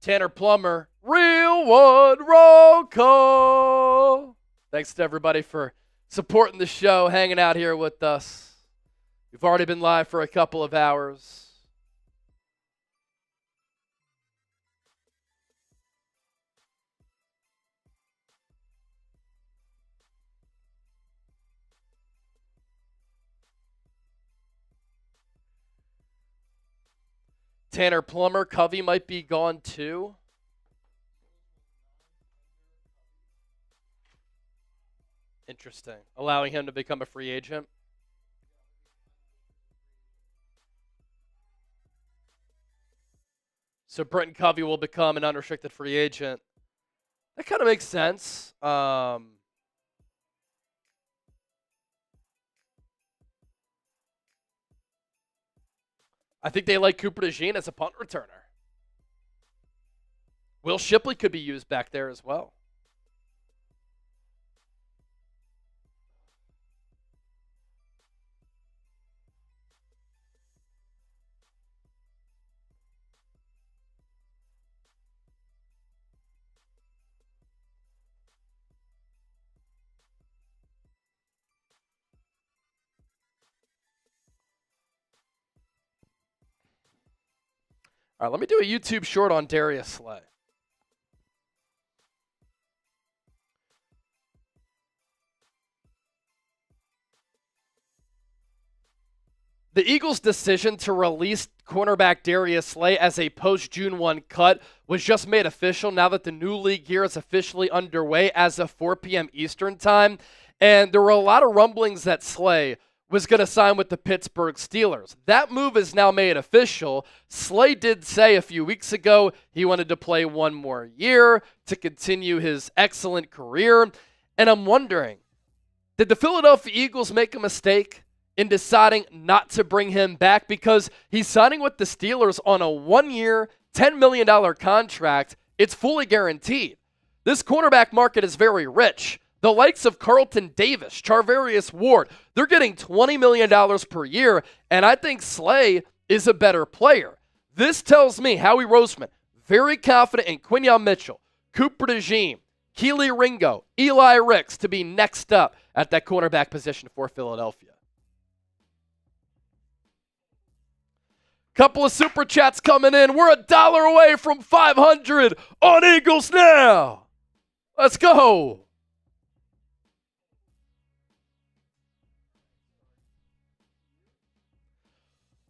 Tanner Plummer, real one, roll call. Thanks to everybody for supporting the show, hanging out here with us. We've already been live for a couple of hours. Tanner Plummer, Covey might be gone too. Interesting. Allowing him to become a free agent. So Britton Covey will become an unrestricted free agent. That kind of makes sense. I think they like Cooper DeJean as a punt returner. Will Shipley could be used back there as well. All right, let me do a YouTube short on Darius Slay. The Eagles' decision to release cornerback Darius Slay as a post-June 1 cut was just made official now that the new league year is officially underway as of 4 p.m. Eastern time. And there were a lot of rumblings that Slay was going to sign with the Pittsburgh Steelers. That move is now made official. Slay did say a few weeks ago he wanted to play one more year to continue his excellent career. And I'm wondering, did the Philadelphia Eagles make a mistake in deciding not to bring him back? Because he's signing with the Steelers on a 1-year, $10 million contract. It's fully guaranteed. This cornerback market is very rich. The likes of Carlton Davis, Charvarius Ward, they're getting $20 million per year, and I think Slay is a better player. This tells me Howie Roseman, very confident in Quinyon Mitchell, Cooper DeJean, Keely Ringo, Eli Ricks to be next up at that cornerback position for Philadelphia. Couple of super chats coming in. We're $1 away from 500 on Eagles Now. Let's go.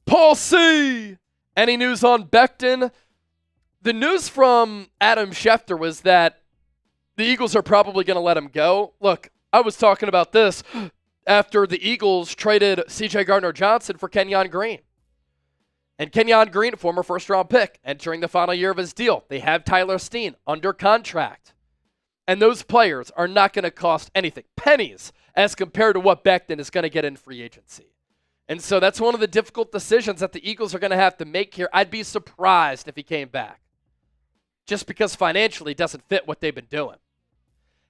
Paul C. Any news on Becton? The news from Adam Schefter was that the Eagles are probably going to let him go. Look, I was talking about this after the Eagles traded C.J. Gardner-Johnson for Kenyon Green. And Kenyon Green, former first-round pick, entering the final year of his deal. They have Tyler Steen under contract. And those players are not going to cost anything, pennies, as compared to what Becton is going to get in free agency. And so that's one of the difficult decisions that the Eagles are going to have to make here. I'd be surprised if he came back, just because financially it doesn't fit what they've been doing.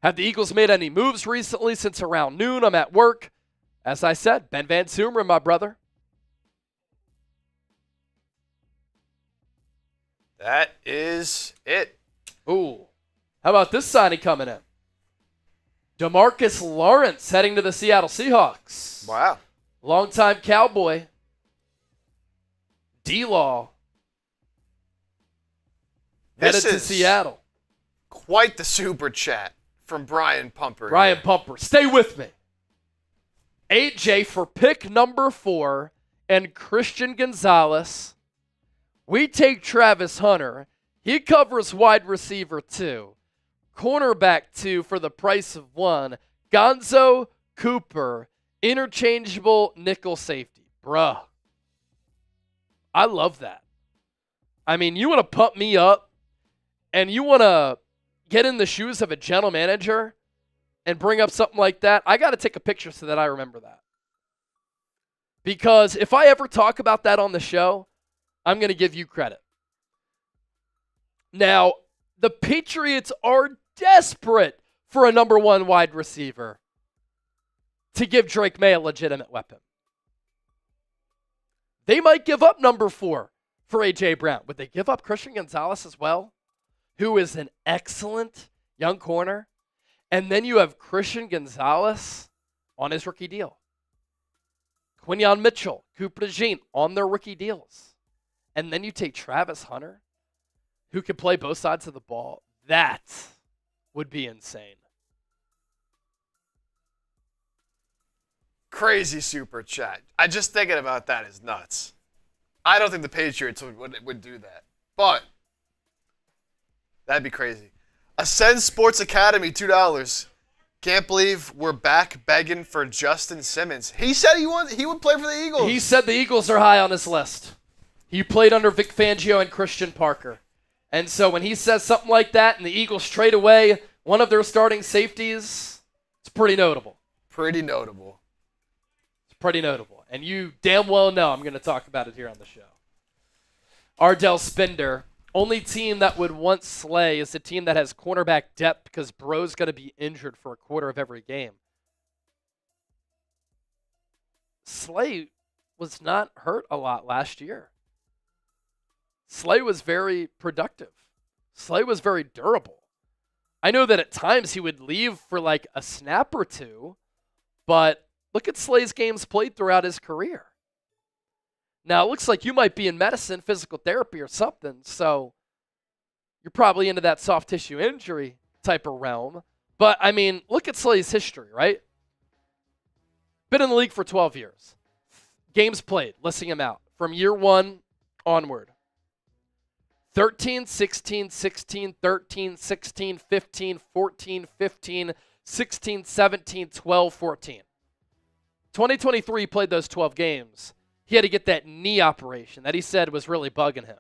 Have the Eagles made any moves recently? Since around noon, I'm at work. As I said, Ben Van Sumeren, my brother. That is it. Ooh. How about this signing coming in? DeMarcus Lawrence heading to the Seattle Seahawks. Wow. Longtime Cowboy. D-Law. Headed to Seattle. Quite the super chat from Brian Pumper. Brian Pumper, stay with me. AJ for pick number 4 and Christian Gonzalez. We take Travis Hunter. He covers wide receiver 2. Cornerback 2 for the price of 1. Gonzo, Cooper, interchangeable nickel safety. Bruh. I love that. I mean, you want to pump me up and you want to get in the shoes of a general manager and bring up something like that, I got to take a picture so that I remember that. Because if I ever talk about that on the show, I'm going to give you credit. Now, the Patriots are desperate for a number 1 wide receiver to give Drake May a legitimate weapon. They might give up number 4 for A.J. Brown. Would they give up Christian Gonzalez as well, who is an excellent young corner? And then you have Christian Gonzalez on his rookie deal. Quinyon Mitchell, Cooper DeJean on their rookie deals. And then you take Travis Hunter, who can play both sides of the ball. That would be insane. Crazy super chat. I just thinking about that is nuts. I don't think the Patriots would do that. But that'd be crazy. Ascend Sports Academy, $2. Can't believe we're back begging for Justin Simmons. He said he would play for the Eagles. He said the Eagles are high on his list. He played under Vic Fangio and Christian Parker. And so when he says something like that and the Eagles trade away one of their starting safeties, it's pretty notable. Pretty notable. It's pretty notable. And you damn well know I'm going to talk about it here on the show. Ardell Spender, only team that would want Slay is the team that has cornerback depth because Bro's going to be injured for a quarter of every game. Slay was not hurt a lot last year. Slay was very productive. Slay was very durable. I know that at times he would leave for like a snap or two, but look at Slay's games played throughout his career. Now, it looks like you might be in medicine, physical therapy or something, so you're probably into that soft tissue injury type of realm. But, I mean, look at Slay's history, right? Been in the league for 12 years. Games played, listing him out, from year one onward. 13, 16, 16, 13, 16, 15, 14, 15, 16, 17, 12, 14. 2023 played those 12 games. He had to get that knee operation that he said was really bugging him.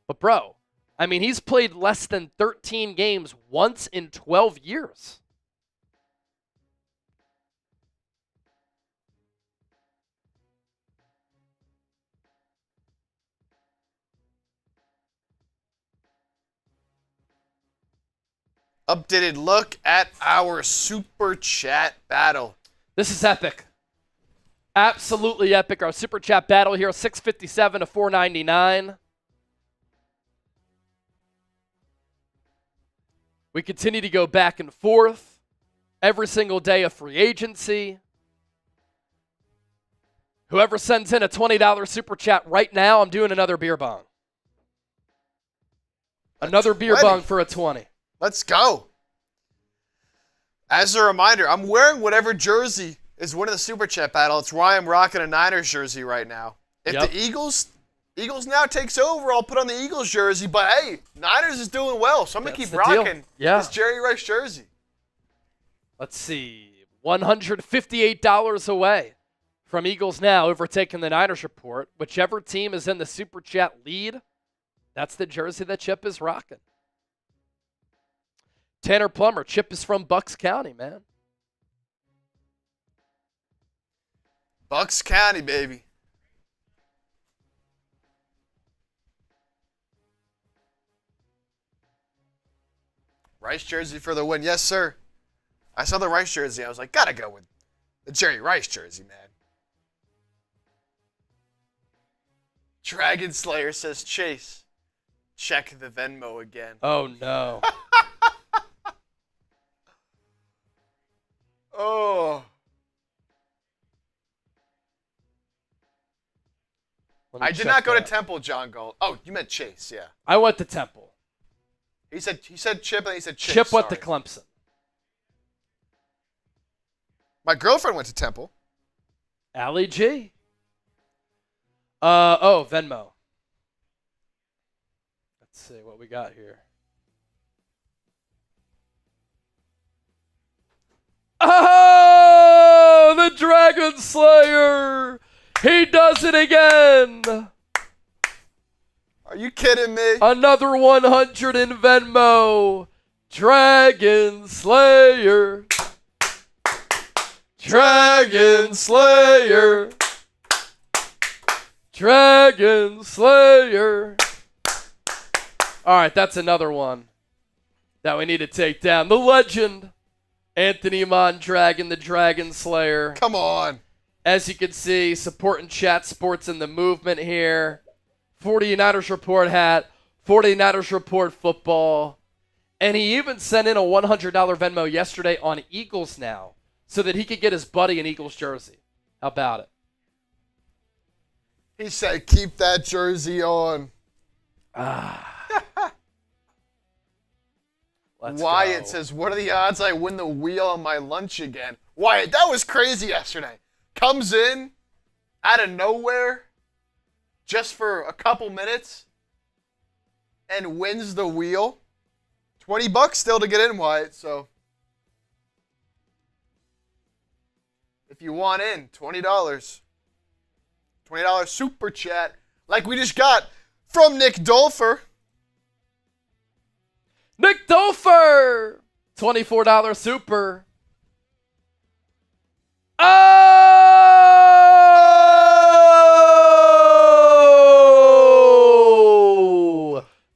But, bro, I mean, he's played less than 13 games once in 12 years. Updated look at our super chat battle. This is epic. Absolutely epic. Our super chat battle here, 657 to 499. We continue to go back and forth every single day of free agency. Whoever sends in a $20 super chat right now, I'm doing another beer bong. Another beer bong for a 20. Let's go. As a reminder, I'm wearing whatever jersey is winning the Super Chat battle. It's why I'm rocking a Niners jersey right now. If the Eagles now takes over, I'll put on the Eagles jersey. But, hey, Niners is doing well, so I'm going to keep rocking this Jerry Rice jersey. Let's see. $158 away from Eagles now, overtaking the Niners report. Whichever team is in the Super Chat lead, that's the jersey that Chip is rocking. Tanner Plummer, Chip is from Bucks County, man. Bucks County, baby. Rice jersey for the win. Yes, sir. I saw the Rice jersey. I was like, gotta go with the Jerry Rice jersey, man. Dragon Slayer says, Chase, check the Venmo again. Oh, no. Oh. I did not go to Temple, John Gold. Oh, you meant Chase, yeah. I went to Temple. He said Chip and he said Chase. Chip went to Clemson. My girlfriend went to Temple. Allie G. Venmo. Let's see what we got here. Oh, the Dragon Slayer. He does it again. Are you kidding me? Another 100 in Venmo. Dragon Slayer. Dragon Slayer. Dragon Slayer. All right, that's another one that we need to take down. The legend, Anthony Mondragon, the Dragon Slayer. Come on. As you can see, supporting Chat Sports in the movement here. 49ers Report hat, 49ers Report football. And he even sent in a $100 Venmo yesterday on Eagles now so that he could get his buddy an Eagles jersey. How about it? He said, keep that jersey on. Let's Wyatt go. says, what are the odds I win the wheel on my lunch again? Wyatt, that was crazy yesterday. Comes in out of nowhere just for a couple minutes and wins the wheel. $20 still to get in, Wyatt, so if you want in, $20. $20 super chat like we just got from Nick Dolfer. Nick Dolfer, $24 super. Oh!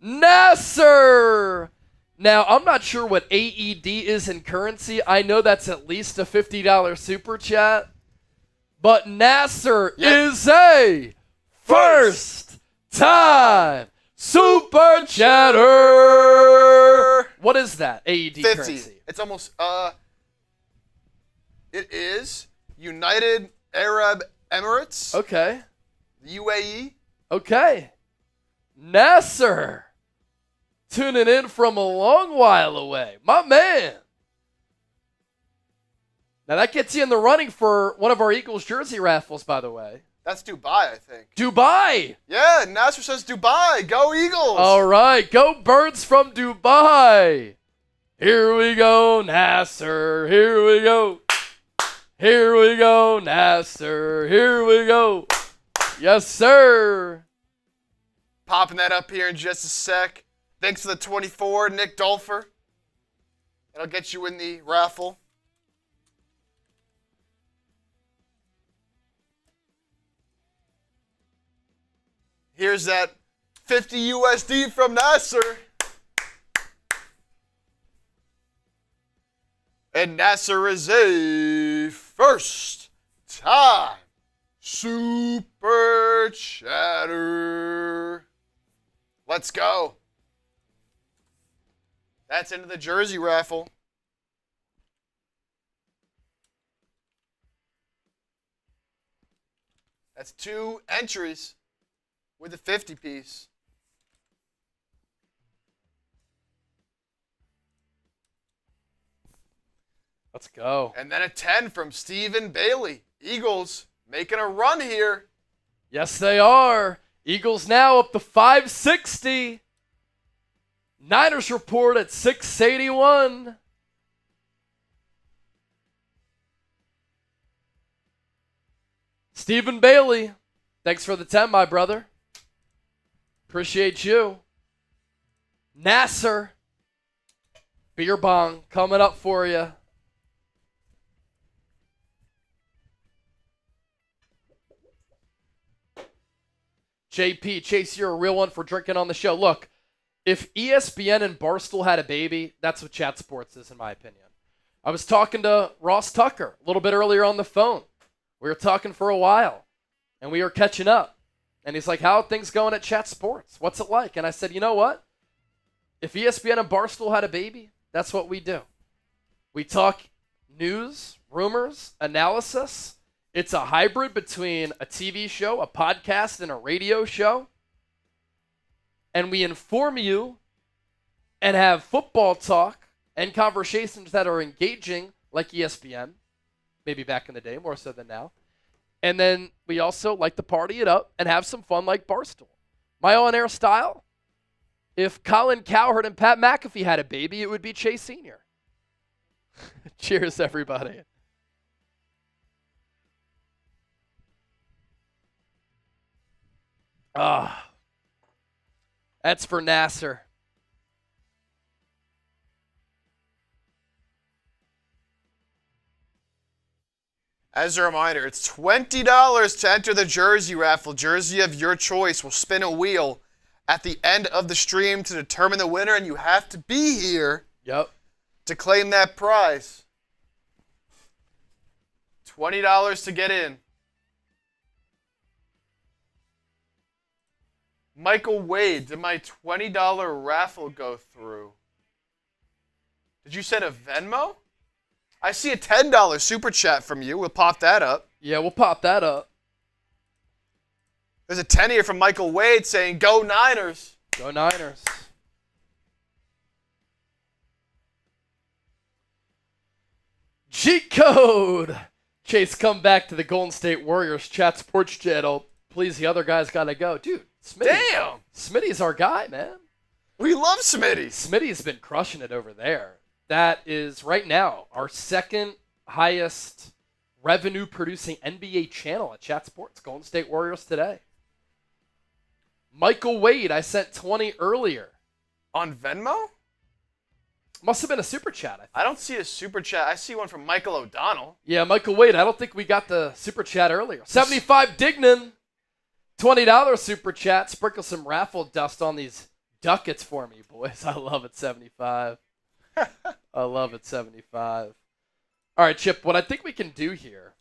Nasser! Now, I'm not sure what AED is in currency. I know that's at least a $50 super chat. But Nasser is a first time super chatter. What is that? AED 50. currency. It's almost, it is United Arab Emirates. Okay. UAE. Okay. Nasser. Tuning in from a long while away. My man. Now that gets you in the running for one of our Eagles jersey raffles, by the way. That's Dubai, I think. Dubai. Yeah, Nasser says Dubai. Go Eagles. All right. Go Birds from Dubai. Here we go, Nasser. Here we go. Here we go, Nasser. Here we go. Yes, sir. Popping that up here in just a sec. Thanks for the 24, Nick Dolfer. That'll get you in the raffle. Here's that 50 USD from Nasser. And Nasser is a first time super chatter. Let's go. That's into the jersey raffle. That's 2 entries with a 50 piece. Let's go. And then a 10 from Stephen Bailey. Eagles making a run here. Yes, they are. Eagles now up to 560. Niners report at 681. Stephen Bailey, thanks for the 10, my brother. Appreciate you. Nasser, beer bong coming up for you. JP, Chase, you're a real one for drinking on the show. Look, if ESPN and Barstool had a baby, that's what Chat Sports is, in my opinion. I was talking to Ross Tucker a little bit earlier on the phone. We were talking for a while, and we were catching up. And he's like, how are things going at Chat Sports? What's it like? And I said, you know what? If ESPN and Barstool had a baby, that's what we do. We talk news, rumors, analysis. It's a hybrid between a TV show, a podcast, and a radio show. And we inform you and have football talk and conversations that are engaging, like ESPN, maybe back in the day, more so than now. And then we also like to party it up and have some fun like Barstool. My on-air style, if Colin Cowherd and Pat McAfee had a baby, it would be Chase Sr. Cheers, everybody. That's for Nasser. As a reminder, it's $20 to enter the jersey raffle. Jersey of your choice. Will spin a wheel at the end of the stream to determine the winner, and you have to be here to claim that prize. $20 to get in. Michael Wade, did my $20 raffle go through? Did you send a Venmo? I see a $10 super chat from you. We'll pop that up. Yeah, we'll pop that up. There's a 10 here from Michael Wade saying, "Go Niners." Go Niners. G-Code. Chase, come back to the Golden State Warriors chat sports channel. Please, the other guys got to go. Dude, Smitty. Damn. Smitty's our guy, man. We love Smitty. Smitty's been crushing it over there. That is, right now, our second highest revenue-producing NBA channel at Chat Sports. Golden State Warriors today. Michael Wade, I sent 20 earlier. On Venmo? Must have been a super chat, I think. I don't see a super chat. I see one from Michael O'Donnell. Yeah, Michael Wade, I don't think we got the super chat earlier. 75 Dignan, $20 super chat. Sprinkle some raffle dust on these ducats for me, boys. I love it, 75. I love it, 75. All right, Chip, what I think we can do here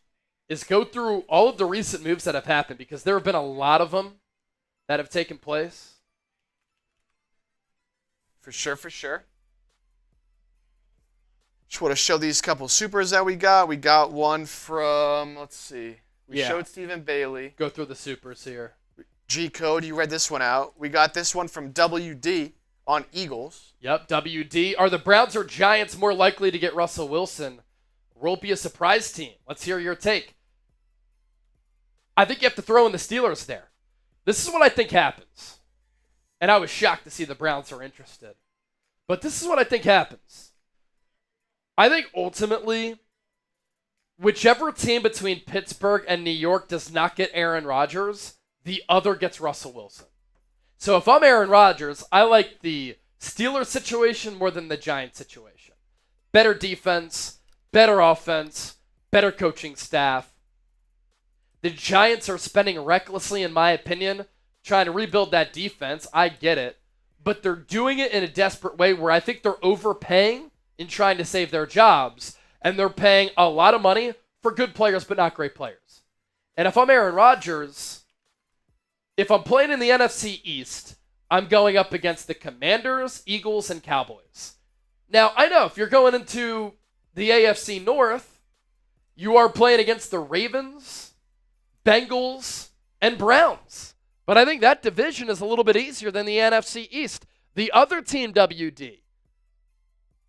is go through all of the recent moves that have happened, because there have been a lot of them that have taken place. For sure, for sure. Just want to show these couple supers that we got. We got one from, let's see. We showed Stephen Bailey. Go through the supers here. G-Code, you read this one out. We got this one from WD on Eagles. Yep, WD. Are the Browns or Giants more likely to get Russell Wilson? Will be a surprise team. Let's hear your take. I think you have to throw in the Steelers there. This is what I think happens. And I was shocked to see the Browns are interested. But this is what I think happens. I think ultimately, whichever team between Pittsburgh and New York does not get Aaron Rodgers, the other gets Russell Wilson. So if I'm Aaron Rodgers, I like the Steelers situation more than the Giants situation. Better defense, better offense, better coaching staff. The Giants are spending recklessly, in my opinion, trying to rebuild that defense. I get it. But they're doing it in a desperate way where I think they're overpaying in trying to save their jobs. And they're paying a lot of money for good players, but not great players. And if I'm Aaron Rodgers, if I'm playing in the NFC East, I'm going up against the Commanders, Eagles, and Cowboys. Now, I know if you're going into the AFC North, you are playing against the Ravens, Bengals, and Browns. But I think that division is a little bit easier than the NFC East. The other team, WD,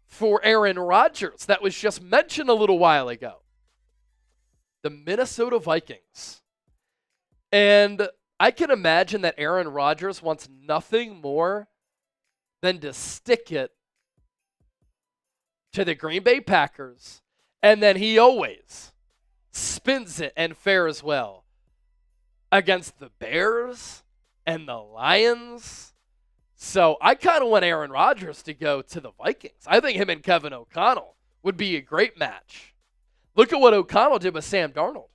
for Aaron Rodgers, that was just mentioned a little while ago, the Minnesota Vikings. And I can imagine that Aaron Rodgers wants nothing more than to stick it to the Green Bay Packers, and then he always spins it and fares well against the Bears and the Lions. So I kind of want Aaron Rodgers to go to the Vikings. I think him and Kevin O'Connell would be a great match. Look at what O'Connell did with Sam Darnold.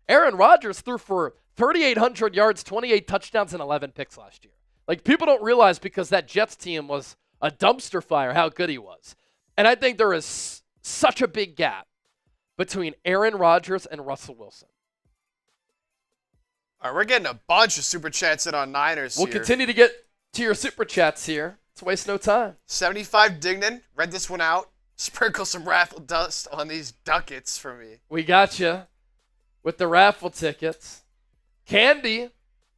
Aaron Rodgers threw for 3,800 yards, 28 touchdowns, and 11 picks last year. Like, people don't realize, because that Jets team was a dumpster fire, how good he was. And I think there is such a big gap between Aaron Rodgers and Russell Wilson. All right, we're getting a bunch of super chats in on Niners We'll here. continue to get to your super chats here. Let's waste no time. 75 Dignan, read this one out. Sprinkle some raffle dust on these ducats for me. We got you with the raffle tickets. Candy,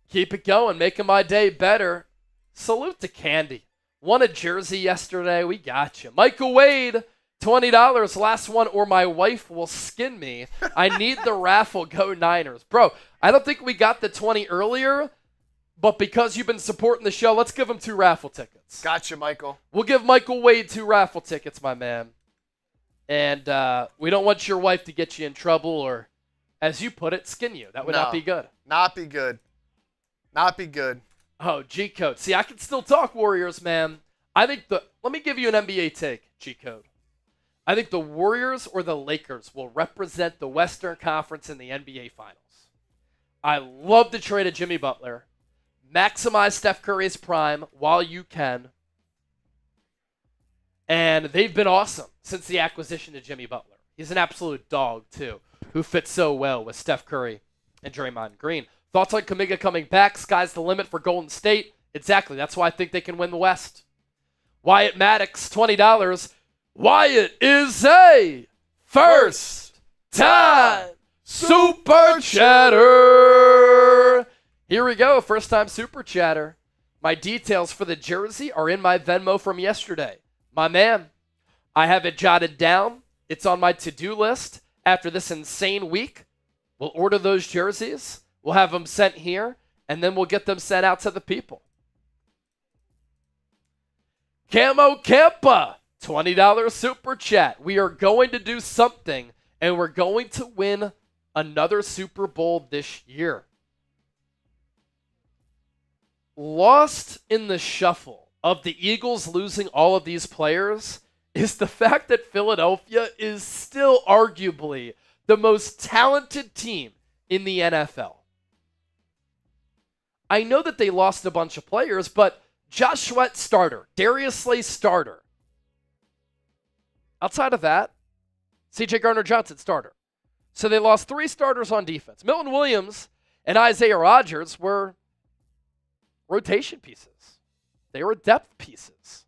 keep it going, making my day better. Salute to Candy. Won a jersey yesterday. We got you. Michael Wade, $20. Last one, or my wife will skin me. I need the raffle. Go Niners. Bro, I don't think we got the 20 earlier, but because you've been supporting the show, let's give him 2 raffle tickets. Gotcha, Michael. We'll give Michael Wade 2 raffle tickets, my man. And we don't want your wife to get you in trouble or, as you put it, skin you. That would not be good. Not be good. Not be good. Oh, G-Code. See, I can still talk Warriors, man. I think let me give you an NBA take, G-Code. I think the Warriors or the Lakers will represent the Western Conference in the NBA Finals. I love the trade of Jimmy Butler. Maximize Steph Curry's prime while you can. And they've been awesome since the acquisition of Jimmy Butler. He's an absolute dog, too, who fits so well with Steph Curry and Draymond Green. Thoughts on Kuminga coming back? Sky's the limit for Golden State. Exactly. That's why I think they can win the West. Wyatt Maddox, $20. Wyatt is a first time super chatter. Here we go, first time super chatter. My details for the jersey are in my Venmo from yesterday. My man, I have it jotted down. It's on my to-do list. After this insane week, we'll order those jerseys. We'll have them sent here, and then we'll get them sent out to the people. Camo Campa, $20 super chat. We are going to do something, and we're going to win another Super Bowl this year. Lost in the shuffle of the Eagles losing all of these players is the fact that Philadelphia is still arguably the most talented team in the NFL. I know that they lost a bunch of players, but Josh Sweat starter, Darius Slay starter. Outside of that, C.J. Gardner-Johnson starter. So they lost 3 starters on defense. Milton Williams and Isaiah Rodgers were rotation pieces. They were depth pieces.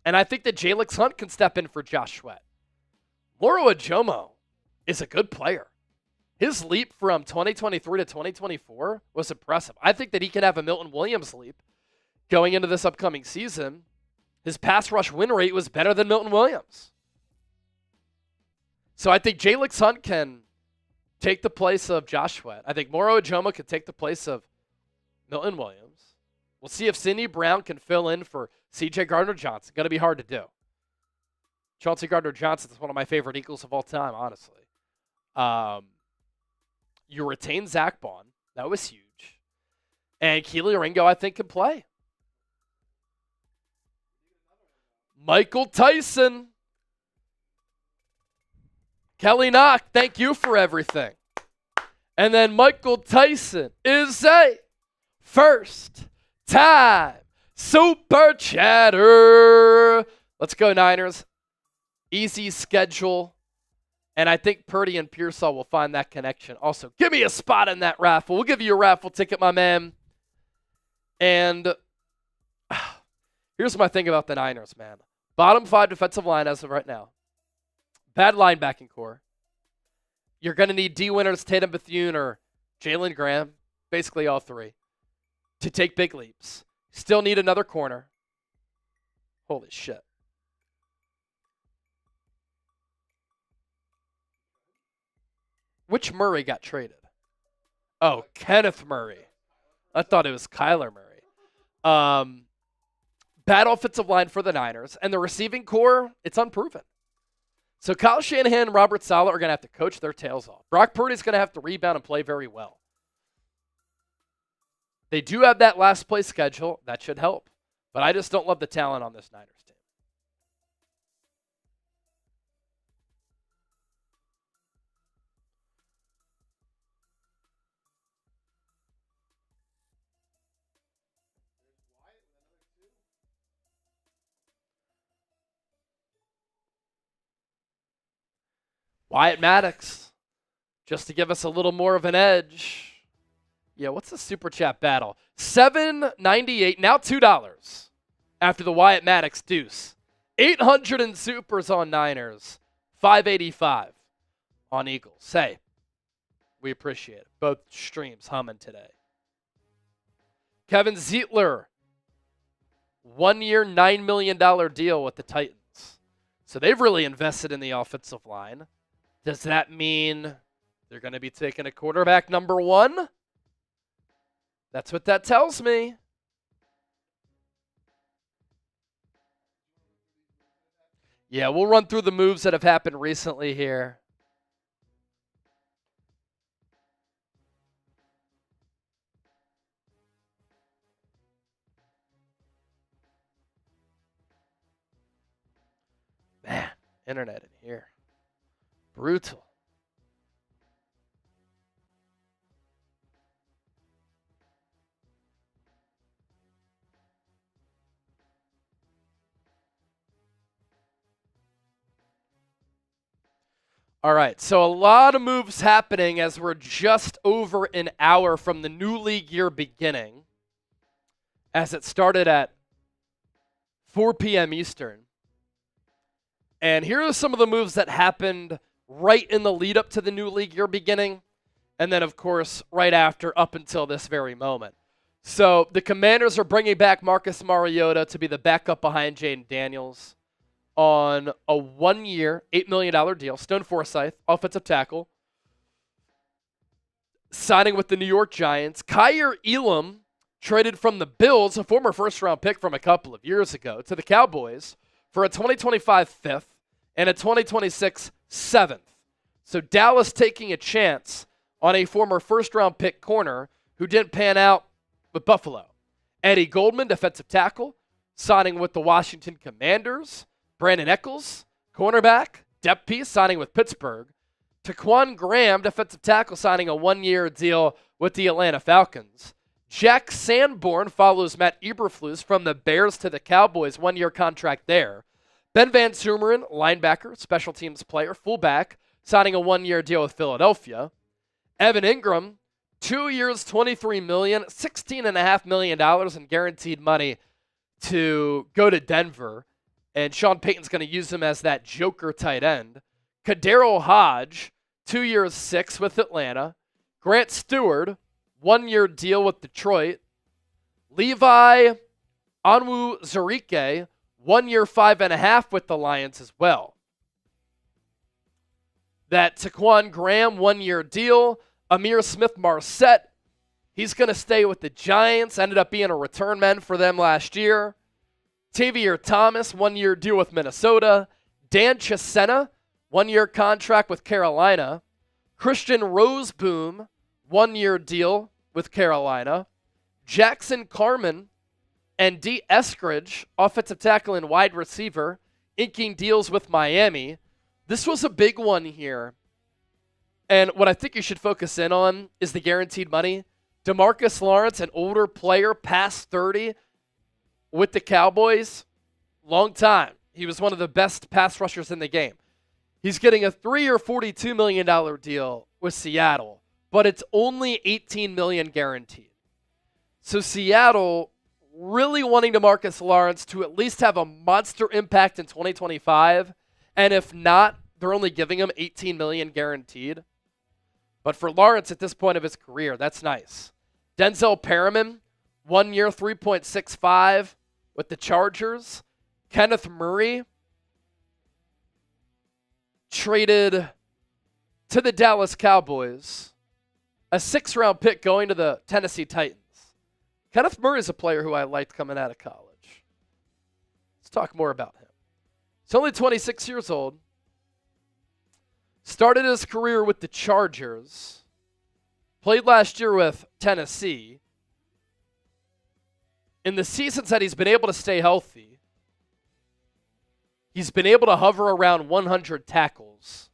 And I think that Jalen Hunt can step in for Josh Sweat. Moro Ajomo is a good player. His leap from 2023 to 2024 was impressive. I think that he can have a Milton Williams leap going into this upcoming season. His pass rush win rate was better than Milton Williams. So I think Jalen Hunt can take the place of Josh Sweat. I think Moro Ajomo can take the place of Milton Williams. We'll see if Sidney Brown can fill in for C.J. Gardner-Johnson. Going to be hard to do. Chauncey Gardner-Johnson is one of my favorite Eagles of all time, honestly. You retain Zach Bond. That was huge. And Keely Ringo, I think, can play. Michael Tyson. Kelly Knock, thank you for everything. And then Michael Tyson is a first time super chatter. Let's go, Niners. Easy schedule. And I think Purdy and Pearsall will find that connection. Also, give me a spot in that raffle. We'll give you a raffle ticket, my man. And here's my thing about the Niners, man. Bottom 5 defensive line as of right now. Bad linebacking core. You're going to need D. Winters, Tatum Bethune, or Jalen Graham, basically all 3, to take big leaps. Still need another corner. Holy shit. Which Murray got traded? Oh, Kenneth Murray. I thought it was Kyler Murray. Bad offensive line for the Niners. And the receiving core, it's unproven. So Kyle Shanahan and Robert Saleh are going to have to coach their tails off. Brock Purdy's going to have to rebound and play very well. They do have that last place schedule. That should help. But I just don't love the talent on this Niners team. Wyatt Maddox, just to give us a little more of an edge. Yeah, what's the super chat battle? $7.98, now $2 after the Wyatt Maddox deuce. 800 in supers on Niners, $5.85 on Eagles. Hey, we appreciate it. Both streams humming today. Kevin Zietler, 1 year, $9 million deal with the Titans. So they've really invested in the offensive line. Does that mean they're going to be taking a quarterback number 1? That's what that tells me. Yeah, we'll run through the moves that have happened recently here. Man, internet in here. Brutal. All right, so a lot of moves happening as we're just over an hour from the new league year beginning, as it started at 4 p.m. Eastern. And here are some of the moves that happened right in the lead up to the new league year beginning, and then, of course, right after up until this very moment. So the Commanders are bringing back Marcus Mariota to be the backup behind Jaden Daniels on a 1-year, $8 million deal. Stone Forsythe, offensive tackle, signing with the New York Giants. Kyer Elam traded from the Bills, a former first-round pick from a couple of years ago, to the Cowboys for a 2025 fifth and a 2026 seventh. So Dallas taking a chance on a former first-round pick corner who didn't pan out with Buffalo. Eddie Goldman, defensive tackle, signing with the Washington Commanders. Brandon Eccles, cornerback, depth piece, signing with Pittsburgh. Taquan Graham, defensive tackle, signing a 1-year deal with the Atlanta Falcons. Jack Sanborn follows Matt Eberflus from the Bears to the Cowboys, 1-year contract there. Ben Van Sumeren, linebacker, special teams player, fullback, signing a 1-year deal with Philadelphia. Evan Ingram, 2 years, $23 million, $16.5 million in guaranteed money to go to Denver. And Sean Payton's going to use him as that joker tight end. Kadero Hodge, 2 years, $6 million with Atlanta. Grant Stewart, 1-year deal with Detroit. Levi Onwuzurike, 1-year, $5.5 million with the Lions as well. That Taquan Graham 1-year deal. Amir Smith-Marset, he's going to stay with the Giants. Ended up being a return man for them last year. Tavier Thomas, 1-year deal with Minnesota. Dan Chisena, 1-year contract with Carolina. Christian Roseboom, 1-year deal with Carolina. Jackson Carman and D. Eskridge, offensive tackle and wide receiver, inking deals with Miami. This was a big one here. And what I think you should focus in on is the guaranteed money. DeMarcus Lawrence, an older player, past 30 with the Cowboys, long time. He was one of the best pass rushers in the game. He's getting a 3-year, $42 million deal with Seattle, but it's only $18 million guaranteed. So Seattle really wanting DeMarcus Lawrence to at least have a monster impact in 2025, and if not, they're only giving him $18 million guaranteed. But for Lawrence at this point of his career, that's nice. Denzel Perriman, 1-year, $3.65 with the Chargers. Kenneth Murray traded to the Dallas Cowboys. A 6th-round pick going to the Tennessee Titans. Kenneth Murray is a player who I liked coming out of college. Let's talk more about him. He's only 26 years old. Started his career with the Chargers. Played last year with Tennessee. In the seasons that he's been able to stay healthy, he's been able to hover around 100 tackles.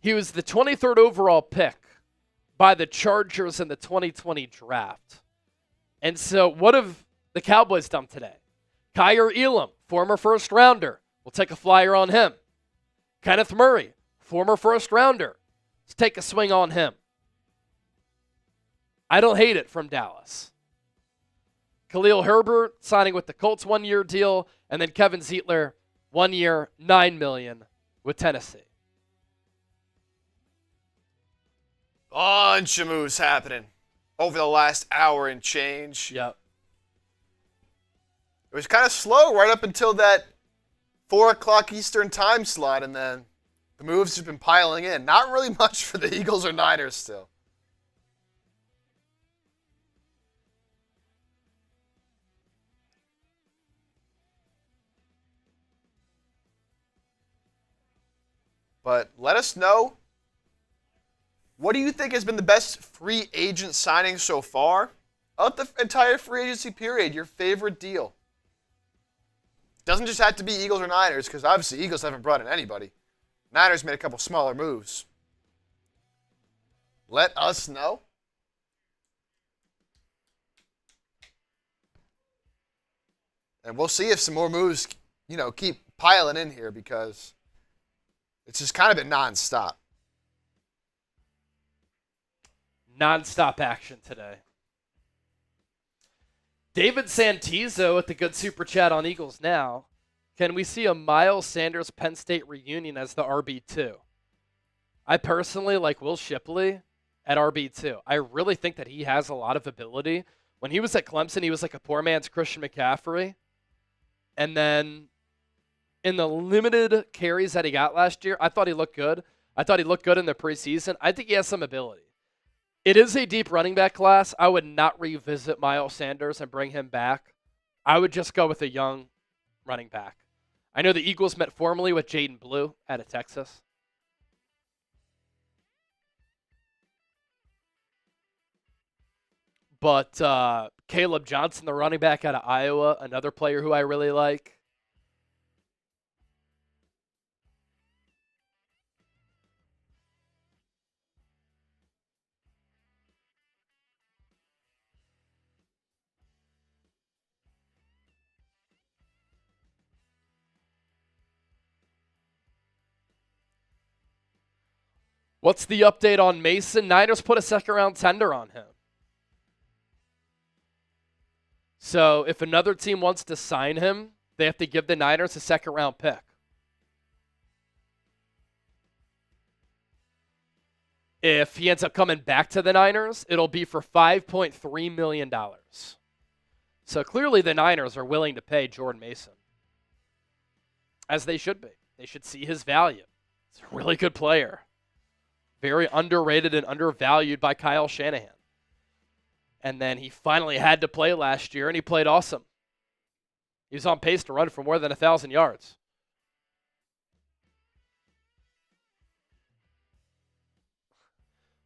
He was the 23rd overall pick by the Chargers in the 2020 draft. And so what have the Cowboys done today? Kyer Elam, former first rounder. We'll take a flyer on him. Kenneth Murray, former first rounder. Let's take a swing on him. I don't hate it from Dallas. Khalil Herbert signing with the Colts, 1-year deal, and then Kevin Zeitler, 1-year, $9 million with Tennessee. Bunch of moves happening over the last hour and change. Yep. It was kind of slow right up until that 4 o'clock Eastern time slot, and then the moves have been piling in. Not really much for the Eagles or Niners still. But let us know, what do you think has been the best free agent signing so far? Of the entire free agency period, your favorite deal? Doesn't just have to be Eagles or Niners, because obviously Eagles haven't brought in anybody. Niners made a couple smaller moves. Let us know. And we'll see if some more moves, keep piling in here, because it's just kind of been nonstop. Non-stop action today. David Santizo with the good super chat on Eagles Now. Can we see a Miles Sanders Penn State reunion as the RB2? I personally like Will Shipley at RB2. I really think that he has a lot of ability. When he was at Clemson, he was like a poor man's Christian McCaffrey. And then in the limited carries that he got last year, I thought he looked good. I thought he looked good in the preseason. I think he has some ability. It is a deep running back class. I would not revisit Miles Sanders and bring him back. I would just go with a young running back. I know the Eagles met formally with Jaden Blue out of Texas. But Caleb Johnson, the running back out of Iowa, another player who I really like. What's the update on Mason? Niners put a second-round tender on him. So if another team wants to sign him, they have to give the Niners a second-round pick. If he ends up coming back to the Niners, it'll be for $5.3 million. So clearly the Niners are willing to pay Jordan Mason, as they should be. They should see his value. He's a really good player. Very underrated and undervalued by Kyle Shanahan. And then he finally had to play last year, and he played awesome. He was on pace to run for more than 1,000 yards.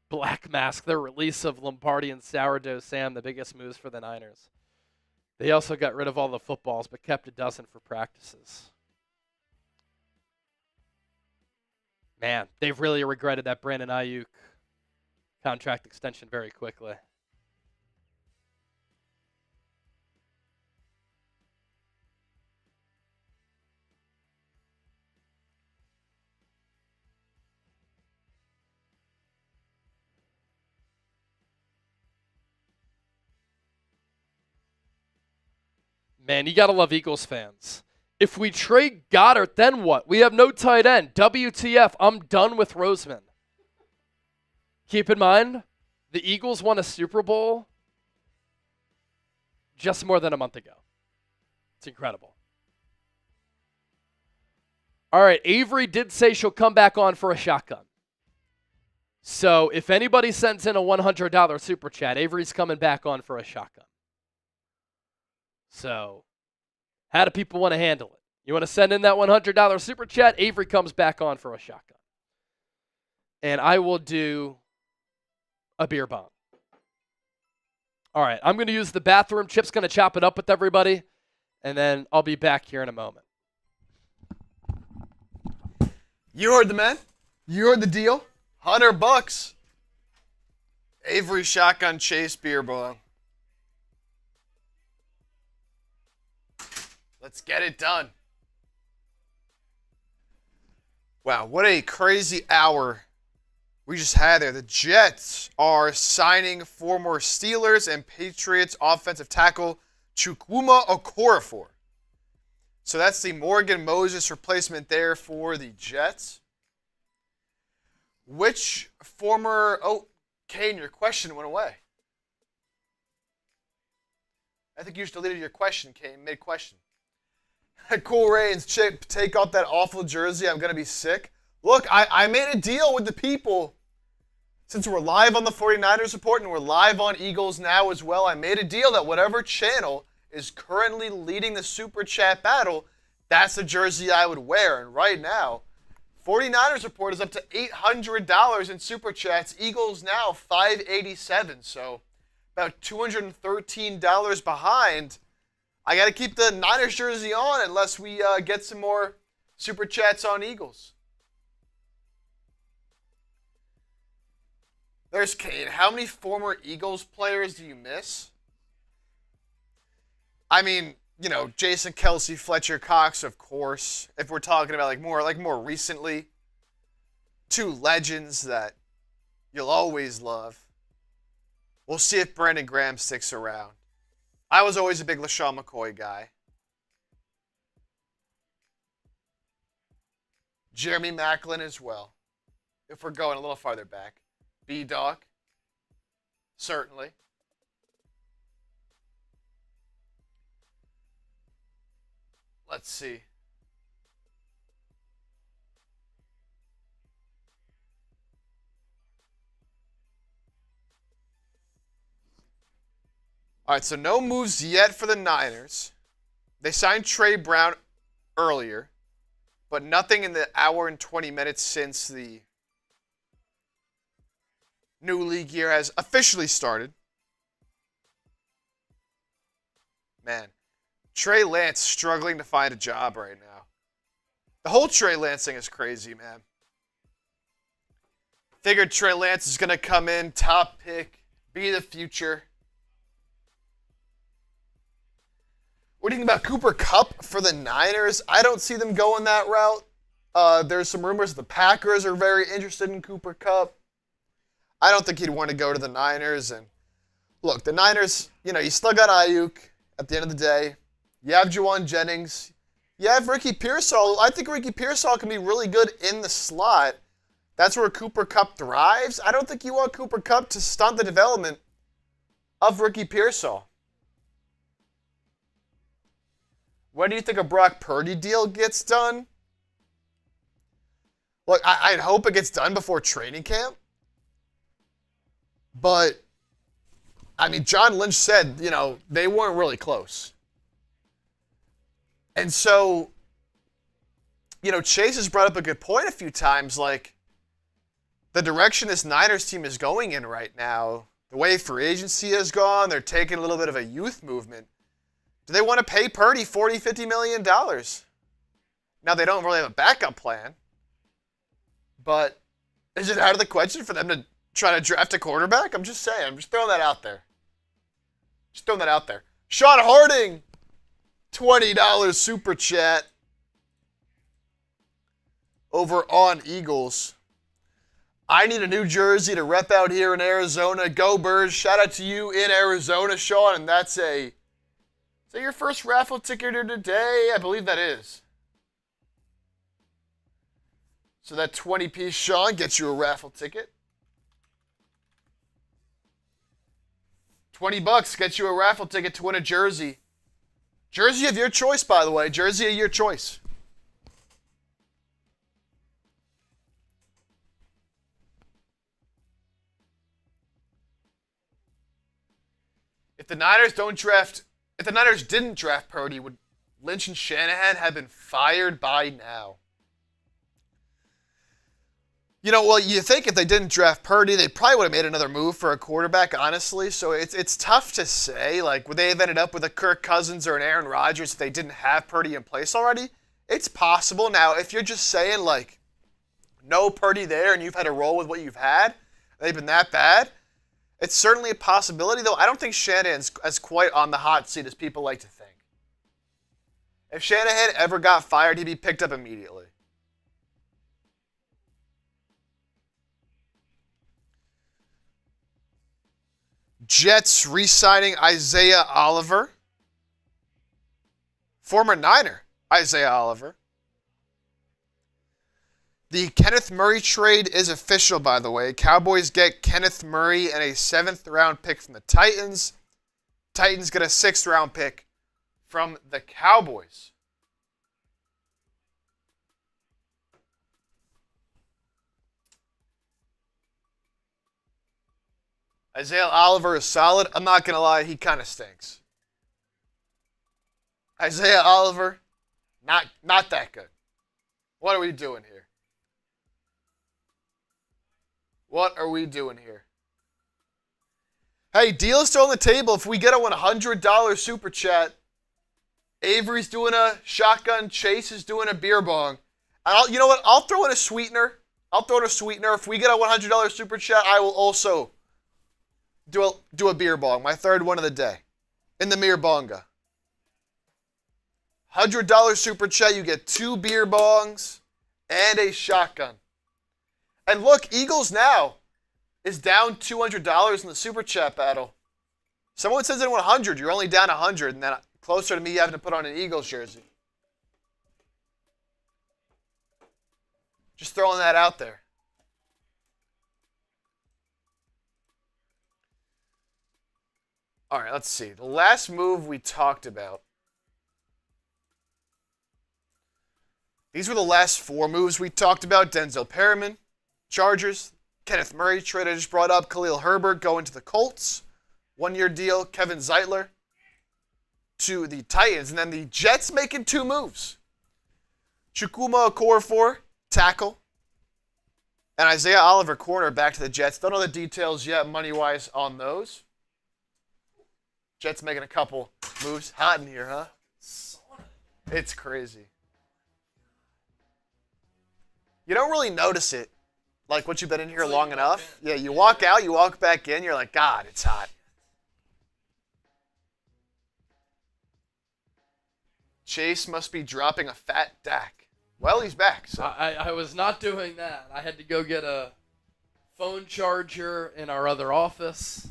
Black Mask, the release of Lombardi and Sourdough Sam, the biggest moves for the Niners. They also got rid of all the footballs, but kept a dozen for practices. Man, they've really regretted that Brandon Ayuk contract extension very quickly. Man, you got to love Eagles fans. If we trade Goddard, then what? We have no tight end. WTF, I'm done with Roseman. Keep in mind, the Eagles won a Super Bowl just more than a month ago. It's incredible. All right, Avery did say she'll come back on for a shotgun. So if anybody sends in a $100 super chat, Avery's coming back on for a shotgun. So how do people want to handle it? You want to send in that $100 super chat? Avery comes back on for a shotgun. And I will do a beer bomb. All right, I'm going to use the bathroom. Chip's going to chop it up with everybody, and then I'll be back here in a moment. You heard the man. You heard the deal. $100. Avery shotgun chase beer bong. Let's get it done. Wow, what a crazy hour we just had there. The Jets are signing former Steelers and Patriots offensive tackle Chukwuma Okorafor. So that's the Morgan Moses replacement there for the Jets. Which former... Oh, Kane, your question went away. I think you just deleted your question, Kane, mid-question. Cool Rains, Chip, take off that awful jersey. I'm going to be sick. Look, I made a deal with the people. Since we're live on the 49ers Report and we're live on Eagles Now as well, I made a deal that whatever channel is currently leading the Super Chat battle, that's the jersey I would wear. And right now, 49ers Report is up to $800 in Super Chats. Eagles Now, $587. So about $213 behind. I got to keep the Niners jersey on unless we get some more Super Chats on Eagles. There's Kane. How many former Eagles players do you miss? I mean, you know, Jason Kelsey, Fletcher Cox, of course. If we're talking about more recently, two legends that you'll always love. We'll see if Brandon Graham sticks around. I was always a big LaShawn McCoy guy. Jeremy Maclin as well. If we're going a little farther back. B-Dog. Certainly. Let's see. All right, so no moves yet for the Niners. They signed Trey Brown earlier, but nothing in the hour and 20 minutes since the new league year has officially started. Man, Trey Lance struggling to find a job right now. The whole Trey Lance thing is crazy, man. Figured Trey Lance is going to come in, top pick, be the future. What do you think about Cooper Kupp for the Niners? I don't see them going that route. There's some rumors the Packers are very interested in Cooper Kupp. I don't think he'd want to go to the Niners. And look, the Niners, you still got Ayuk at the end of the day. You have Juwan Jennings. You have Ricky Pearsall. I think Ricky Pearsall can be really good in the slot. That's where Cooper Kupp thrives. I don't think you want Cooper Kupp to stunt the development of Ricky Pearsall. When do you think a Brock Purdy deal gets done? Look, I'd hope it gets done before training camp. But, John Lynch said, they weren't really close. And so, Chase has brought up a good point a few times, like, the direction this Niners team is going in right now, the way free agency has gone, they're taking a little bit of a youth movement. Do they want to pay Purdy $40, $50 million? Now, they don't really have a backup plan. But is it out of the question for them to try to draft a quarterback? I'm just saying. I'm just throwing that out there. Sean Harding, $20 super chat over on Eagles. I need a new jersey to rep out here in Arizona. Go Birds. Shout out to you in Arizona, Sean. And that's is that your first raffle ticket of today? I believe that is. So that 20-piece Sean gets you a raffle ticket. $20 gets you a raffle ticket to win a jersey. Jersey of your choice, by the way. Jersey of your choice. If the Niners didn't draft Purdy, would Lynch and Shanahan have been fired by now? Well, you think if they didn't draft Purdy, they probably would have made another move for a quarterback, honestly. So it's tough to say. Like, would they have ended up with a Kirk Cousins or an Aaron Rodgers if they didn't have Purdy in place already? It's possible. Now, if you're just saying, like, no Purdy there and you've had to roll with what you've had, they've been that bad, it's certainly a possibility, though I don't think Shanahan's as quite on the hot seat as people like to think. If Shanahan ever got fired, he'd be picked up immediately. Jets re-signing Isaiah Oliver. Former Niner, Isaiah Oliver. The Kenneth Murray trade is official, by the way. Cowboys get Kenneth Murray and a 7th-round pick from the Titans. Titans get a 6th-round pick from the Cowboys. Isaiah Oliver is solid. I'm not going to lie, he kind of stinks. Isaiah Oliver, not that good. What are we doing here? Hey, deal is still on the table. If we get a $100 super chat, Avery's doing a shotgun, Chase is doing a beer bong. And you know what? I'll throw in a sweetener. If we get a $100 super chat, I will also do a beer bong, my third one of the day, in the beer bonga. $100 super chat, you get 2 beer bongs and a shotgun. And look, Eagles now is down $200 in the super chat battle. Someone says in 100, you're only down 100, and then closer to me having to put on an Eagles jersey. Just throwing that out there. All right, let's see. The last move we talked about. These were the last 4 moves we talked about. Denzel Perryman, Chargers. Kenneth Murray, trade I just brought up. Khalil Herbert going to the Colts. 1-year deal. Kevin Zeitler to the Titans. And then the Jets making 2 moves. Chukwuma Okorafor, tackle. And Isaiah Oliver, corner, back to the Jets. Don't know the details yet, money-wise, on those. Jets making a couple moves. Hot in here, huh? It's crazy. You don't really notice it, like once you've been in here long enough. Yeah, you walk out, you walk back in, you're like, God, it's hot. Chase must be dropping a fat Dak. Well, he's back. So I was not doing that. I had to go get a phone charger in our other office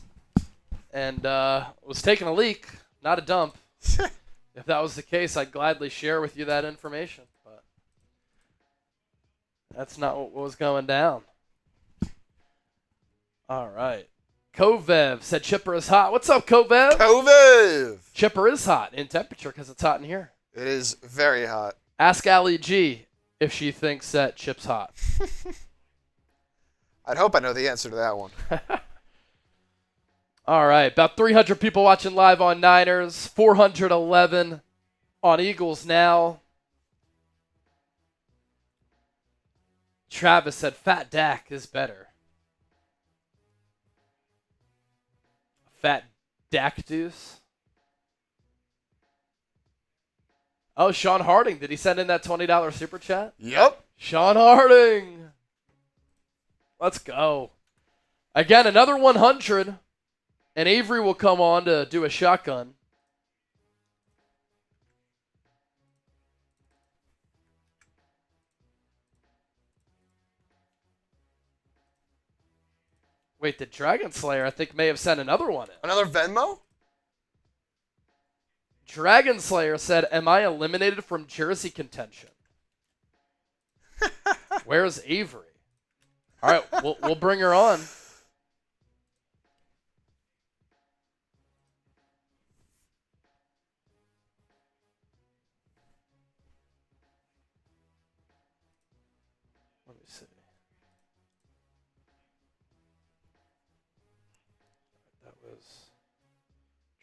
and was taking a leak, not a dump. If that was the case, I'd gladly share with you that information. But that's not what was going down. All right. Kovev said Chipper is hot. What's up, Kovev? Kovev! Chipper is hot in temperature because it's hot in here. It is very hot. Ask Ali G if she thinks that Chip's hot. I'd hope I know the answer to that one. All right. About 300 people watching live on Niners. 411 on Eagles now. Travis said Fat Dak is better. Fat Dak deuce. Oh, Sean Harding. Did he send in that $20 super chat? Yep. Sean Harding. Let's go. Again, another 100. And Avery will come on to do a shotgun. Wait, the Dragon Slayer, I think, may have sent another one in. Another Venmo? Dragon Slayer said, am I eliminated from jersey contention? Where's Avery? All right, we'll bring her on. Let me see. That was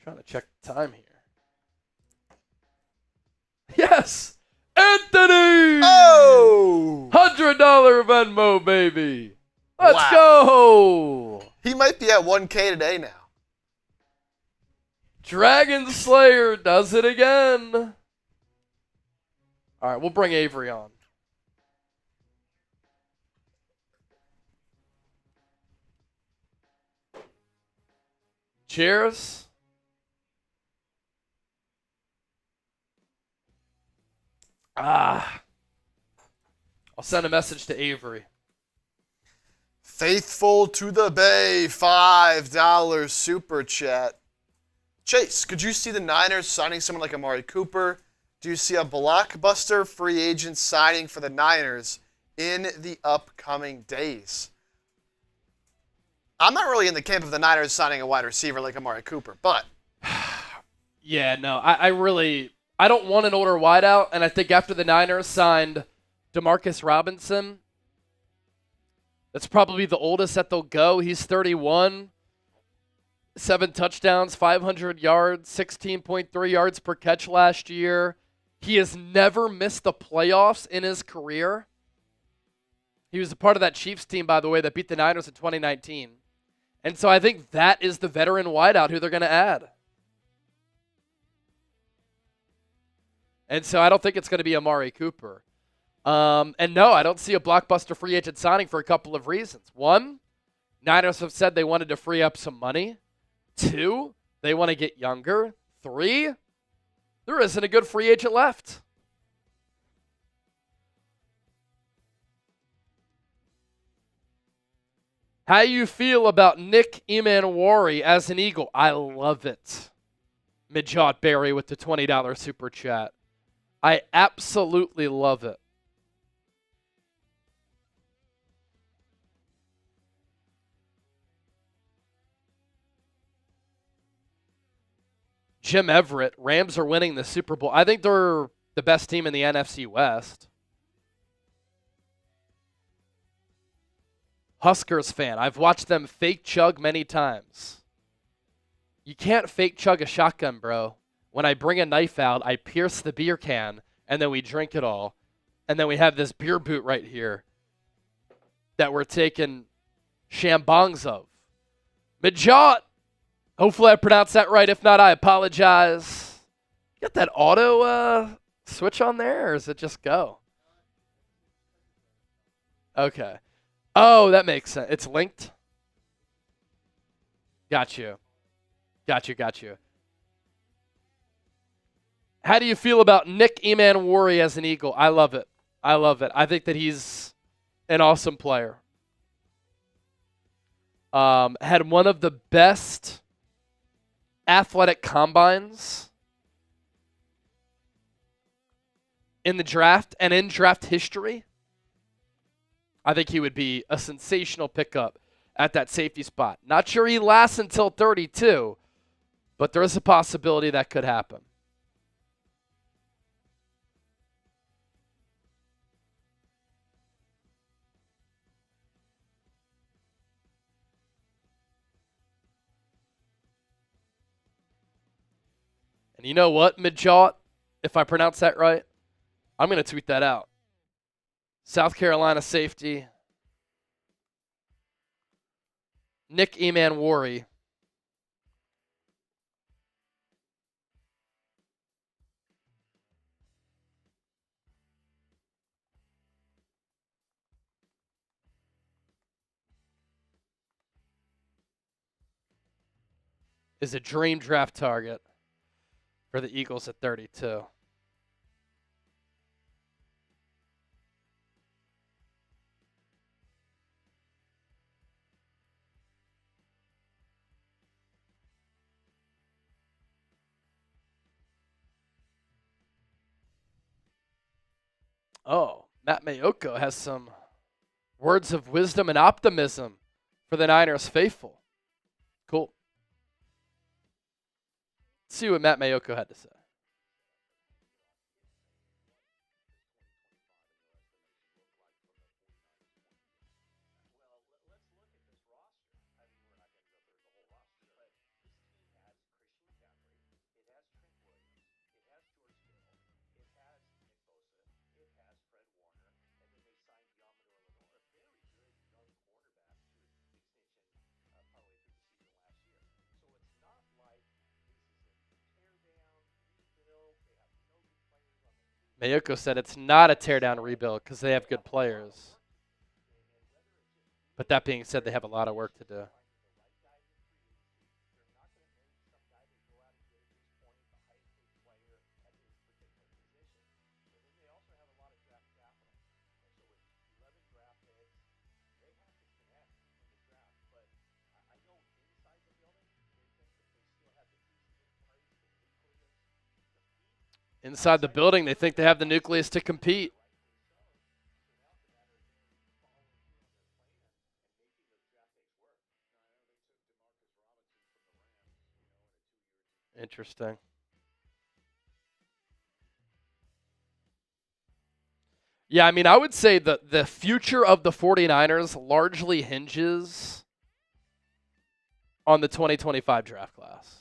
trying to check the time here. Yes! Anthony! Oh! $100 Venmo, baby. Let's Wow. go! He might be at 1K today now. Dragon Slayer does it again. All right, we'll bring Avery on. Cheers. I'll send a message to Avery. Faithful to the Bay, $5 super chat. Chase, could you see the Niners signing someone like Amari Cooper? Do you see a blockbuster free agent signing for the Niners in the upcoming days? I'm not really in the camp of the Niners signing a wide receiver like Amari Cooper, but... Yeah, no, I don't want an older wideout, and I think after the Niners signed Demarcus Robinson, that's probably the oldest that they'll go. He's 31, 7 touchdowns, 500 yards, 16.3 yards per catch last year. He has never missed the playoffs in his career. He was a part of that Chiefs team, by the way, that beat the Niners in 2019. And so I think that is the veteran wideout who they're going to add. And so I don't think it's going to be Amari Cooper. And no, I don't see a blockbuster free agent signing for a couple of reasons. One, Niners have said they wanted to free up some money. 2, they want to get younger. 3, there isn't a good free agent left. How you feel about Nick Emanwari as an Eagle? I love it. Midjot Barry with the $20 super chat. I absolutely love it. Jim Everett, Rams are winning the Super Bowl. I think they're the best team in the NFC West. Huskers fan, I've watched them fake chug many times. You can't fake chug a shotgun, bro. When I bring a knife out, I pierce the beer can, and then we drink it all. And then we have this beer boot right here that we're taking shambongs of. Midjot, hopefully I pronounced that right. If not, I apologize. You got that auto switch on there, or does it just go? Okay. Oh, that makes sense. It's linked? Got you. Got you. How do you feel about Nick Emanwari as an Eagle? I love it. I think that he's an awesome player. Had one of the best athletic combines in the draft and in draft history. I think he would be a sensational pickup at that safety spot. Not sure he lasts until 32, but there is a possibility that could happen. And you know what, Midjot? If I pronounce that right, I'm going to tweet that out. South Carolina safety, Nick Emanwari. Is a dream draft target for the Eagles at 32. Oh, Matt Mayoko has some words of wisdom and optimism for the Niners faithful. Cool. Let's see what Matt Mayoko had to say. Mayoko said it's not a teardown rebuild because they have good players. But that being said, they have a lot of work to do. Inside the building, they think they have the nucleus to compete. Interesting. Yeah, I mean, I would say that the future of the 49ers largely hinges on the 2025 draft class.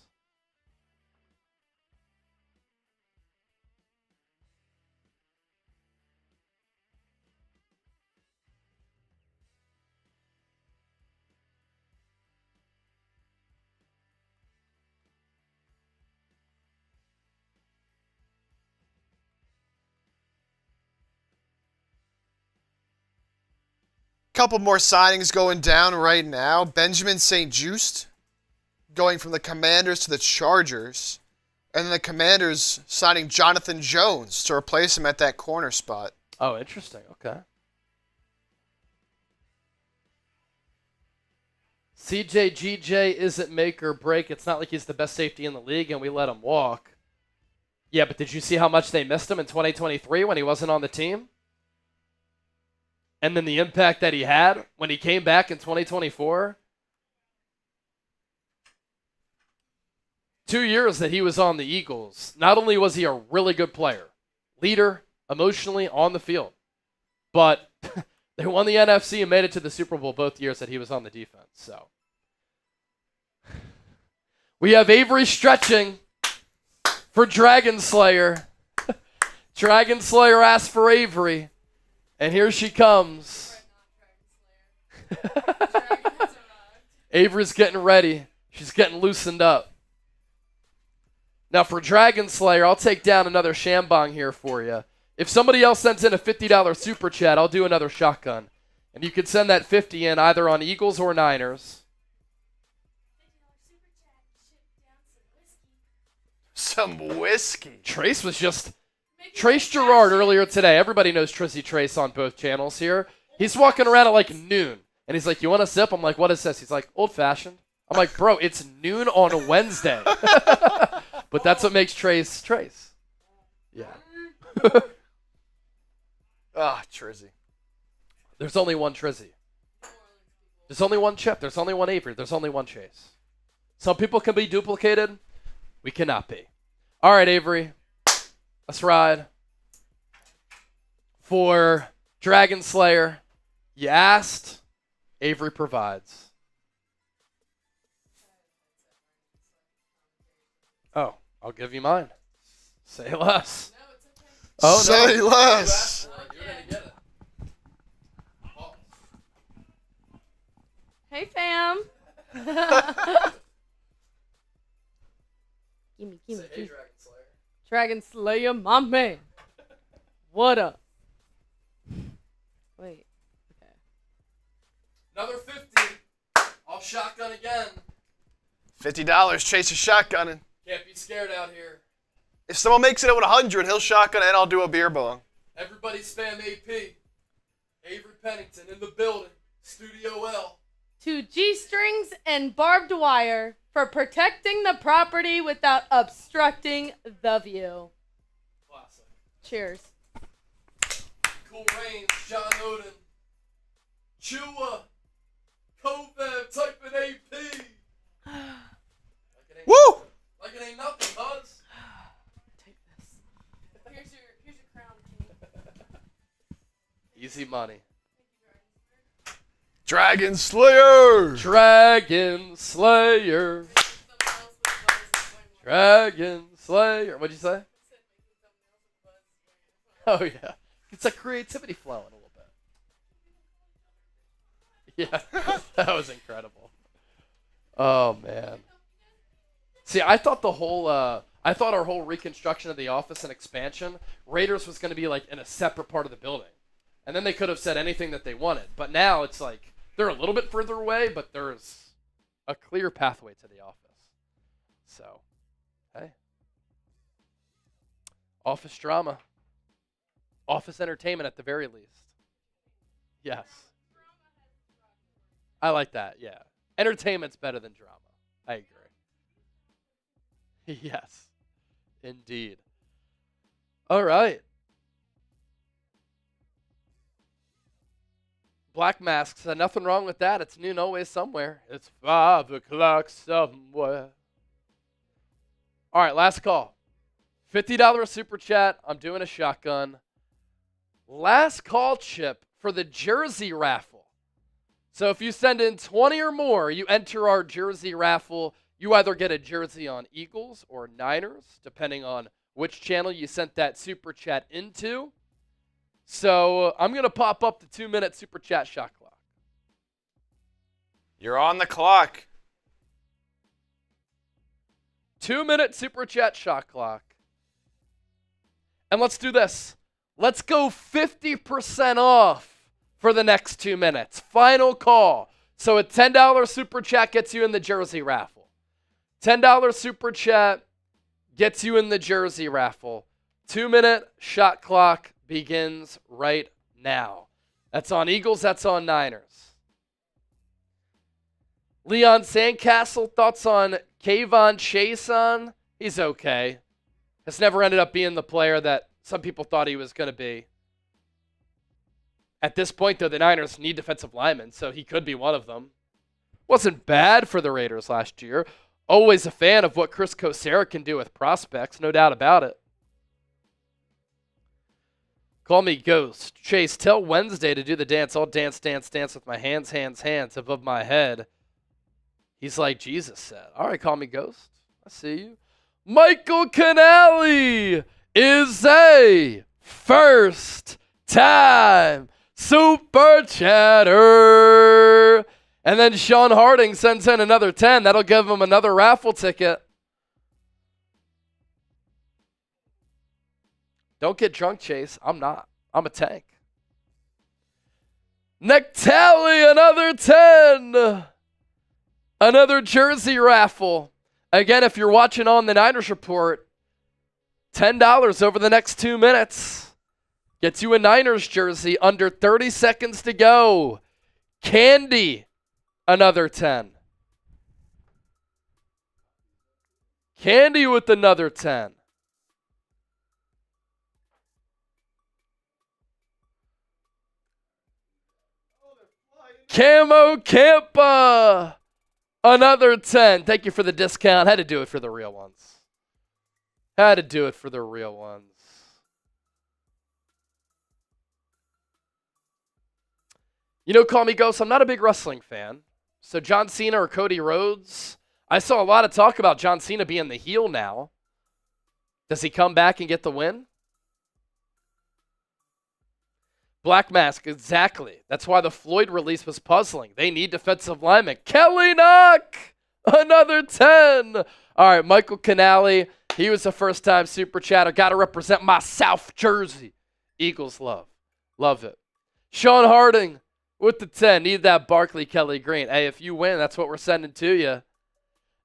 Couple more signings going down right now. Benjamin St. Juste going from the Commanders to the Chargers. And then the Commanders signing Jonathan Jones to replace him at that corner spot. Oh, interesting. Okay. CJ isn't make or break. It's not like he's the best safety in the league and we let him walk. Yeah, but did you see how much they missed him in 2023 when he wasn't on the team? And then the impact that he had when he came back in 2024? 2 years that he was on the Eagles, not only was he a really good player, leader, emotionally on the field, but they won the NFC and made it to the Super Bowl both years that he was on the defense. So we have Avery stretching for Dragon Slayer. Dragon Slayer asked for Avery, and here she comes. Avery's getting ready. She's getting loosened up. Now for Dragon Slayer, I'll take down another Shambong here for you. If somebody else sends in a $50 super chat, I'll do another shotgun. And you can send that 50 in either on Eagles or Niners. Some whiskey. Trace was just... Trace Gerard earlier today. Everybody knows Trizzy Trace on both channels here. He's walking around at like noon. And he's like, you want a sip? I'm like, what is this? He's like, old-fashioned. I'm like, bro, it's noon on a Wednesday. But that's what makes Trace Trace. Yeah. Trizzy. There's only one Trizzy. There's only one Chip. There's only one Avery. There's only one Chase. Some people can be duplicated. We cannot be. All right, Avery. Let's ride. For Dragon Slayer, you asked. Avery provides. Oh, I'll give you mine. Say less. Oh, Say no. less. Hey, fam. gimme. Hey, Dragon Slayer. Dragon Slayer, my man. What up? Wait. Okay. Another 50. I'll shotgun again. $50. Chase is shotgunning. Can't be scared out here. If someone makes it at 100, he'll shotgun and I'll do a beer bong. Everybody spam AP. Avery Pennington in the building. Studio L. To G-strings and barbed wire for protecting the property without obstructing the view. Classic. Cheers. Cool Rains, John Oden. Chua. Kovev, type in AP. Woo! Like it ain't nothing, Buzz. Take this. Here's your crown, King. Easy money. Dragon Slayer! Dragon Slayer. Dragon Slayer. What'd you say? Oh, yeah. It's like creativity flowing a little bit. Yeah, that was incredible. Oh, man. See, I thought our whole reconstruction of the office and expansion, Raiders was going to be like in a separate part of the building. And then they could have said anything that they wanted. But now it's like they're a little bit further away, but there's a clear pathway to the office. So, hey. Office drama. Office entertainment at the very least. Yes. I like that, yeah. Entertainment's better than drama. I agree. Yes, indeed. All right. Black Mask said nothing wrong with that. It's noon always somewhere. It's 5 o'clock somewhere. All right, last call. $50 super chat. I'm doing a shotgun. Last call, Chip, for the jersey raffle. So if you send in 20 or more, you enter our jersey raffle. You either get a jersey on Eagles or Niners, depending on which channel you sent that super chat into. So I'm going to pop up the 2-minute super chat shot clock. You're on the clock. 2-minute super chat shot clock. And let's do this. Let's go 50% off for the next 2 minutes. Final call. So a $10 super chat gets you in the jersey raffle. $10 super chat gets you in the jersey raffle. 2-minute shot clock begins right now. That's on Eagles. That's on Niners. Leon Sandcastle, thoughts on Kayvon Chason? He's okay. Has never ended up being the player that some people thought he was going to be. At this point, though, the Niners need defensive linemen, so he could be one of them. Wasn't bad for the Raiders last year. Always a fan of what Chris Kosera can do with prospects, no doubt about it. Call me Ghost. Chase, tell Wednesday to do the dance. I'll dance, dance, dance with my hands above my head. He's like Jesus said. All right, call me Ghost. I see you. Michael Canale is a first-time Super Chatter. And then Sean Harding sends in another 10. That'll give him another raffle ticket. Don't get drunk, Chase. I'm not. I'm a tank. Nectali, another 10. Another jersey raffle. Again, if you're watching on the Niners Report, $10 over the next 2 minutes. Gets you a Niners jersey under 30 seconds to go. Candy, another 10. Candy with another 10. Camo Campa, another 10. Thank you for the discount. Had to do it for the real ones. Had to do it for the real ones. You know, call me Ghost, I'm not a big wrestling fan. So John Cena or Cody Rhodes, I saw a lot of talk about John Cena being the heel now. Does he come back and get the win? Black Mask, exactly. That's why the Floyd release was puzzling. They need defensive linemen. Kelly Knock, another 10. All right, Michael Canale, he was a first-time Super Chatter. Got to represent my South Jersey. Eagles love. Love it. Sean Harding with the 10. Need that Barkley Kelly Green. Hey, if you win, that's what we're sending to you.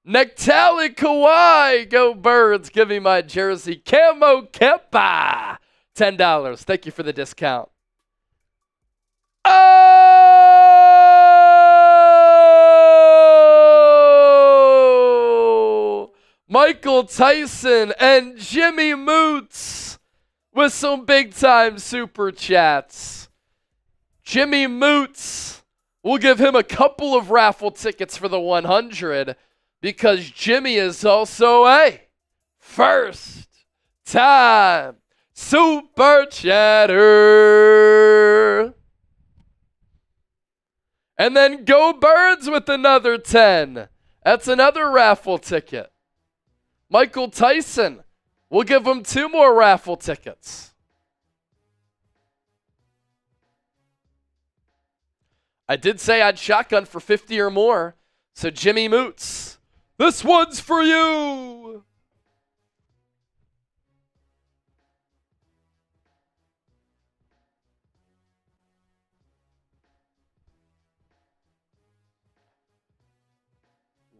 Nectali Kawhi, go Birds. Give me my jersey. Camo Kempa, $10. Thank you for the discount. Oh! Michael Tyson and Jimmy Moots with some big-time super chats. Jimmy Moots, we'll give him a couple of raffle tickets for the 100 because Jimmy is also a first-time Super Chatter. And then Go Birds with another 10. That's another raffle ticket. Michael Tyson, we'll give him 2 more raffle tickets. I did say I'd shotgun for 50 or more. So Jimmy Moots, this one's for you.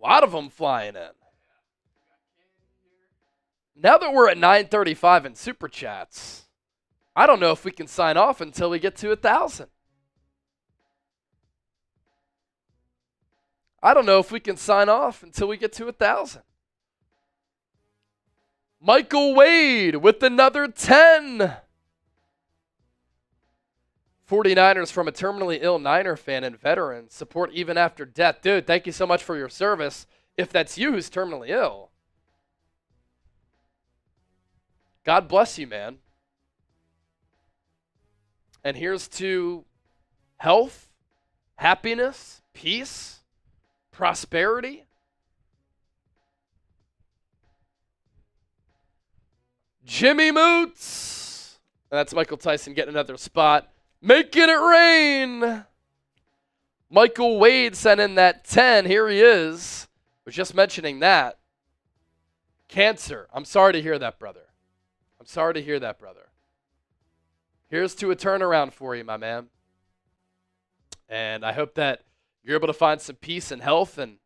A lot of them flying in. Now that we're at 9:35 in Super Chats, I don't know if we can sign off until we get to 1,000. I don't know if we can sign off until we get to 1,000. Michael Wade with another 10. 49ers from a terminally ill Niner fan and veteran. Support even after death. Dude, thank you so much for your service. If that's you who's terminally ill, God bless you, man. And here's to health, happiness, peace, prosperity. Jimmy Moots. That's Michael Tyson getting another spot. Making it rain. Michael Wade sent in that 10. Here he is. Was just mentioning that. Cancer. I'm sorry to hear that, brother. I'm sorry to hear that, brother. Here's to a turnaround for you, my man. And I hope that you're able to find some peace and health and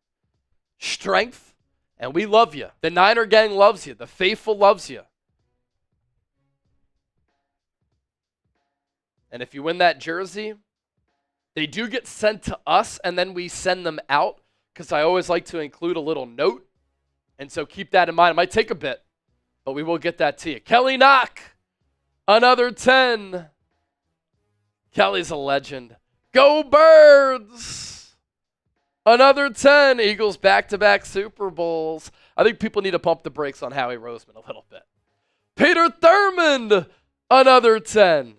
strength. And we love you. The Niner gang loves you. The faithful loves you. And if you win that jersey, they do get sent to us, and then we send them out because I always like to include a little note. And so keep that in mind. It might take a bit, but we will get that to you. Kelly Knock, another 10. Kelly's a legend. Go Birds! Another 10. Eagles back-to-back Super Bowls. I think people need to pump the brakes on Howie Roseman a little bit. Peter Thurmond, another 10.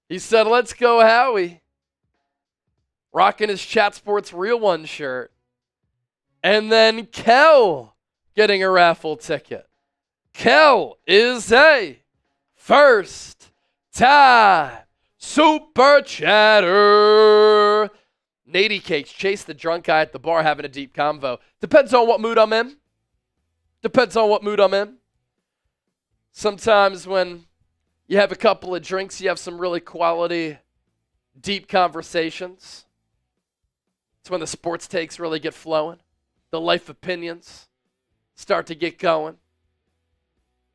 He said, let's go, Howie. Rocking his Chat Sports Real One shirt. And then Kel getting a raffle ticket. Kel is a first time super chatter. Nady Cakes, Chase the drunk guy at the bar having a deep convo. Depends on what mood I'm in. Sometimes when you have a couple of drinks, you have some really quality, deep conversations. It's when the sports takes really get flowing. The life opinions start to get going.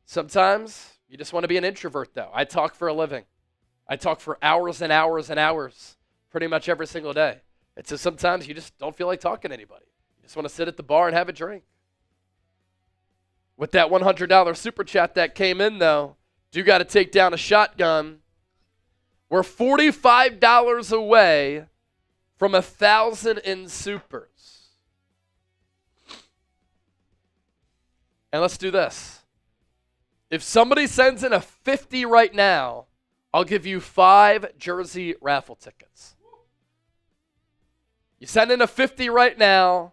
Sometimes you just want to be an introvert, though. I talk for a living. I talk for hours and hours and hours, pretty much every single day. And so sometimes you just don't feel like talking to anybody. You just want to sit at the bar and have a drink. With that $100 super chat that came in, though, do got to take down a shotgun. We're $45 away from 1,000 in supers. And let's do this. If somebody sends in a 50 right now, I'll give you 5 jersey raffle tickets. You send in a 50 right now,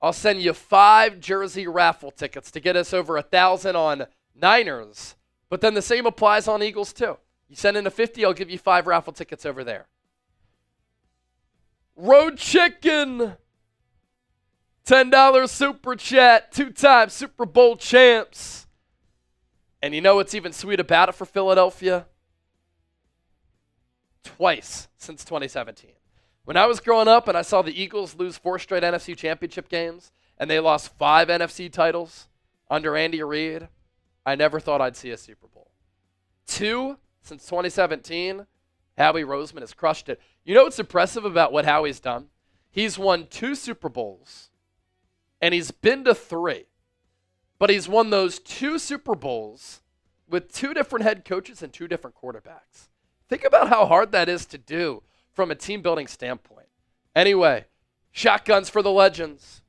I'll send you 5 jersey raffle tickets to get us over 1,000 on Niners. But then the same applies on Eagles too. You send in a 50, I'll give you 5 raffle tickets over there. Road Chicken, $10 super chat, 2-time Super Bowl champs. And you know what's even sweet about it for Philadelphia? Twice since 2017. When I was growing up and I saw the Eagles lose 4 straight NFC championship games and they lost 5 NFC titles under Andy Reid, I never thought I'd see a Super Bowl. 2 since 2017, Howie Roseman has crushed it. You know what's impressive about what Howie's done? He's won 2 Super Bowls and he's been to 3. But he's won those 2 Super Bowls with 2 different head coaches and 2 different quarterbacks. Think about how hard that is to do from a team building standpoint. Anyway, shotguns for the legends.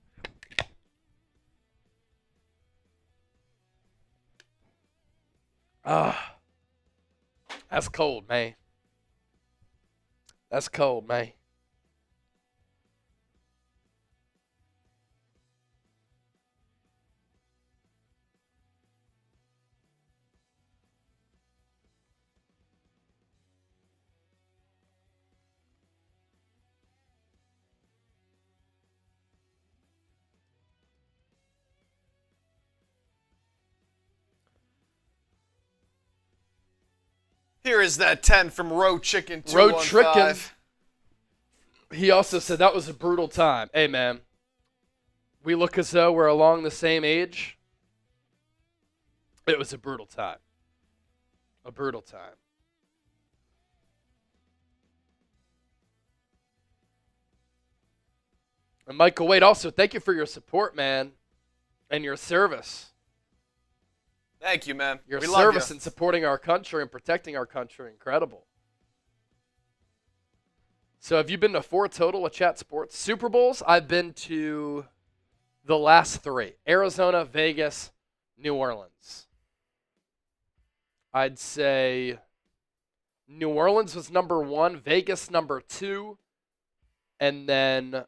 That's cold, man. That's cold, man. Here is that 10 from Road Chicken 215. Road Chicken. He also said that was a brutal time. Hey, man, we look as though we're along the same age. It was a brutal time. A brutal time. And Michael Wade, also, thank you for your support, man, and your service. Thank you, man. Your we service love you. in supporting our country and protecting our country, incredible. So have you been to 4 total with Chat Sports? Super Bowls, I've been to the last 3. Arizona, Vegas, New Orleans. I'd say New Orleans was number 1, Vegas number 2, and then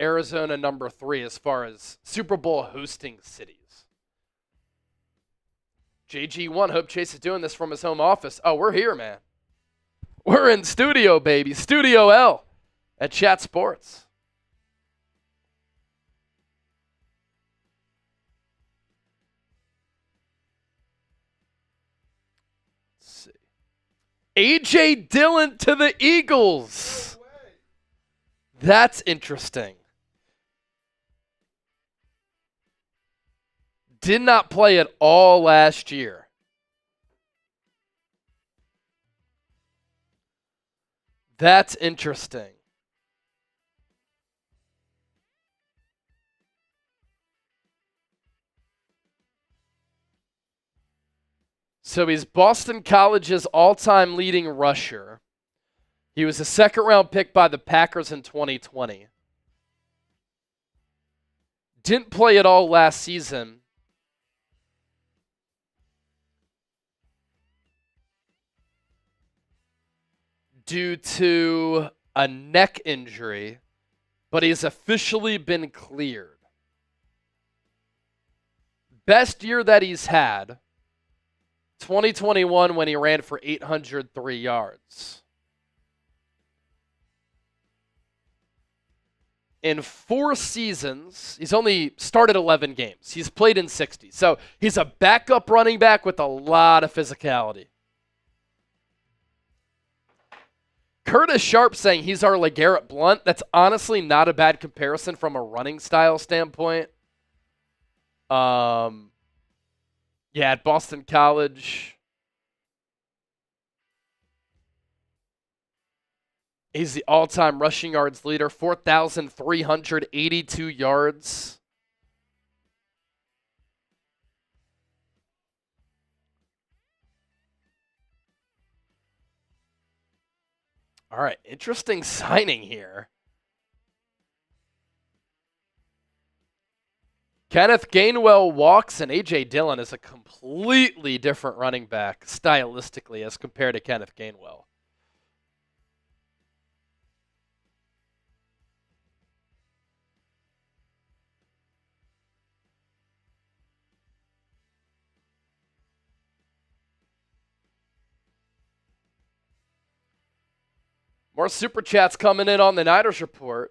Arizona number 3 as far as Super Bowl hosting cities. JG1, hope Chase is doing this from his home office. Oh, we're here, man. We're in studio, baby. Studio L at Chat Sports. Let's see. A.J. Dillon to the Eagles. That's interesting. Did not play at all last year. That's interesting. So he's Boston College's all-time leading rusher. He was a second-round pick by the Packers in 2020. Didn't play at all last season. Due to a neck injury, but he's officially been cleared. Best year that he's had, 2021 when he ran for 803 yards. In 4 seasons, he's only started 11 games. He's played in 60. So he's a backup running back with a lot of physicality. Curtis Sharp saying he's our LeGarrette Blount. That's honestly not a bad comparison from a running style standpoint. Yeah, at Boston College, he's the all-time rushing yards leader, 4,382 yards. All right, interesting signing here. Kenneth Gainwell walks, and A.J. Dillon is a completely different running back stylistically as compared to Kenneth Gainwell. More Super Chats coming in on the Niners Report.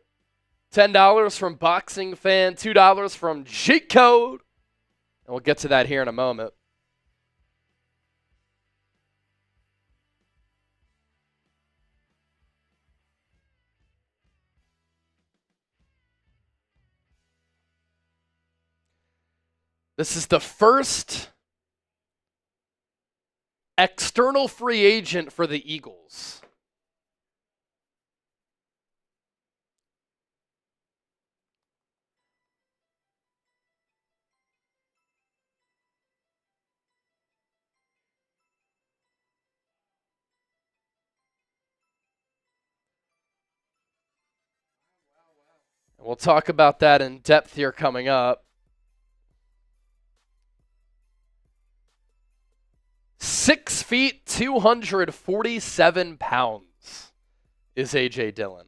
$10 from Boxing Fan, $2 from Cheat Code. And we'll get to that here in a moment. This is the first external free agent for the Eagles. We'll talk about that in depth here coming up. 6 feet, 247 pounds is A.J. Dillon.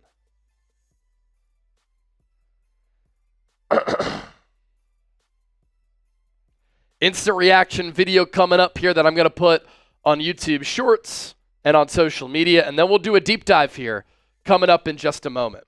Instant reaction video coming up here that I'm going to put on YouTube Shorts and on social media, and then we'll do a deep dive here coming up in just a moment.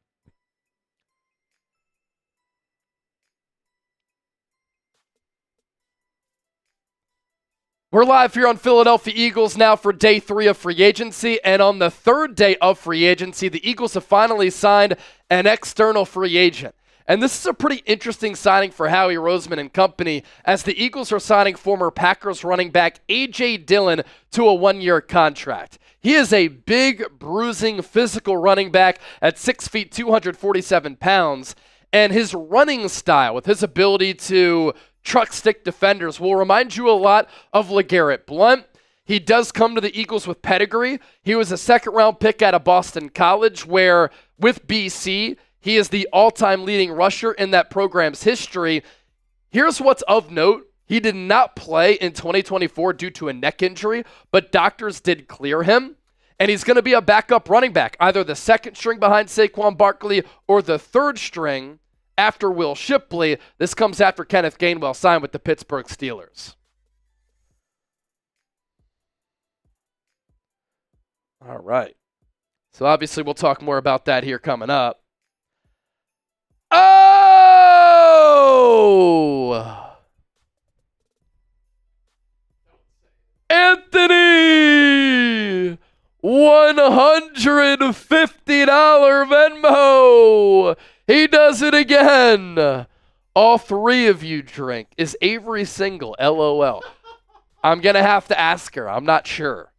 We're live here on Philadelphia Eagles now for day 3 of free agency. And on the 3rd day of free agency, the Eagles have finally signed an external free agent. And this is a pretty interesting signing for Howie Roseman and company, as the Eagles are signing former Packers running back A.J. Dillon to a 1-year contract. He is a big, bruising, physical running back at 6 feet, 247 pounds. And his running style, with his ability to truck stick defenders, will remind you a lot of LeGarrette Blount. He does come to the Eagles with pedigree. He was a second-round pick out of Boston College, where with BC, he is the all-time leading rusher in that program's history. Here's what's of note. He did not play in 2024 due to a neck injury, but doctors did clear him. And he's going to be a backup running back, either the second string behind Saquon Barkley or the third string after Will Shipley. This comes after Kenneth Gainwell signed with the Pittsburgh Steelers. All right. So obviously we'll talk more about that here coming up. Oh! Anthony! $150 Venmo! He does it again. All 3 of you drink. Is Avery single? LOL. I'm going to have to ask her. I'm not sure.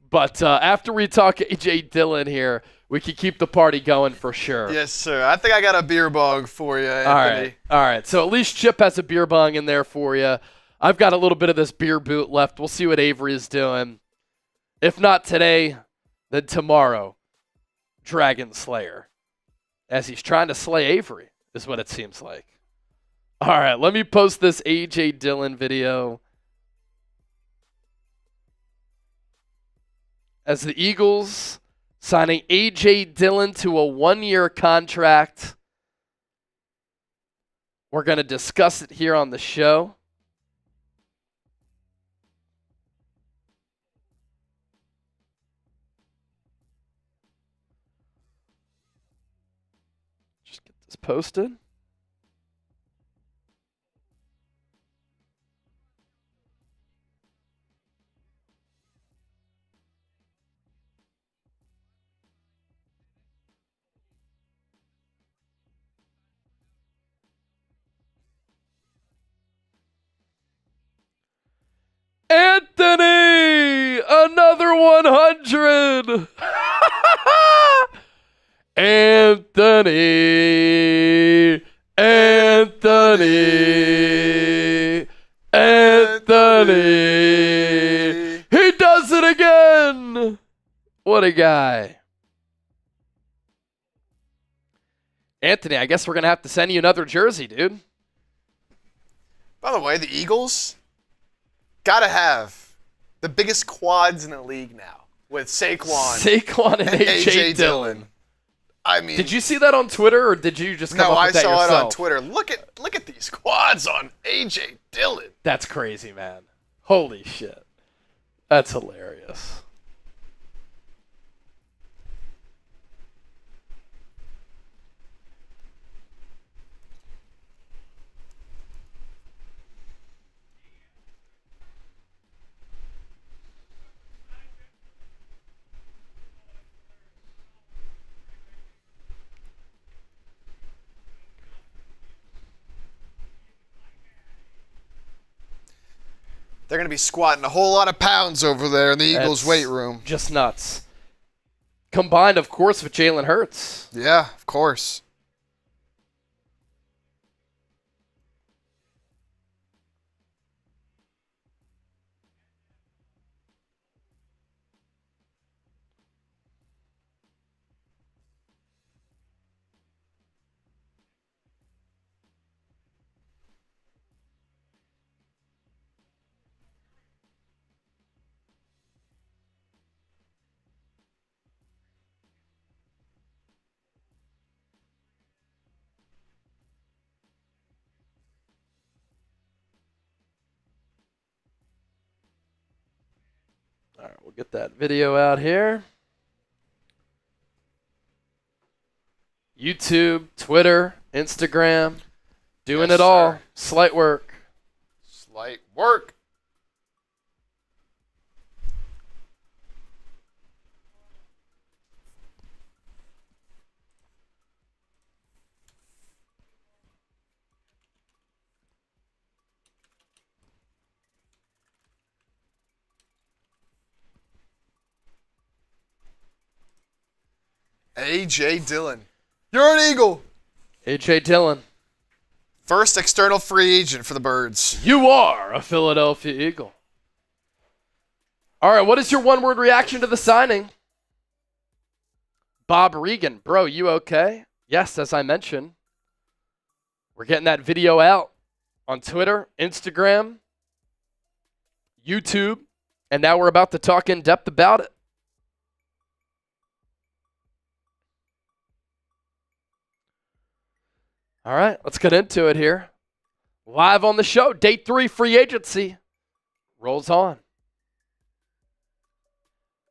But after we talk A.J. Dillon here, we can keep the party going for sure. Yes, sir. I think I got a beer bong for you, Anthony. All right. So at least Chip has a beer bong in there for you. I've got a little bit of this beer boot left. We'll see what Avery is doing. If not today, then tomorrow. Dragon Slayer. As he's trying to slay Avery, is what it seems like. All right, let me post this A.J. Dillon video. As the Eagles signing A.J. Dillon to a 1-year contract. We're going to discuss it here on the show. Just get this posted. Anthony, another 100. Anthony, he does it again. What a guy. Anthony, I guess we're going to have to send you another jersey, dude. By the way, the Eagles gotta have the biggest quads in the league now with Saquon and A.J. Dillon. I mean, did you see that on Twitter, or did you just come up with that yourself? No, I saw it on Twitter. Look at these quads on A.J. Dillon. That's crazy, man. Holy shit. That's hilarious. They're going to be squatting a whole lot of pounds over there in the Eagles' weight room. Just nuts. Combined, of course, with Jalen Hurts. Yeah, of course. All right, we'll get that video out here. YouTube, Twitter, Instagram, doing it all. Sir. Slight work. Slight work. A.J. Dillon. You're an Eagle. A.J. Dillon. First external free agent for the Birds. You are a Philadelphia Eagle. All right, what is your one-word reaction to the signing? Bob Regan. Bro, you okay? Yes, as I mentioned. We're getting that video out on Twitter, Instagram, YouTube, and now we're about to talk in depth about it. All right, let's get into it here. Live on the show, day 3 free agency rolls on.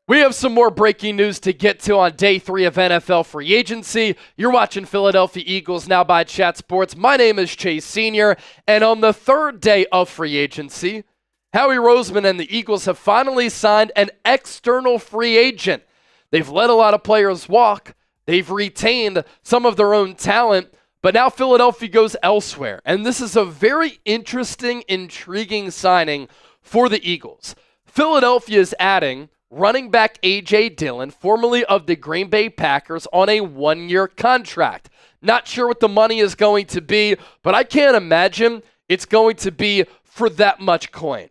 We have some more breaking news to get to on day 3 of NFL free agency. You're watching Philadelphia Eagles Now by Chat Sports. My name is Chase Sr., and on the 3rd day of free agency, Howie Roseman and the Eagles have finally signed an external free agent. They've let a lot of players walk. They've retained some of their own talent. But now Philadelphia goes elsewhere, and this is a very interesting, intriguing signing for the Eagles. Philadelphia is adding running back A.J. Dillon, formerly of the Green Bay Packers, on a 1-year contract. Not sure what the money is going to be, but I can't imagine it's going to be for that much coin.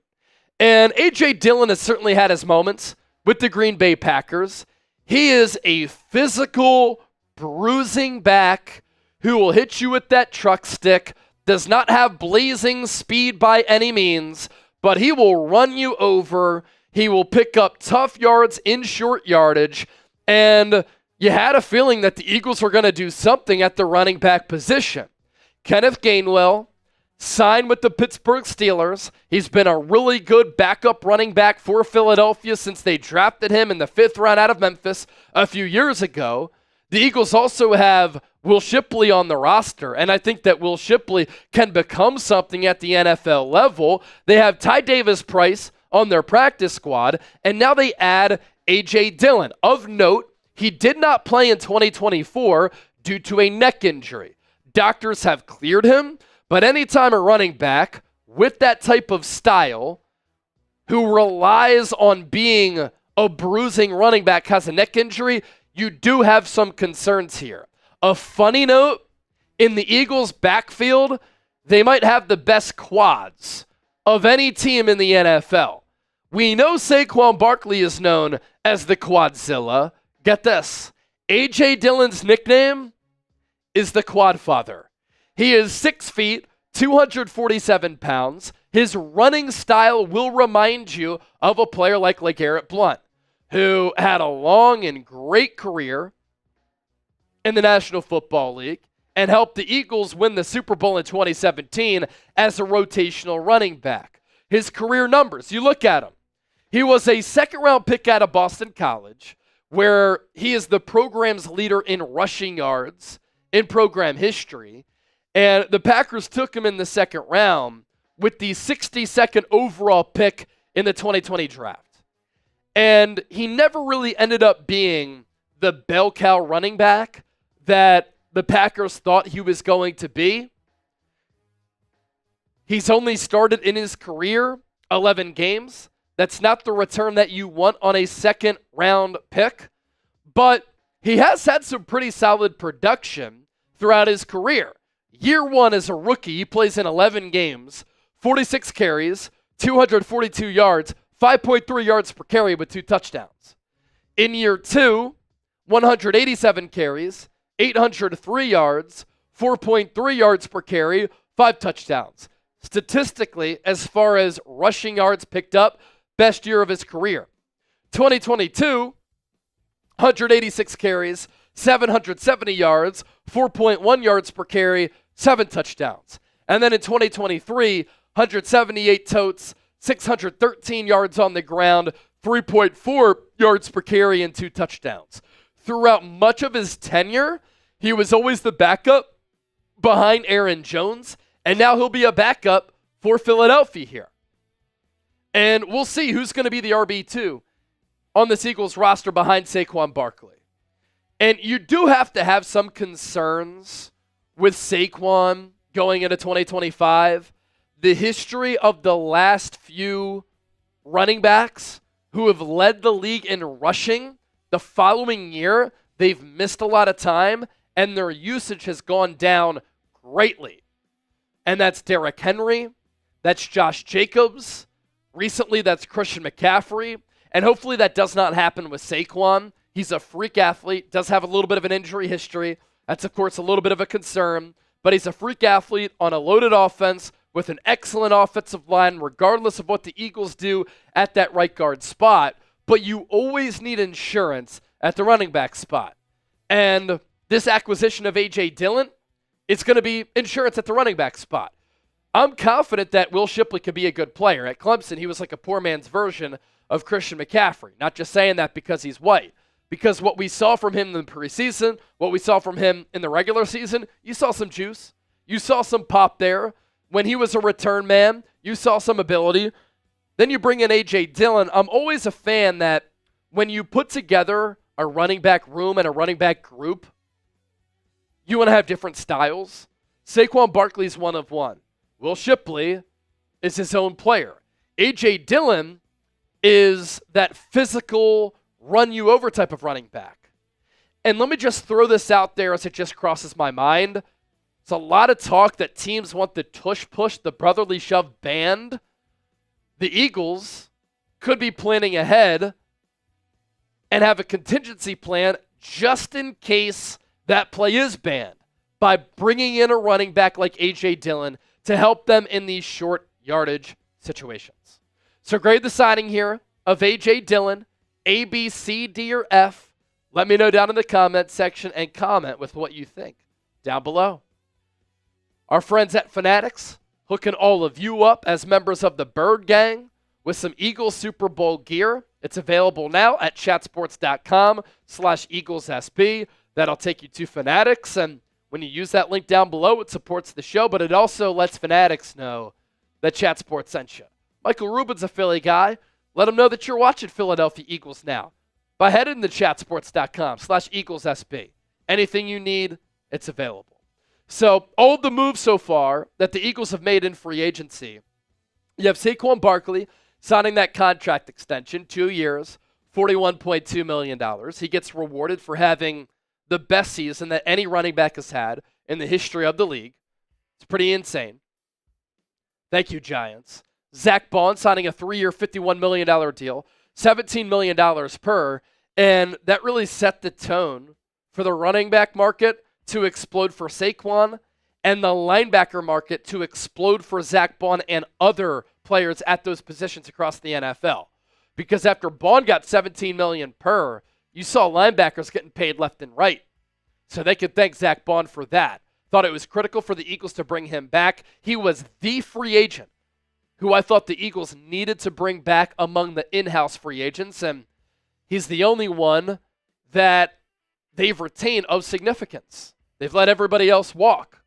And A.J. Dillon has certainly had his moments with the Green Bay Packers. He is a physical, bruising back who will hit you with that truck stick, does not have blazing speed by any means, but he will run you over. He will pick up tough yards in short yardage, and you had a feeling that the Eagles were going to do something at the running back position. Kenneth Gainwell signed with the Pittsburgh Steelers. He's been a really good backup running back for Philadelphia since they drafted him in the 5th round out of Memphis a few years ago. The Eagles also have Will Shipley on the roster, and I think that Will Shipley can become something at the NFL level. They have Ty Davis-Price on their practice squad, and now they add A.J. Dillon. Of note, he did not play in 2024 due to a neck injury. Doctors have cleared him, but anytime a running back with that type of style who relies on being a bruising running back has a neck injury, you do have some concerns here. A funny note, in the Eagles' backfield, they might have the best quads of any team in the NFL. We know Saquon Barkley is known as the Quadzilla. Get this. A.J. Dillon's nickname is the Quadfather. He is 6 feet, 247 pounds. His running style will remind you of a player like LeGarrette Blount, who had a long and great career in the National Football League and helped the Eagles win the Super Bowl in 2017 as a rotational running back. His career numbers, you look at him. He was a second-round pick out of Boston College, where he is the program's leader in rushing yards in program history. And the Packers took him in the second round with the 62nd overall pick in the 2020 draft. And he never really ended up being the bell cow running back that the Packers thought he was going to be. He's only started in his career 11 games. That's not the return that you want on a second round pick, but he has had some pretty solid production throughout his career. Year one as a rookie, he plays in 11 games, 46 carries, 242 yards, 5.3 yards per carry with 2 touchdowns. In year two, 187 carries, 803 yards, 4.3 yards per carry, 5 touchdowns. Statistically, as far as rushing yards picked up, best year of his career. 2022, 186 carries, 770 yards, 4.1 yards per carry, 7 touchdowns. And then in 2023, 178 totes, 613 yards on the ground, 3.4 yards per carry, and 2 touchdowns. Throughout much of his tenure, he was always the backup behind Aaron Jones, and now he'll be a backup for Philadelphia here. And we'll see who's going to be the RB2 on this Eagles roster behind Saquon Barkley. And you do have to have some concerns with Saquon going into 2025. The history of the last few running backs who have led the league in rushing, the following year, they've missed a lot of time, and their usage has gone down greatly. And that's Derrick Henry, that's Josh Jacobs, recently that's Christian McCaffrey, and hopefully that does not happen with Saquon. He's a freak athlete, does have a little bit of an injury history. That's, of course, a little bit of a concern, but he's a freak athlete on a loaded offense with an excellent offensive line, regardless of what the Eagles do at that right guard spot. But you always need insurance at the running back spot. And this acquisition of A.J. Dillon, it's going to be insurance at the running back spot. I'm confident that Will Shipley could be a good player. At Clemson, he was like a poor man's version of Christian McCaffrey. Not just saying that because he's white. Because what we saw from him in the preseason, what we saw from him in the regular season, you saw some juice. You saw some pop there. When he was a return man, you saw some ability. Then you bring in A.J. Dillon. I'm always a fan that when you put together a running back room and a running back group, you want to have different styles. Saquon Barkley's one of one. Will Shipley is his own player. A.J. Dillon is that physical, run-you-over type of running back. And let me just throw this out there as it just crosses my mind. There's a lot of talk that teams want the tush push, the brotherly shove banned. The Eagles could be planning ahead and have a contingency plan just in case that play is banned by bringing in a running back like A.J. Dillon to help them in these short yardage situations. So grade the signing here of A.J. Dillon, A, B, C, D, or F. Let me know down in the comment section and comment with what you think down below. Our friends at Fanatics hooking all of you up as members of the Bird Gang with some Eagles Super Bowl gear. It's available now at chatsports.com/EaglesSB. That'll take you to Fanatics, and when you use that link down below, it supports the show, but it also lets Fanatics know that Chat Sports sent you. Michael Rubin's a Philly guy. Let him know that you're watching Philadelphia Eagles now by heading to chatsports.com/EaglesSB. Anything you need, it's available. So all of the moves so far that the Eagles have made in free agency, you have Saquon Barkley signing that contract extension, 2 years, $41.2 million. He gets rewarded for having the best season that any running back has had in the history of the league. It's pretty insane. Thank you, Giants. Zach Bond signing a 3-year, $51 million deal, $17 million per, and that really set the tone for the running back market to explode for Saquon and the linebacker market to explode for Zach Bond and other players at those positions across the NFL. Because after Bond got $17 million per, you saw linebackers getting paid left and right. So they could thank Zach Bond for that. Thought it was critical for the Eagles to bring him back. He was the free agent who I thought the Eagles needed to bring back among the in-house free agents, and he's the only one that they've retained of significance. They've let everybody else walk.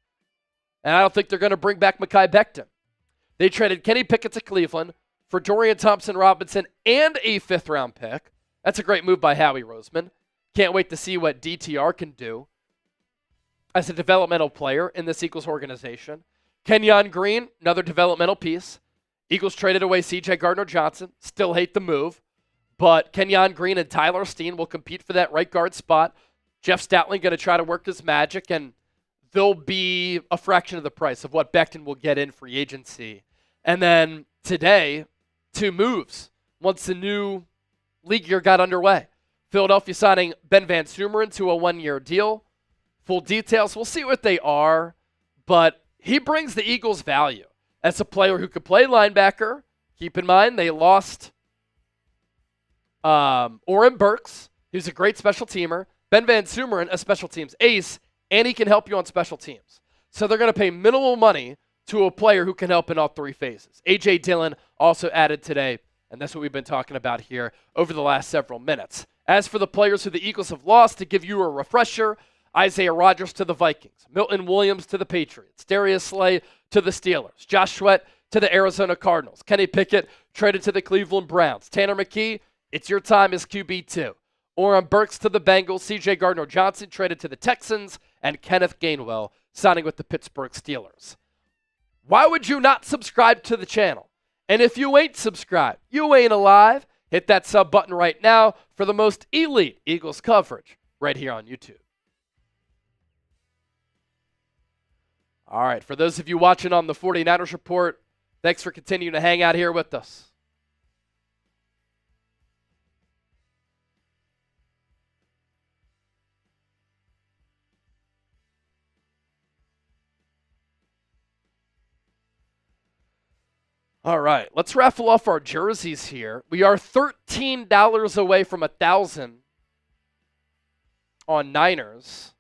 And I don't think they're going to bring back Mekhi Becton. They traded Kenny Pickett to Cleveland for Dorian Thompson-Robinson and a 5th-round pick. That's a great move by Howie Roseman. Can't wait to see what DTR can do as a developmental player in this Eagles organization. Kenyon Green, another developmental piece. Eagles traded away C.J. Gardner-Johnson. Still hate the move. But Kenyon Green and Tyler Steen will compete for that right guard spot. Jeff Stoutland going to try to work his magic, and they'll be a fraction of the price of what Becton will get in free agency. And then today, 2 moves once the new league year got underway. Philadelphia signing Ben Van Sumeren to a 1-year deal. Full details, we'll see what they are, but he brings the Eagles value as a player who could play linebacker. Keep in mind, they lost Oren Burks, who's a great special teamer. Ben Van Sumeren, a special teams ace, and he can help you on special teams. So they're going to pay minimal money to a player who can help in all 3 phases. A.J. Dillon also added today, and that's what we've been talking about here over the last several minutes. As for the players who the Eagles have lost, to give you a refresher, Isaiah Rodgers to the Vikings, Milton Williams to the Patriots, Darius Slay to the Steelers, Josh Sweat to the Arizona Cardinals, Kenny Pickett traded to the Cleveland Browns, Tanner McKee, it's your time as QB2. Oren Burks to the Bengals, C.J. Gardner-Johnson traded to the Texans, and Kenneth Gainwell signing with the Pittsburgh Steelers. Why would you not subscribe to the channel? And if you ain't subscribed, you ain't alive. Hit that sub button right now for the most elite Eagles coverage right here on YouTube. All right, for those of you watching on the 49ers Report, thanks for continuing to hang out here with us. All right, let's raffle off our jerseys here. We are $13 away from 1,000 on Niners.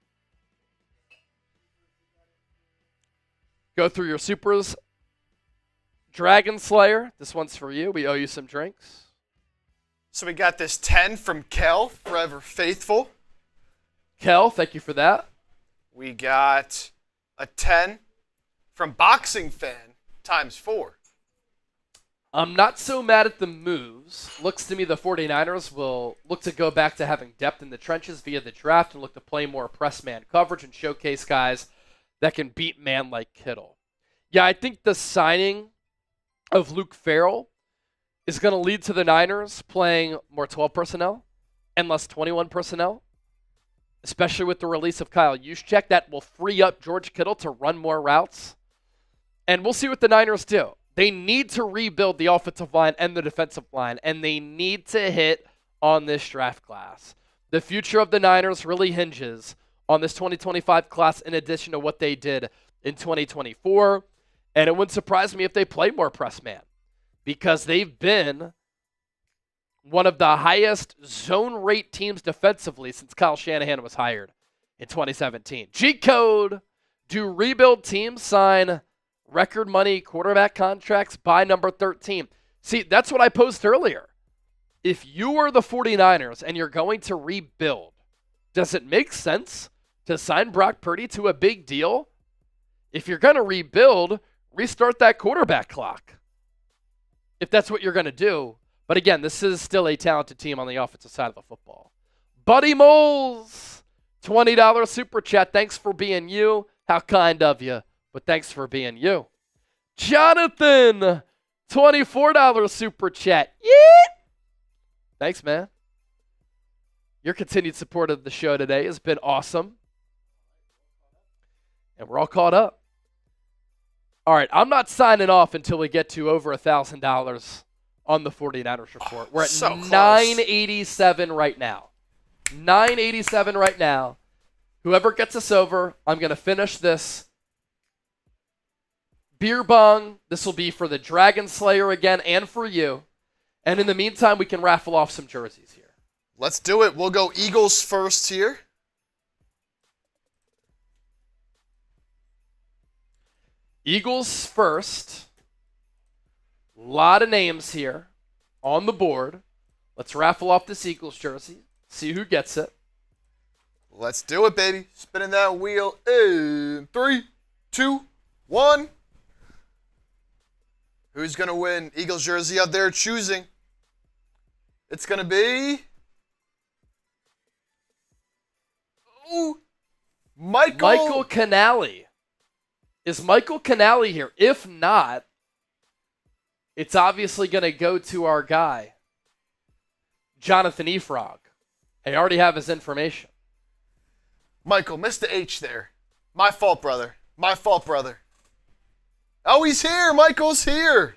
Go through your supers. Dragon Slayer, this one's for you. We owe you some drinks. So we got this 10 from Kel, Forever Faithful. Kel, thank you for that. We got a 10 from Boxing Fan ×4. I'm not so mad at the moves. Looks to me the 49ers will look to go back to having depth in the trenches via the draft and look to play more press man coverage and showcase guys that can beat man like Kittle. Yeah, I think the signing of Luke Farrell is going to lead to the Niners playing more 12 personnel and less 21 personnel. especially with the release of Kyle Juszczyk. That will free up George Kittle to run more routes. And we'll see what the Niners do. They need to rebuild the offensive line and the defensive line, and they need to hit on this draft class. The future of the Niners really hinges on this 2025 class in addition to what they did in 2024. And it wouldn't surprise me if they play more press man, because they've been one of the highest zone rate teams defensively since Kyle Shanahan was hired in 2017. G-code. Do rebuild teams sign record money quarterback contracts by number 13? See, that's what I posed earlier. If you are the 49ers and you're going to rebuild, does it make sense to sign Brock Purdy to a big deal? If you're going to rebuild, restart that quarterback clock, if that's what you're going to do. But again, this is still a talented team on the offensive side of the football. Buddy Moles, $20 super chat. Thanks for being you. How kind of you, but thanks for being you. Jonathan, $24 super chat. Yeah. Thanks, man. Your continued support of the show today has been awesome. And we're all caught up. All right, I'm not signing off until we get to over $1,000 on the 49ers report. We're at so close. 987 right now. 987 right now. Whoever gets us over, I'm going to finish this beer bong. This will be for the Dragon Slayer again and for you. And in the meantime, we can raffle off some jerseys here. Let's do it. We'll go Eagles first here. Eagles first. A lot of names here on the board. Let's raffle off this Eagles jersey. See who gets it. Let's do it, baby. Spinning that wheel in 3, 2, 1. Who's going to win Eagles jersey out there choosing? It's going to be... Ooh, Michael Canale. Is Michael Canale here? If not, it's obviously going to go to our guy, Jonathan Efrog. I already have his information. Michael, missed the H there. My fault, brother. My fault, brother. Oh, he's here. Michael's here.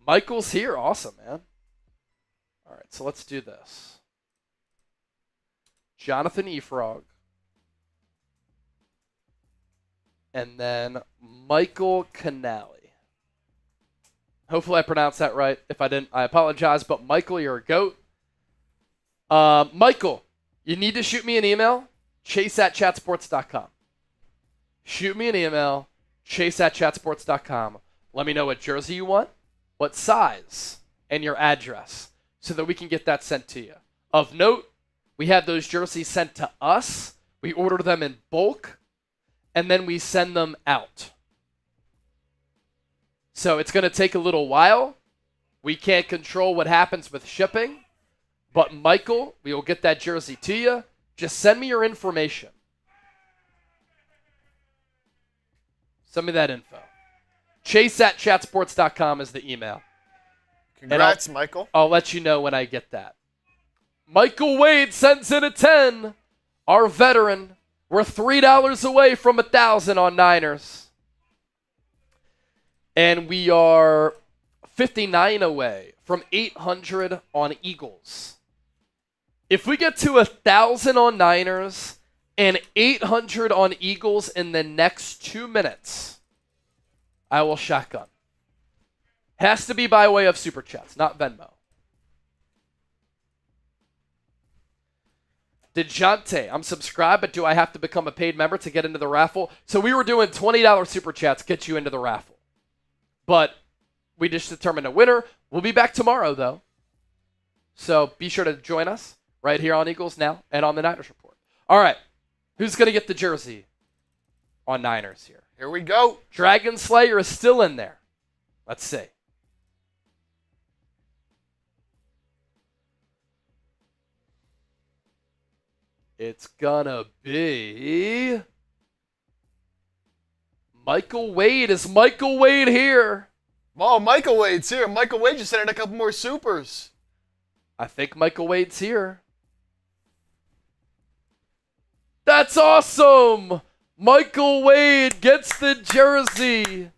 Michael's here. Awesome, man. All right, so let's do this. Jonathan Efrog. And then Michael Canale. Hopefully I pronounced that right. If I didn't, I apologize. But Michael, you're a goat. Michael, you need to shoot me an email, chase@chatsports.com. Shoot me an email, chase@chatsports.com. Let me know what jersey you want, what size, and your address so that we can get that sent to you. Of note, we have those jerseys sent to us. We order them in bulk, and then we send them out. So it's going to take a little while. We can't control what happens with shipping. But Michael, we will get that jersey to you. Just send me your information. Send me that info. Chase@chatsports.com is the email. Congrats, Michael. I'll let you know when I get that. Michael Wade sends in a 10. Our veteran. We're $3 away from 1,000 on Niners. And we are 59 away from 800 on Eagles. If we get to 1,000 on Niners and 800 on Eagles in the next 2 minutes, I will shotgun. Has to be by way of Super Chats, not Venmo. DeJounte, I'm subscribed, but do I have to become a paid member to get into the raffle? So we were doing $20 Super Chats, get you into the raffle. But we just determined a winner. We'll be back tomorrow, though. So be sure to join us right here on Eagles Now and on the Niners Report. All right. Who's going to get the jersey on Niners here? Here we go. Dragon Slayer is still in there. Let's see. It's going to be Michael Wade. Is Michael Wade here? Oh, Michael Wade's here. Michael Wade just sent in a couple more supers. I think Michael Wade's here. That's awesome. Michael Wade gets the jersey.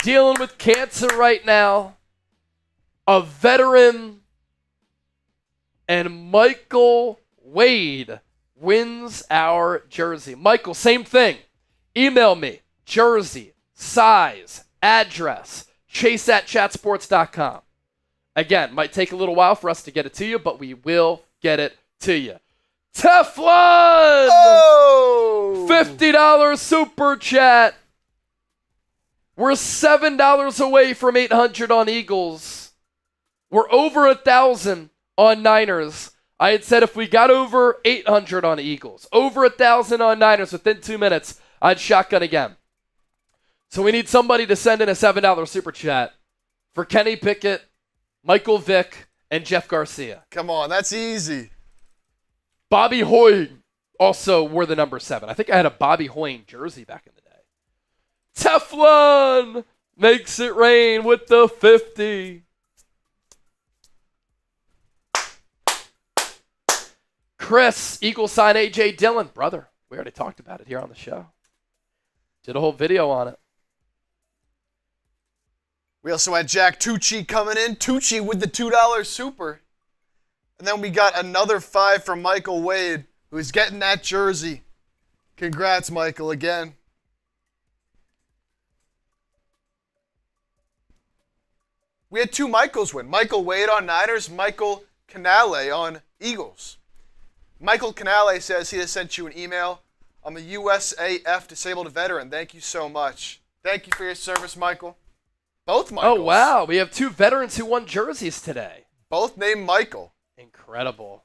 Dealing with cancer right now. A veteran. And Michael Wade wins our jersey. Michael, same thing. Email me. Jersey, size, address, chase@chatsports.com. Again, might take a little while for us to get it to you, but we will get it to you. Teflon! Oh! $50 super chat. We're $7 away from 800 on Eagles. We're over 1,000 on Niners. I had said if we got over 800 on Eagles, over 1,000 on Niners within 2 minutes, I'd shotgun again. So we need somebody to send in a $7 super chat for Kenny Pickett, Michael Vick, and Jeff Garcia. Come on, that's easy. Bobby Hoy also wore the number 7. I think I had a Bobby Hoying jersey back in the day. Teflon makes it rain with the 50. Chris, Eagles sign A.J. Dillon. Brother, we already talked about it here on the show. Did a whole video on it. We also had Jack Tucci coming in. Tucci with the $2 super. And then we got another 5 from Michael Wade, who's getting that jersey. Congrats, Michael, again. We had 2 Michaels win. Michael Wade on Niners, Michael Canale on Eagles. Michael Canale says he has sent you an email. I'm a USAF disabled veteran. Thank you so much. Thank you for your service, Michael. Both Michaels. Oh, wow. We have 2 veterans who won jerseys today. Both named Michael. Incredible.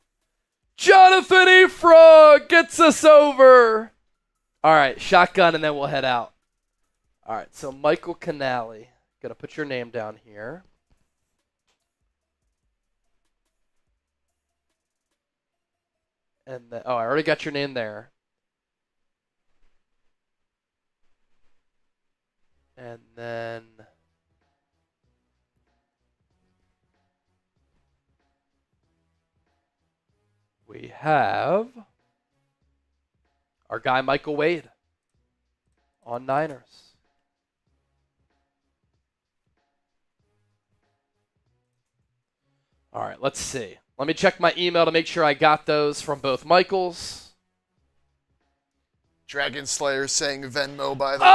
Jonathan Efrog gets us over. All right, shotgun, and then we'll head out. All right, so Michael Canale. Got to put your name down here. And then, oh, I already got your name there. And then we have our guy Michael Wade on Niners. All right, let's see. Let me check my email to make sure I got those from both Michaels. Dragon Slayer saying Venmo, by the way.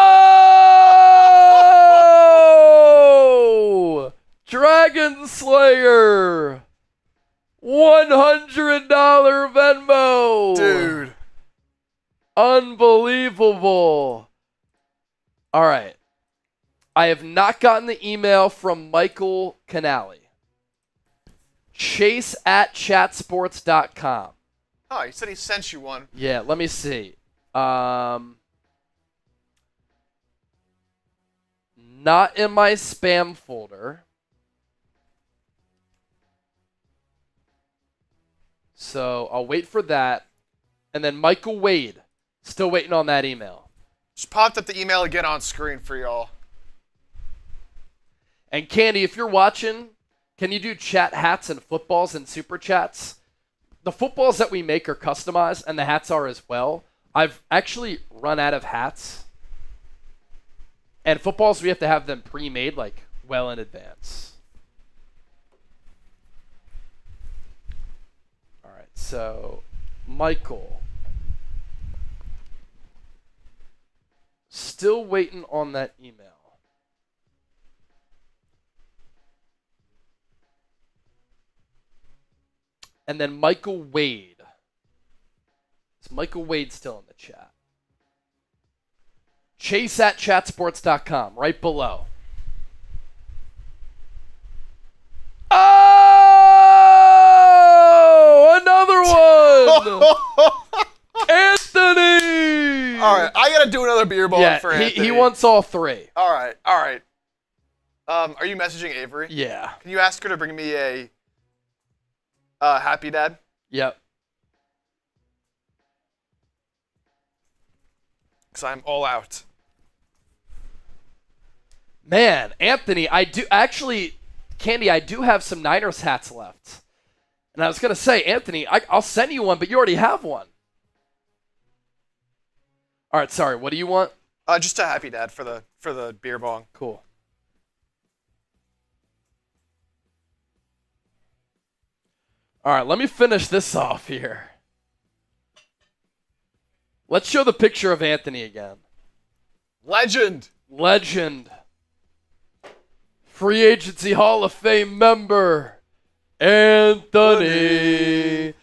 Oh! Dragon Slayer! $100 Venmo! Dude. Unbelievable. All right. I have not gotten the email from Michael Canale. Chase@chatsports.com. Oh, he said he sent you one. Yeah, let me see. Not in my spam folder. So I'll wait for that. And then Michael Wade, still waiting on that email. Just popped up the email again on screen for y'all. And Candy, if you're watching, can you do chat hats and footballs and super chats? The footballs that we make are customized, and the hats are as well. I've actually run out of hats. And footballs, we have to have them pre-made, like, well in advance. All right, so Michael. Still waiting on that email. And then Michael Wade. Is Michael Wade still in the chat? Chase@chatsports.com, right below. Oh! Another one! Anthony! All right, I got to do another beer ball for Anthony. He wants all 3. All right. Are you messaging Avery? Yeah. Can you ask her to bring me a Happy Dad? Yep. Because I'm all out. Man, Anthony, Candy, I do have some Niners hats left. And I was going to say, Anthony, I'll send you one, but you already have one. All right, sorry. What do you want? Just a happy dad for the beer bong. Cool. All right, let me finish this off here. Let's show the picture of Anthony again. Legend. Free Agency Hall of Fame member, Anthony.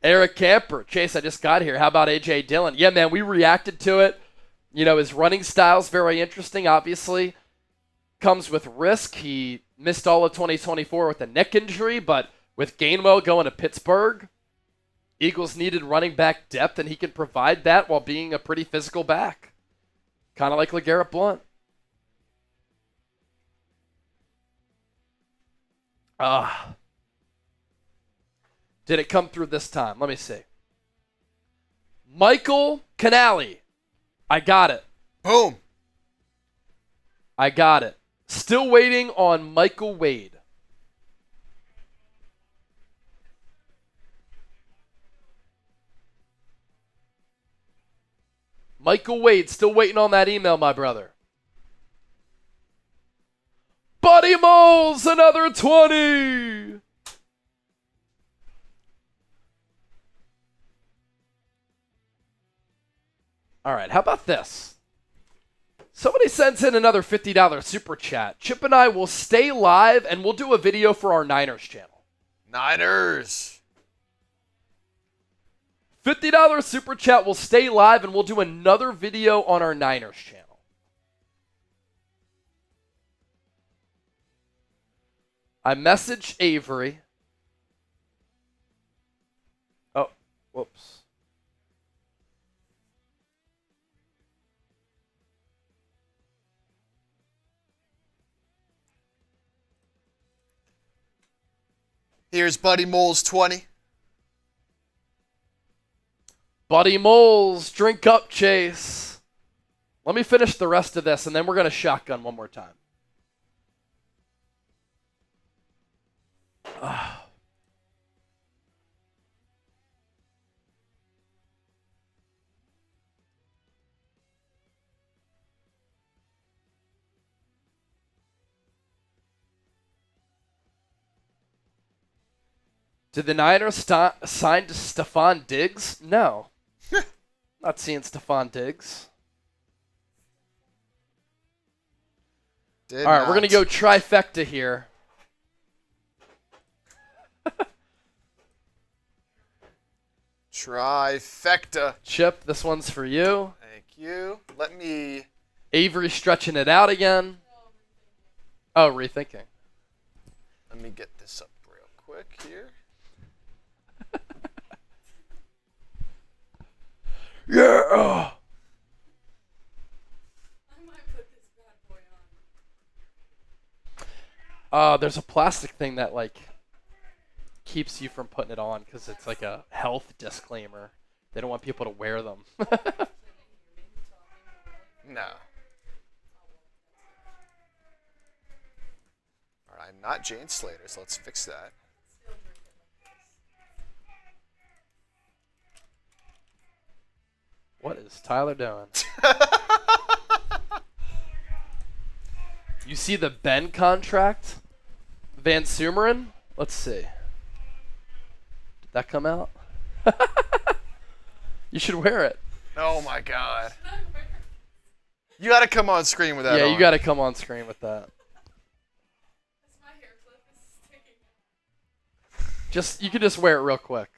Eric Camper. Chase, I just got here. How about A.J. Dillon? Yeah, man, we reacted to it. You know, his running style's very interesting, obviously. Comes with risk. He missed all of 2024 with a neck injury, but with Gainwell going to Pittsburgh, Eagles needed running back depth, and he can provide that while being a pretty physical back. Kind of like LeGarrette Blount. Did it come through this time? Let me see. Michael Canale. I got it. Boom. I got it. Still waiting on Michael Wade. Michael Wade, still waiting on that email, my brother. Buddy Moles, another 20. All right, how about this? Somebody sends in another $50 super chat. Chip and I will stay live, and we'll do a video for our Niners channel. Niners. $50 super chat will stay live, and we'll do another video on our Niners channel. I messaged Avery. Oh, whoops. Here's Buddy Moles 20. Buddy Moles, drink up, Chase. Let me finish the rest of this, and then we're going to shotgun one more time. Did the Niners sign Stephon Diggs? No. Not seeing Stephon Diggs. All right, we're going to go trifecta here. Trifecta. Chip, this one's for you. Thank you. Let me... Avery stretching it out again. Oh, rethinking. Let me get this up real quick here. Yeah. I might put this bad boy on. There's a plastic thing that like keeps you from putting it on because it's like a health disclaimer. They don't want people to wear them. No. All right, not Jane Slater, so let's fix that. What is Tyler doing? You see the Ben contract? Van Sumeren? Let's see. Did that come out? You should wear it. Oh my God. You gotta come on screen with that Yeah, on. you gotta come on screen with that. My hair clip is sticking. You can just wear it real quick.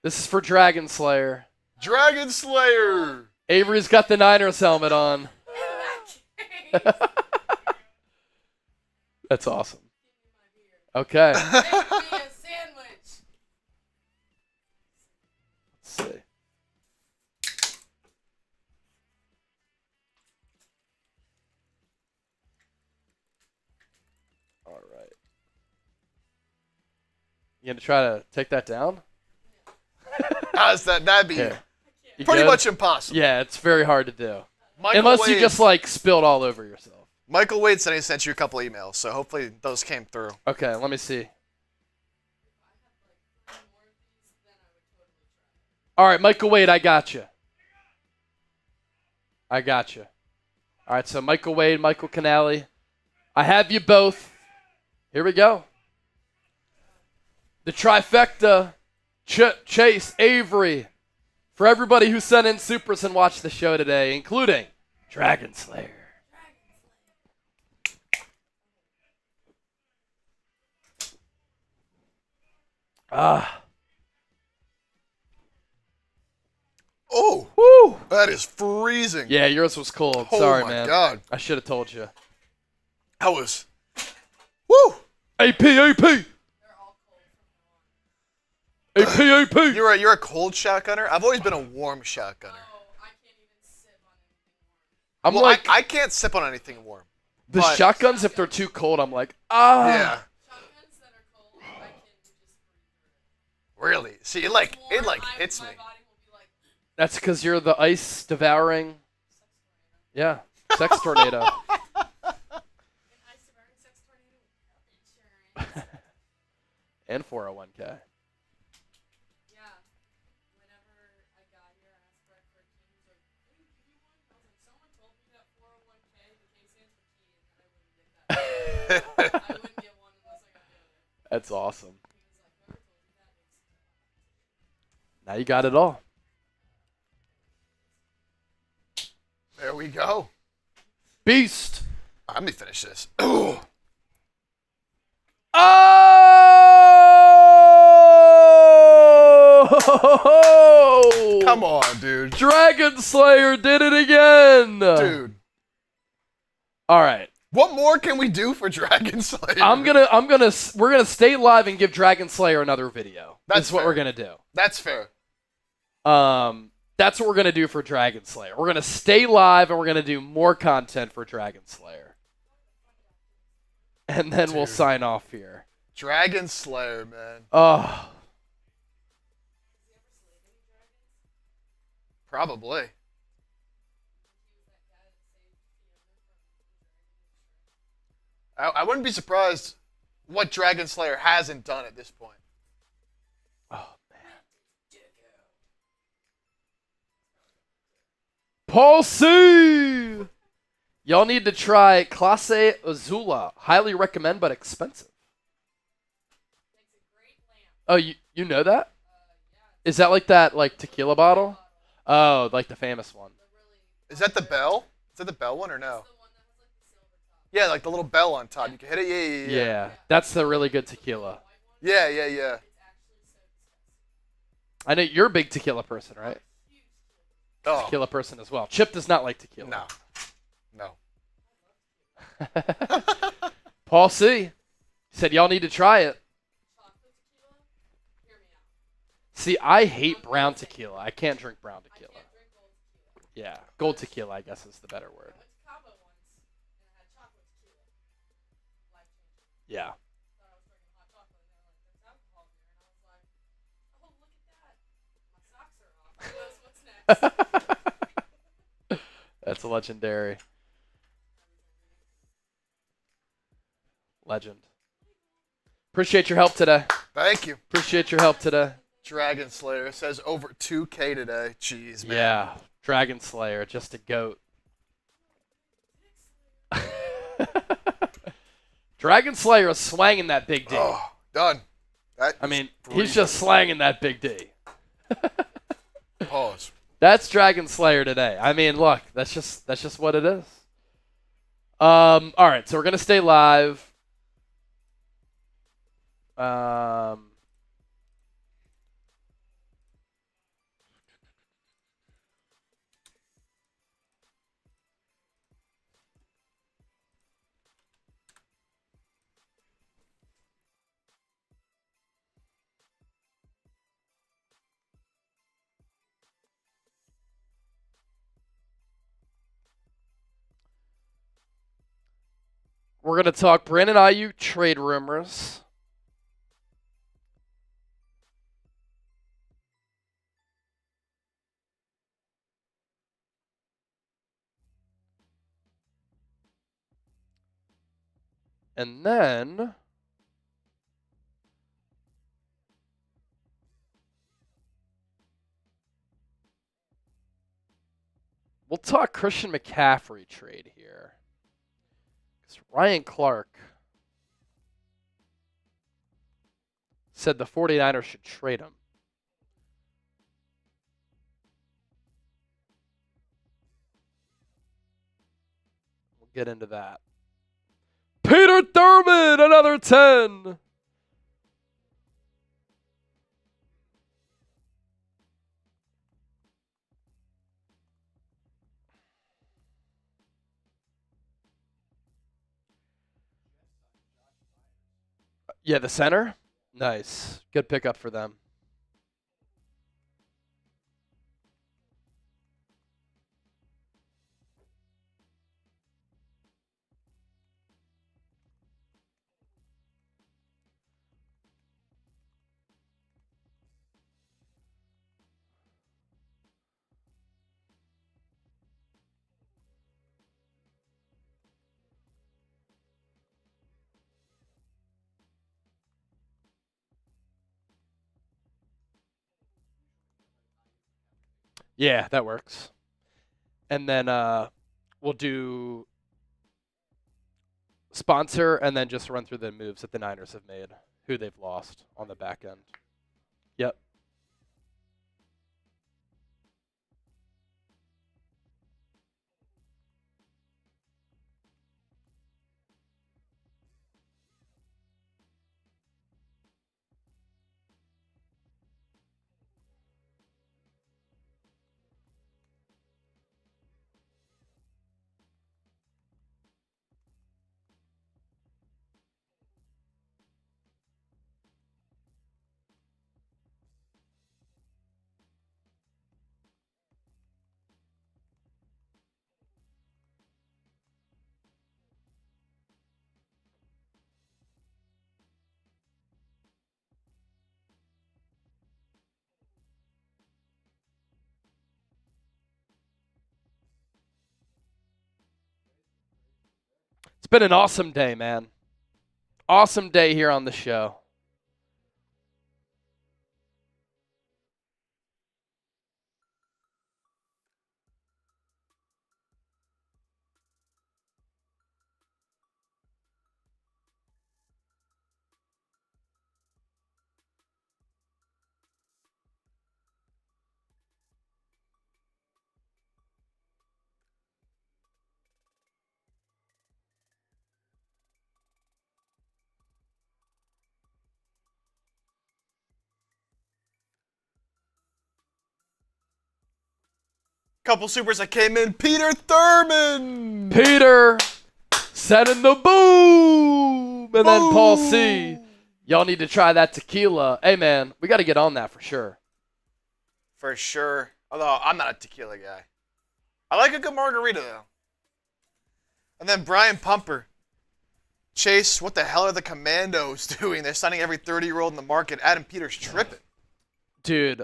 This is for Dragon Slayer. Dragon Slayer. Avery's got the Niners helmet on. That's awesome. Okay. Make me a sandwich. Let's see. All right. You gonna try to take that down? How's that? That'd be Here. You pretty good? much impossible. Yeah, it's very hard to do. Michael Unless you Wade- just like spilled all over yourself. Michael Wade said he sent you a couple emails, so hopefully those came through. Okay, let me see. All right, Michael Wade, I got you. I got you. All right, so Michael Wade, Michael Canale. I have you both. Here we go. The trifecta, Chase, Avery, for everybody who sent in supers and watched the show today, including Dragon Slayer. Oh, Woo! that is freezing. Yeah, yours was cold. Oh Sorry, my man. God. I should have told you. That was. Woo! AP, AP. AP. You're a cold shotgunner? I've always been a warm shotgunner. Oh, I can't even sip on anything warm. I'm Well, like, I can't sip on anything warm. the but- shotguns, if they're too cold, I'm like, Yeah. Shotguns that are cold, I can just breathe Really? See, it through. hits me. My body will be like, That's because you're the ice devouring. Yeah, sex tornado. an ice devouring sex tornado with health insurance. And 401k. Yeah. Whenever I got here, I asked Brett for a key. He was like, "Can we give you one?" I was like, "Someone told me that 401k, the K stands for key, and that I wouldn't get that. I wouldn't get one unless I got the other." That's awesome. He was like, "Whoever told you that makes Now you got it all. There we go. Beast. Let me finish this. Ooh. Oh! Come on, dude. Dragon Slayer did it again. Dude. All right. What more can we do for Dragon Slayer? We're gonna stay live and give Dragon Slayer another video. That's what fair. we're gonna do. That's fair. That's what we're gonna do for Dragon Slayer. We're gonna stay live and we're gonna do more content for Dragon Slayer. And then we'll Dude. sign off here. Dragon Slayer, man. Oh, Probably. I wouldn't be surprised what Dragon Slayer hasn't done at this point. oh man. Paul C. Y'all need to try Clase Azula. Highly recommend, but expensive. Oh, you know that? Is that like tequila bottle? Oh, like the famous one. Is that the bell? Is that the bell one or no? Yeah, like the little bell on top. You can hit it. Yeah, that's the really good tequila. Yeah. I know you're a big tequila person, right? Oh, Tequila person as well. Chip does not like tequila. no. Paul C. said y'all need to try it. See, I hate brown tequila. I can't drink brown tequila. Yeah, gold tequila, I guess, is the better word. Yeah. That's legendary. Legend. Appreciate your help today. Thank you. Appreciate your help today. Dragon Slayer says over 2K today. Jeez, man. Yeah, Dragon Slayer, just a goat. Dragon Slayer is slanging that big D. Oh, done. I mean, he's just slanging that big D. Pause. That's Dragon Slayer today. I mean, look, that's just what it is. All right, so we're gonna stay live. We're gonna talk Brandon Ayuk trade rumors. And then we'll talk Christian McCaffrey trade here. 'Cause Ryan Clark said the 49ers should trade him. We'll get into that. Peter Thurman, another 10. Yeah, the center? Nice. Good pickup for them. Yeah, that works. And then we'll do sponsor and then just run through the moves that the Niners have made, who they've lost on the back end. Yep. It's been an awesome day, man. Awesome day here on the show. Couple supers that came in. Peter Thurman. Peter sending the boom. And then Paul C. Y'all need to try that tequila. Hey, man, we got to get on that for sure. For sure. Although I'm not a tequila guy. I like a good margarita, though. And then Brian Pumper. Chase, what the hell are the Commandos doing? They're signing every 30-year-old in the market. Adam Peters tripping. Dude,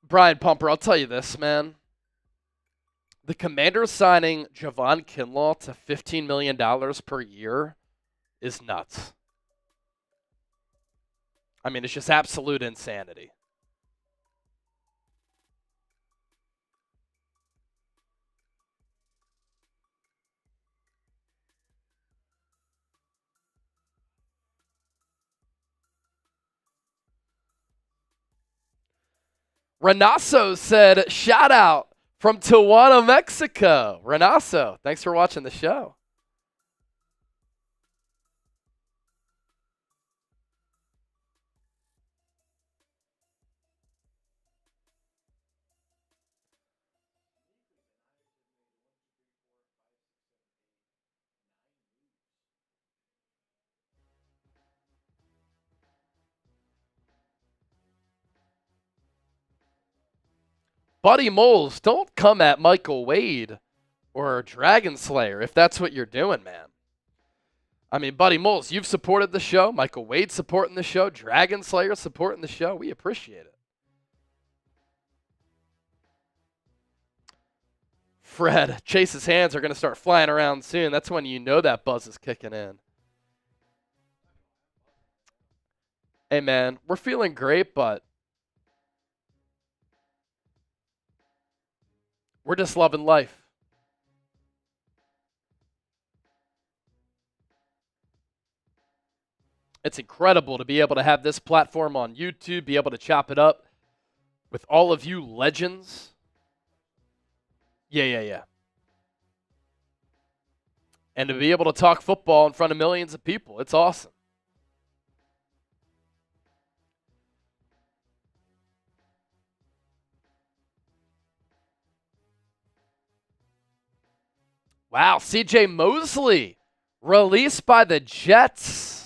Brian Pumper, I'll tell you this, man. The Commanders signing Javon Kinlaw to $15 million per year is nuts. I mean, it's just absolute insanity. Renasso said, shout out from Tijuana, Mexico. Renasso, thanks for watching the show. Buddy Moles, don't come at Michael Wade or Dragon Slayer if that's what you're doing, man. I mean, Buddy Moles, you've supported the show. Michael Wade supporting the show. Dragon Slayer supporting the show. We appreciate it. Fred, Chase's hands are going to start flying around soon. That's when you know that buzz is kicking in. Hey, man, we're feeling great, but we're just loving life. It's incredible to be able to have this platform on YouTube, be able to chop it up with all of you legends. Yeah. And to be able to talk football in front of millions of people. It's awesome. Wow, CJ Mosley released by the Jets.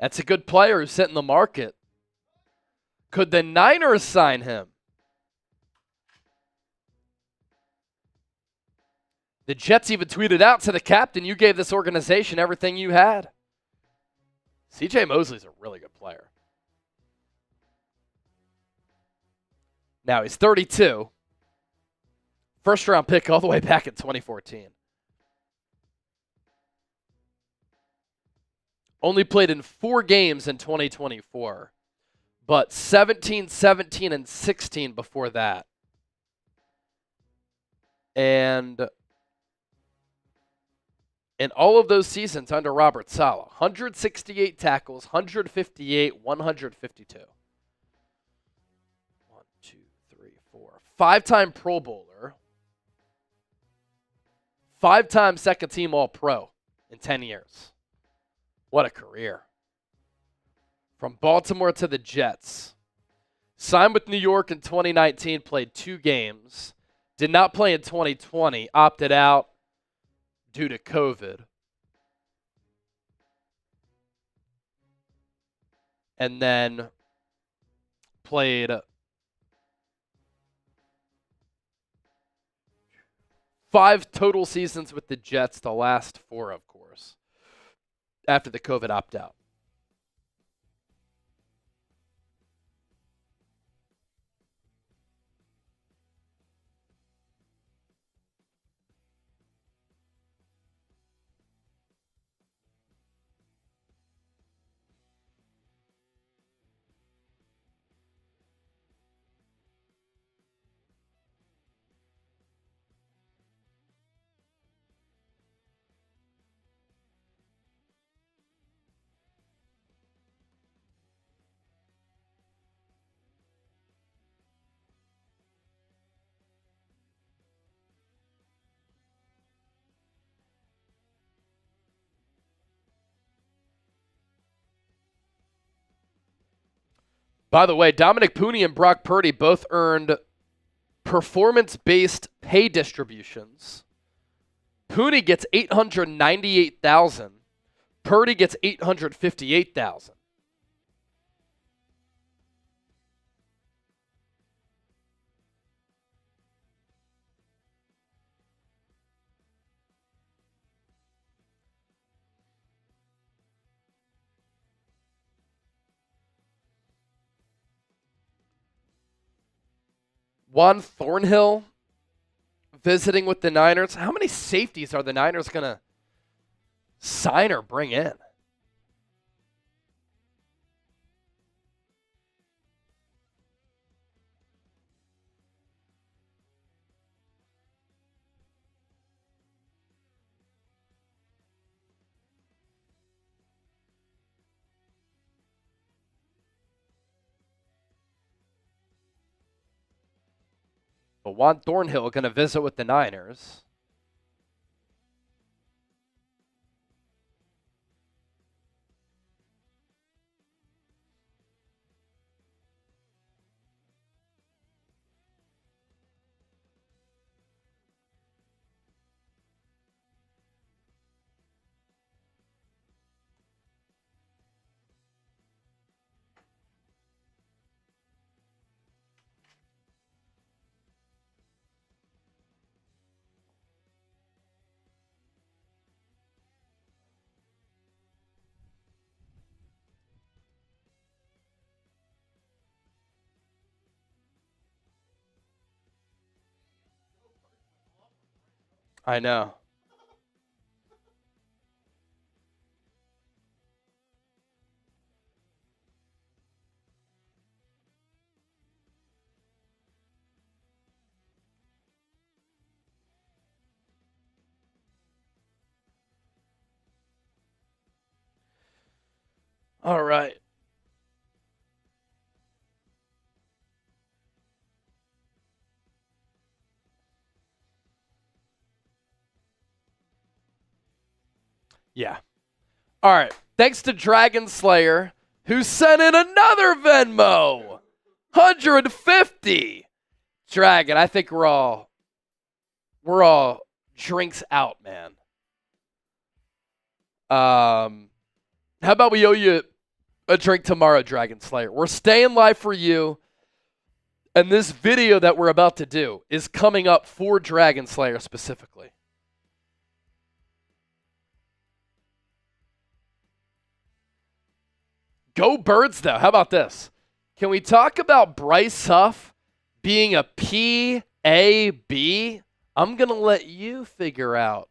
That's a good player who's sitting in the market. Could the Niners sign him? The Jets even tweeted out to the captain, you gave this organization everything you had. CJ Mosley's a really good player. Now he's 32. First round pick all the way back in 2014. Only played in 4 games in 2024, but 17, 17, and 16 before that. And in all of those seasons under Robert Saleh, 168 tackles, 158, 152. 1, 2, 3, 4. 5-time Pro Bowler. 5-time second team All-Pro in 10 years. What a career. From Baltimore to the Jets. Signed with New York in 2019, played 2 games. Did not play in 2020, opted out due to COVID. And then played 5 total seasons with the Jets, the last 4, of course, after the COVID opt-out. By the way, Dominic Pooney and Brock Purdy both earned performance-based pay distributions. Pooney gets $898,000. Purdy gets $858,000. Juan Thornhill visiting with the Niners. How many safeties are the Niners going to sign or bring in? But Juan Thornhill going to visit with the Niners. I know. All right. Yeah. All right. Thanks to Dragon Slayer, who sent in another Venmo. 150. Dragon, I think we're all drinks out, man. How about we owe you a drink tomorrow, Dragon Slayer? We're staying live for you. And this video that we're about to do is coming up for Dragon Slayer specifically. Go Birds, though. How about this? Can we talk about Bryce Huff being a PAB? I'm going to let you figure out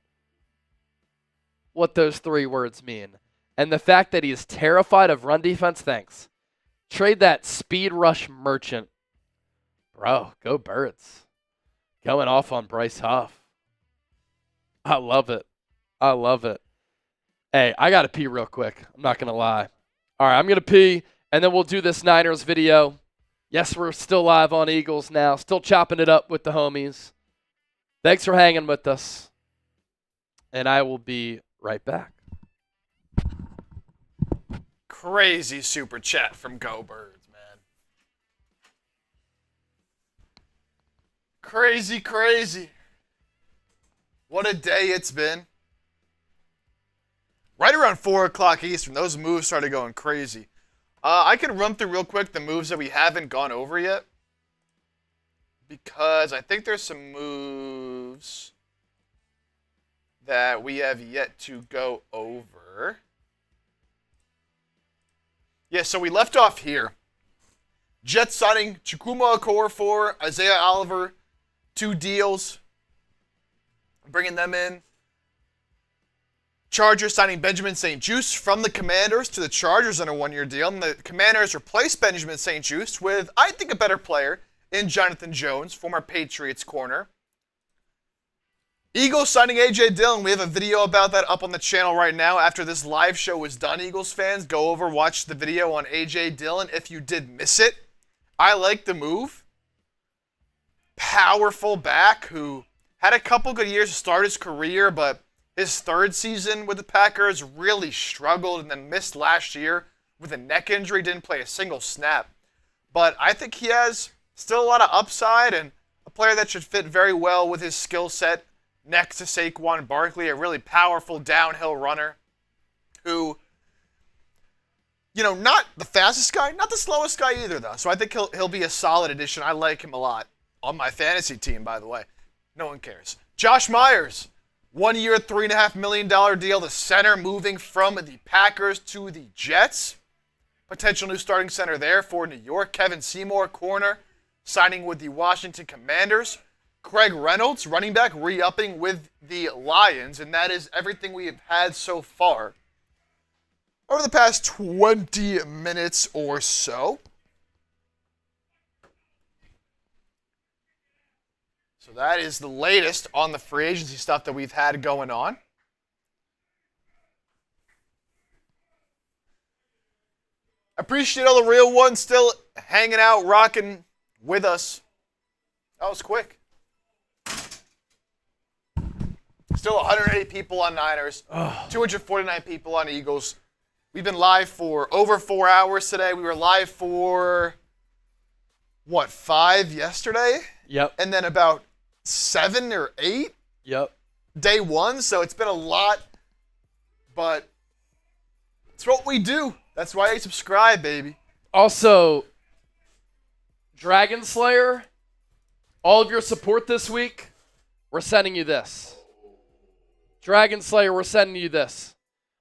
what those 3 words mean. And the fact that he's terrified of run defense, thanks. Trade that speed rush merchant. Bro, go Birds. Going off on Bryce Huff. I love it. I love it. Hey, I got to pee real quick. I'm not going to lie. All right, I'm going to pee, and then we'll do this Niners video. Yes, we're still live on Eagles now. Still chopping it up with the homies. Thanks for hanging with us. And I will be right back. Crazy super chat from Go Birds, man. Crazy, crazy. What a day it's been. Right around 4 o'clock Eastern, those moves started going crazy. I can run through real quick the moves that we haven't gone over yet. Because I think there's some moves that we have yet to go over. Yeah, so we left off here. Jets signing Chukwuma Okorafor, Isaiah Oliver, 2 deals. Bringing them in. Chargers signing Benjamin St. Juste from the Commanders to the Chargers on a 1-year deal. And the Commanders replaced Benjamin St. Juste with, I think, a better player in Jonathan Jones, former Patriots corner. Eagles signing A.J. Dillon. We have a video about that up on the channel right now. After this live show is done, Eagles fans, go over, watch the video on A.J. Dillon if you did miss it. I like the move. Powerful back who had a couple good years to start his career, but his 3rd season with the Packers really struggled and then missed last year with a neck injury, didn't play a single snap. But I think he has still a lot of upside and a player that should fit very well with his skill set next to Saquon Barkley, a really powerful downhill runner who, you know, not the fastest guy, not the slowest guy either, though. So I think he'll be a solid addition. I like him a lot. On my fantasy team, by the way. No one cares. Josh Myers. 1-year, $3.5 million deal. The center moving from the Packers to the Jets. Potential new starting center there for New York. Kevin Seymour, corner, signing with the Washington Commanders. Craig Reynolds, running back, re-upping with the Lions. And that is everything we have had so far over the past 20 minutes or so. So that is the latest on the free agency stuff that we've had going on. Appreciate all the real ones still hanging out, rocking with us. That was quick. Still 180 people on Niners, 249 people on Eagles. We've been live for over 4 hours today. We were live for, 5 yesterday? Yep. And then about 7 or 8? Yep. Day 1, so it's been a lot, but it's what we do. That's why I subscribe, baby. Also, Dragon Slayer, all of your support this week, we're sending you this. Dragon Slayer, we're sending you this.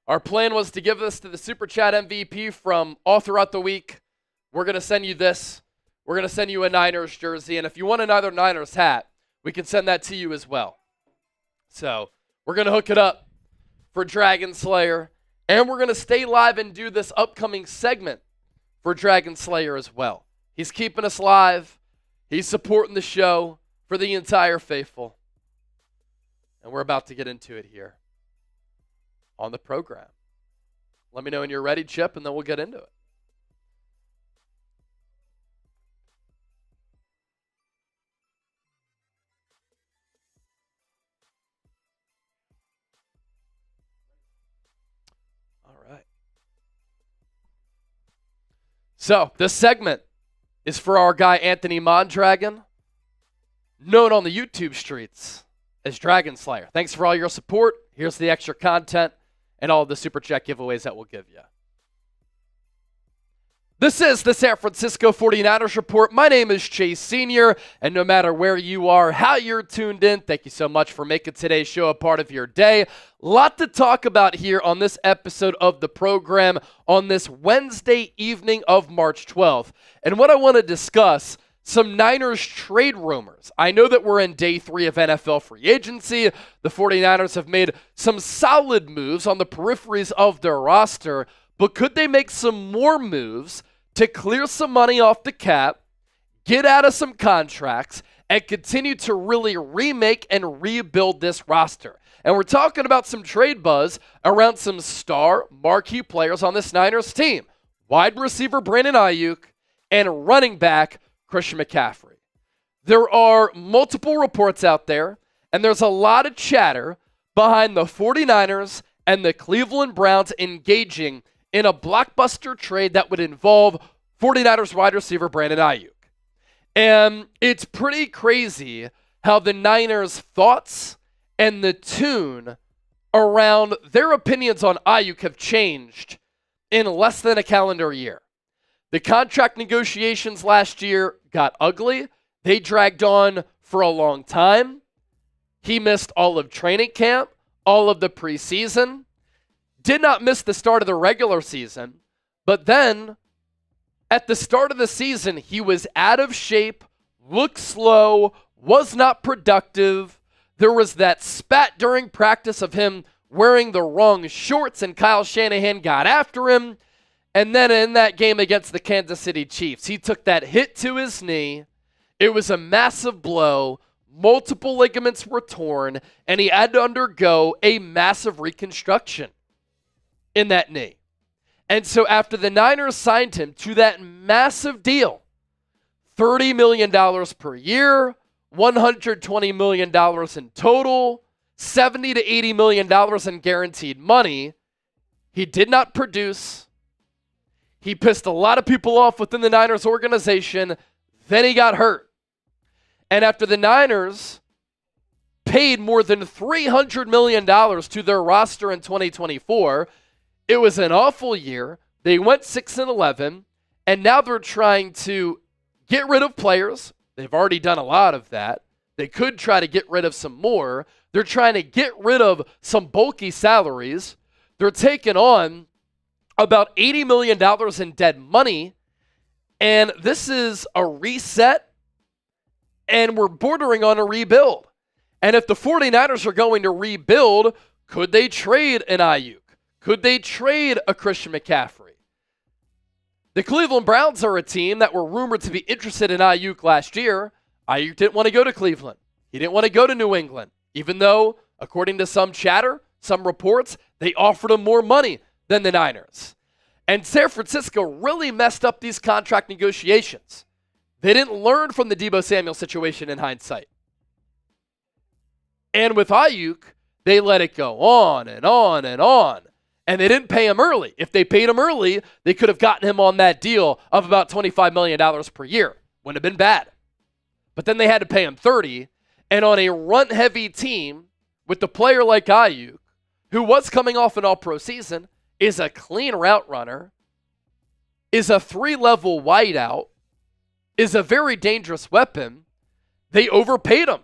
Our plan was to give this to the Super Chat MVP from all throughout the week. We're going to send you this. We're going to send you a Niners jersey, and if you want another Niners hat, we can send that to you as well. So we're going to hook it up for Dragon Slayer. And we're going to stay live and do this upcoming segment for Dragon Slayer as well. He's keeping us live. He's supporting the show for the entire faithful. And we're about to get into it here on the program. Let me know when you're ready, Chip, and then we'll get into it. All right. So this segment is for our guy Anthony Mondragon, known on the YouTube streets as Dragon Slayer. Thanks for all your support. Here's the extra content and all of the Super Chat giveaways that we'll give you. This is the San Francisco 49ers Report. My name is Chase Sr., and no matter where you are, how you're tuned in, thank you so much for making today's show a part of your day. A lot to talk about here on this episode of the program on this Wednesday evening of March 12th. And what I want to discuss, some Niners trade rumors. I know that we're in day 3 of NFL free agency. The 49ers have made some solid moves on the peripheries of their roster, but could they make some more moves to clear some money off the cap, get out of some contracts, and continue to really remake and rebuild this roster? And we're talking about some trade buzz around some star marquee players on this Niners team. Wide receiver Brandon Ayuk and running back Christian McCaffrey. There are multiple reports out there, and there's a lot of chatter behind the 49ers and the Cleveland Browns engaging in a blockbuster trade that would involve 49ers wide receiver Brandon Ayuk. And it's pretty crazy how the Niners' thoughts and the tune around their opinions on Ayuk have changed in less than a calendar year. The contract negotiations last year got ugly. They dragged on for a long time. He missed all of training camp, all of the preseason. Did not miss the start of the regular season, but then at the start of the season, he was out of shape, looked slow, was not productive. There was that spat during practice of him wearing the wrong shorts, and Kyle Shanahan got after him. And then in that game against the Kansas City Chiefs, he took that hit to his knee. It was a massive blow. Multiple ligaments were torn, and he had to undergo a massive reconstruction in that knee. And so after the Niners signed him to that massive deal, $30 million per year, $120 million in total, $70 to $80 million in guaranteed money, he did not produce. He pissed a lot of people off within the Niners organization. Then he got hurt. And after the Niners paid more than $300 million to their roster in 2024, it was an awful year. They went 6-11, and now they're trying to get rid of players. They've already done a lot of that. They could try to get rid of some more. They're trying to get rid of some bulky salaries. They're taking on about $80 million in dead money, and this is a reset, and we're bordering on a rebuild. And if the 49ers are going to rebuild, could they trade an Ayuk? Could they trade a Christian McCaffrey? The Cleveland Browns are a team that were rumored to be interested in Ayuk last year. Ayuk didn't want to go to Cleveland. He didn't want to go to New England, even though, according to some chatter, some reports, they offered him more money than the Niners. And San Francisco really messed up these contract negotiations. They didn't learn from the Deebo Samuel situation in hindsight. And with Ayuk, they let it go on and on and on. And they didn't pay him early. If they paid him early, they could have gotten him on that deal of about $25 million per year. Wouldn't have been bad. But then they had to pay him $30. And on a run-heavy team with a player like Ayuk, who was coming off an all-pro season, is a clean route runner, is a 3-level wideout, is a very dangerous weapon, they overpaid him,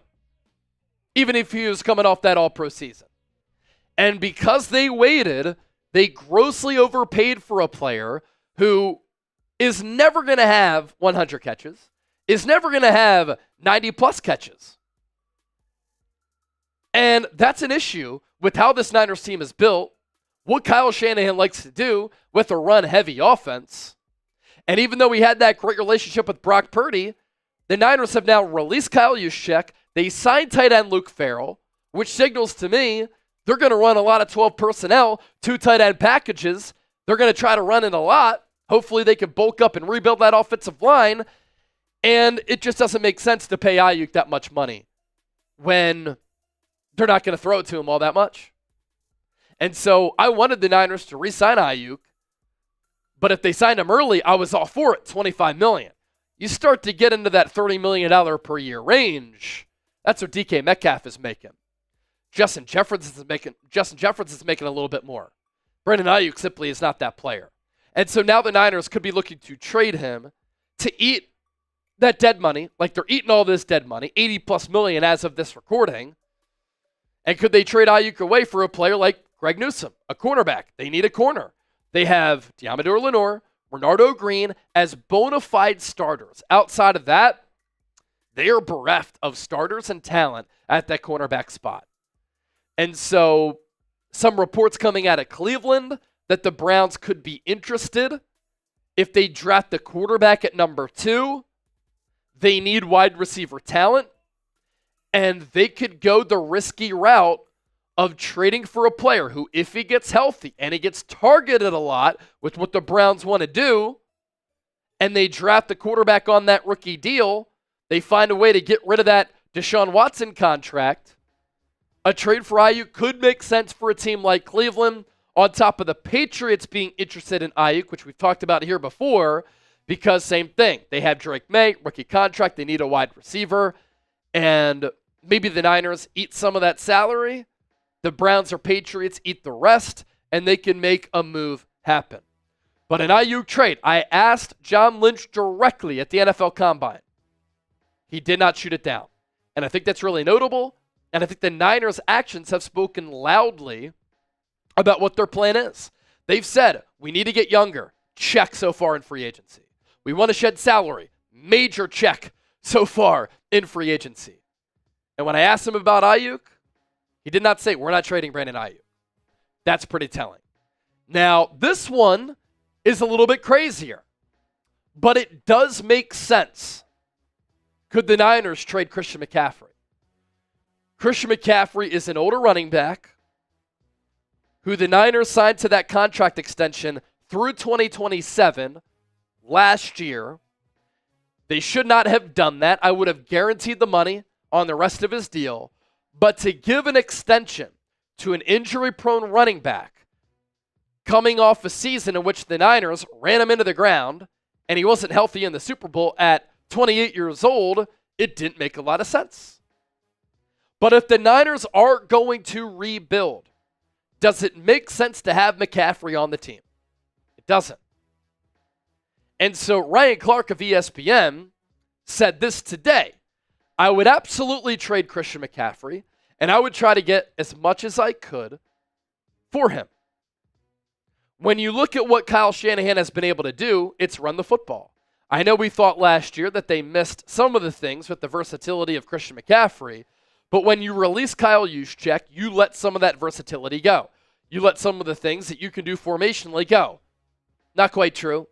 even if he was coming off that all-pro season. And because they waited, they grossly overpaid for a player who is never going to have 100 catches, is never going to have 90-plus catches. And that's an issue with how this Niners team is built, what Kyle Shanahan likes to do with a run-heavy offense. And even though we had that great relationship with Brock Purdy, the Niners have now released Kyle Juszczyk. They signed tight end Luke Farrell, which signals to me they're going to run a lot of 12 personnel, 2 tight end packages. They're They're going to try to run it a lot. Hopefully they can bulk up and rebuild that offensive line. And it just doesn't make sense to pay Ayuk that much money when they're not going to throw it to him all that much. And so I wanted the Niners to re-sign Ayuk, but if they signed him early, I was all for it, $25 million. You start to get into that $30 million per year range. That's what DK Metcalf is making. Justin Jefferson is making a little bit more. Brandon Ayuk simply is not that player. And so now the Niners could be looking to trade him to eat that dead money, like they're eating all this dead money, 80 plus million as of this recording. And could they trade Ayuk away for a player like Greg Newsome, a cornerback? They need a corner. They have Diamador Lenore, Renardo Green as bona fide starters. Outside of that, they are bereft of starters and talent at that cornerback spot. And so some reports coming out of Cleveland that the Browns could be interested if they draft the quarterback at number 2. They need wide receiver talent, and they could go the risky route of trading for a player who, if he gets healthy and he gets targeted a lot with what the Browns want to do, and they draft the quarterback on that rookie deal, they find a way to get rid of that Deshaun Watson contract. A trade for Ayuk could make sense for a team like Cleveland, on top of the Patriots being interested in Ayuk, which we've talked about here before, because same thing. They have Drake May, rookie contract. They need a wide receiver. And maybe the Niners eat some of that salary. The Browns or Patriots eat the rest, and they can make a move happen. But an Ayuk trade, I asked John Lynch directly at the NFL Combine. He did not shoot it down. And I think that's really notable. And I think the Niners' actions have spoken loudly about what their plan is. They've said, we need to get younger. Check so far in free agency. We want to shed salary. Major check so far in free agency. And when I asked him about Ayuk, he did not say, we're not trading Brandon Ayuk. That's pretty telling. Now, this one is a little bit crazier, but it does make sense. Could the Niners trade Christian McCaffrey? Christian McCaffrey is an older running back who the Niners signed to that contract extension through 2027 last year. They should not have done that. I would have guaranteed the money on the rest of his deal. But to give an extension to an injury-prone running back coming off a season in which the Niners ran him into the ground and he wasn't healthy in the Super Bowl at 28 years old, it didn't make a lot of sense. But if the Niners are going to rebuild, does it make sense to have McCaffrey on the team? It doesn't. And so Ryan Clark of ESPN said this today. I would absolutely trade Christian McCaffrey, and I would try to get as much as I could for him. When you look at what Kyle Shanahan has been able to do, it's run the football. I know we thought last year that they missed some of the things with the versatility of Christian McCaffrey, but when you release Kyle Juszczyk, you let some of that versatility go. You let some of the things that you can do formationally go. Not quite true.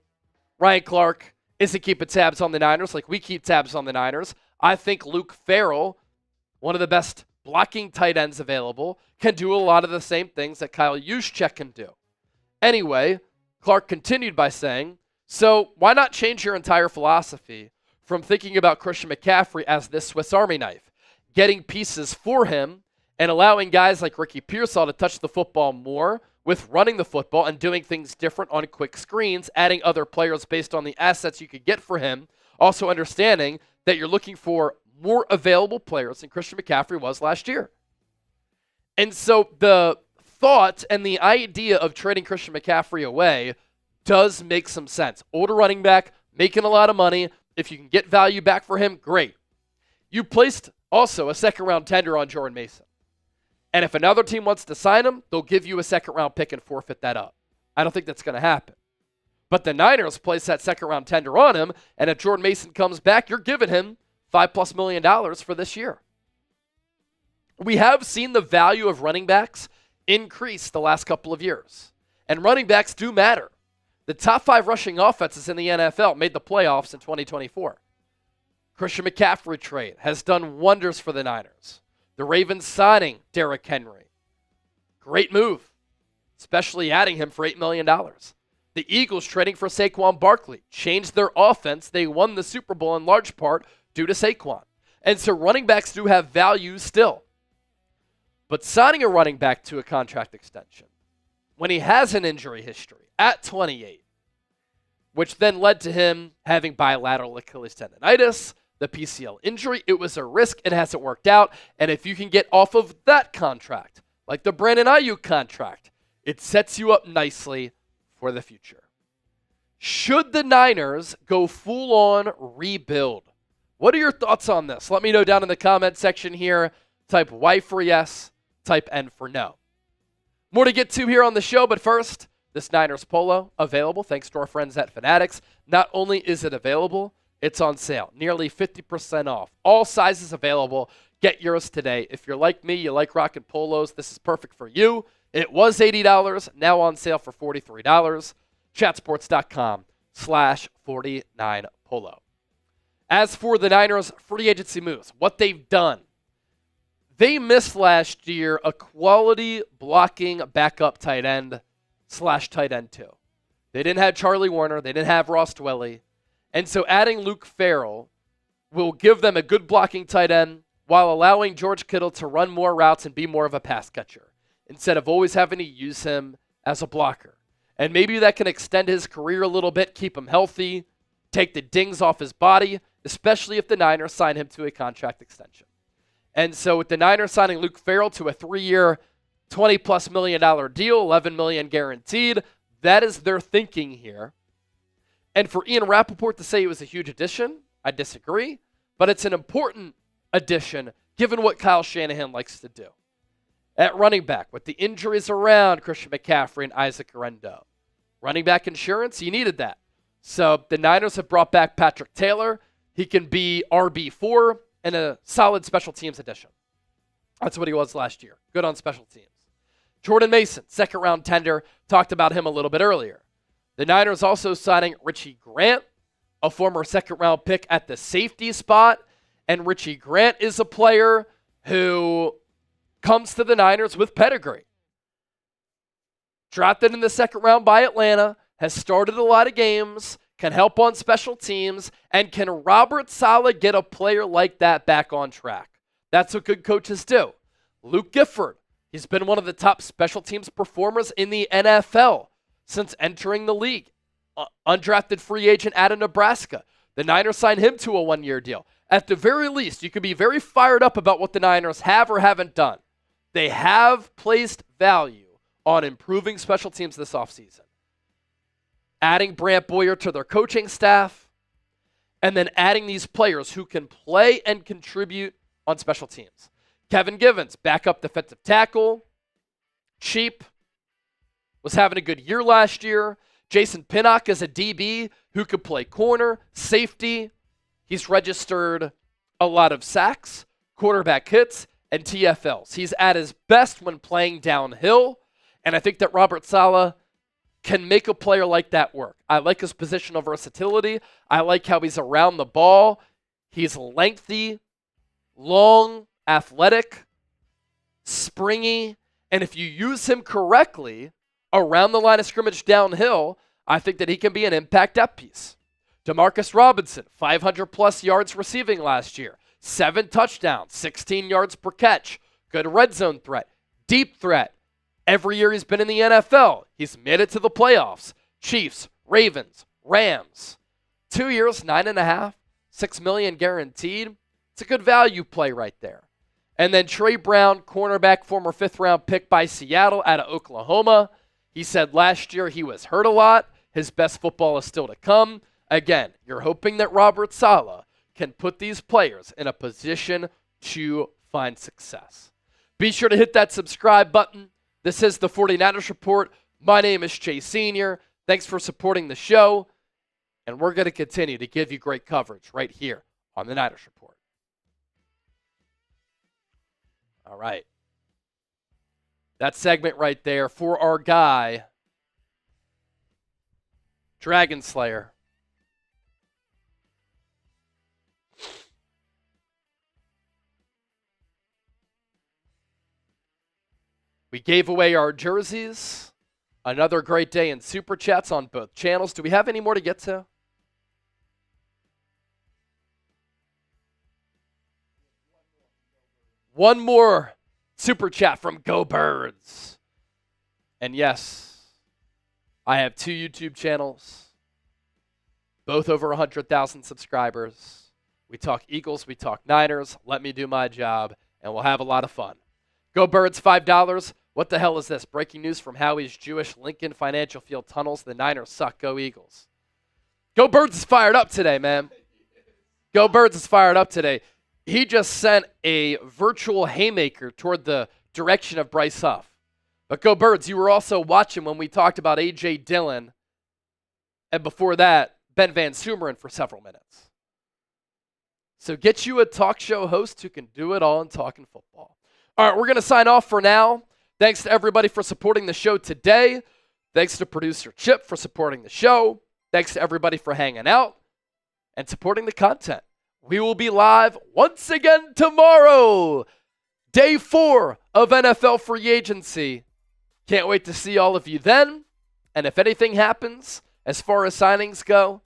Ryan Clark isn't keeping tabs on the Niners like we keep tabs on the Niners. I think Luke Farrell, one of the best blocking tight ends available, can do a lot of the same things that Kyle Juszczyk can do. Anyway, Clark continued by saying, so why not change your entire philosophy from thinking about Christian McCaffrey as this Swiss Army knife, getting pieces for him and allowing guys like Ricky Pearsall to touch the football more with running the football and doing things different on quick screens, adding other players based on the assets you could get for him, also understanding that you're looking for more available players than Christian McCaffrey was last year. And so the thought and the idea of trading Christian McCaffrey away does make some sense. Older running back, making a lot of money. If you can get value back for him, great. You placed also a second-round tender on Jordan Mason. And if another team wants to sign him, they'll give you a second-round pick and forfeit that up. I don't think that's going to happen. But the Niners place that second-round tender on him, and if Jordan Mason comes back, you're giving him $5+ million for this year. We have seen the value of running backs increase the last couple of years. And running backs do matter. The top 5 rushing offenses in the NFL made the playoffs in 2024. Christian McCaffrey trade has done wonders for the Niners. The Ravens signing Derrick Henry. Great move, especially adding him for $8 million. The Eagles trading for Saquon Barkley changed their offense. They won the Super Bowl in large part due to Saquon. And so running backs do have value still. But signing a running back to a contract extension when he has an injury history at 28, which then led to him having bilateral Achilles tendonitis, the PCL injury, it was a risk. It hasn't worked out. And if you can get off of that contract, like the Brandon Ayuk contract, it sets you up nicely for the future. Should the Niners go full-on rebuild? What are your thoughts on this? Let me know down in the comment section here. Type Y for yes, type N for no. More to get to here on the show, but first, this Niners polo available thanks to our friends at Fanatics. Not only is it available, it's on sale. Nearly 50% off. All sizes available. Get yours today. If you're like me, you like rocking polos, this is perfect for you. It was $80, now on sale for $43. Chatsports.com/49polo. As for the Niners free agency moves, what they've done, they missed last year a quality blocking backup tight end / tight end 2. They didn't have Charlie Warner. They didn't have Ross Dwelly. And so adding Luke Farrell will give them a good blocking tight end while allowing George Kittle to run more routes and be more of a pass catcher instead of always having to use him as a blocker. And maybe that can extend his career a little bit, keep him healthy, take the dings off his body, especially if the Niners sign him to a contract extension. And so with the Niners signing Luke Farrell to a 3-year, $20+ million deal, $11 million guaranteed, that is their thinking here. And for Ian Rappaport to say it was a huge addition, I disagree. But it's an important addition given what Kyle Shanahan likes to do. At running back, with the injuries around Christian McCaffrey and Isaac Orendo, running back insurance, you needed that. So the Niners have brought back Patrick Taylor. He can be RB4 and a solid special teams addition. That's what he was last year. Good on special teams. Jordan Mason, second-round tender, talked about him a little bit earlier. The Niners also signing Richie Grant, a former second-round pick at the safety spot. And Richie Grant is a player who comes to the Niners with pedigree. Drafted in the second round by Atlanta, has started a lot of games, can help on special teams, and can Robert Saleh get a player like that back on track? That's what good coaches do. Luke Gifford, he's been one of the top special teams performers in the NFL since entering the league. Undrafted free agent out of Nebraska. The Niners signed him to a 1-year deal. At the very least, you could be very fired up about what the Niners have or haven't done. They have placed value on improving special teams this offseason. Adding Brant Boyer to their coaching staff, and then adding these players who can play and contribute on special teams. Kevin Givens, backup defensive tackle, cheap, was having a good year last year. Jason Pinnock is a DB who could play corner, safety. He's registered a lot of sacks, quarterback hits, and TFLs. He's at his best when playing downhill, and I think that Robert Saleh can make a player like that work. I like his positional versatility. I like how he's around the ball. He's lengthy, long, athletic, springy, and if you use him correctly around the line of scrimmage downhill, I think that he can be an impact depth piece. Demarcus Robinson, 500+ yards receiving last year, 7 touchdowns, 16 yards per catch, good red zone threat, deep threat. Every year he's been in the NFL, he's made it to the playoffs. Chiefs, Ravens, Rams. 2 years, $9.5, $6 million guaranteed. It's a good value play right there. And then Trey Brown, cornerback, former 5th-round pick by Seattle out of Oklahoma. He said last year he was hurt a lot. His best football is still to come. Again, you're hoping that Robert Saleh can put these players in a position to find success. Be sure to hit that subscribe button. This is the 49ers Report. My name is Chase Sr. Thanks for supporting the show. And we're going to continue to give you great coverage right here on the Niners Report. All right. That segment right there for our guy, Dragon Slayer. We gave away our jerseys Another great day in Super Chats on both channels. Do we have any more to get to? One more Super Chat from Go Birds. And yes, I have 2 YouTube channels, both over 100,000 subscribers. We talk Eagles, we talk Niners. Let me do my job, and we'll have a lot of fun. Go Birds, $5. What the hell is this? Breaking news from Howie's Jewish Lincoln Financial Field tunnels. The Niners suck. Go Eagles. Go Birds is fired up today, man. Go Birds is fired up today. He just sent a virtual haymaker toward the direction of Bryce Huff. But Go Birds, you were also watching when we talked about A.J. Dillon, and before that, Ben Van Sumeren for several minutes. So get you a talk show host who can do it all in talking football. All right, we're going to sign off for now. Thanks to everybody for supporting the show today. Thanks to producer Chip for supporting the show. Thanks to everybody for hanging out and supporting the content. We will be live once again tomorrow. Day 4 of NFL free agency. Can't wait to see all of you then. And if anything happens as far as signings go,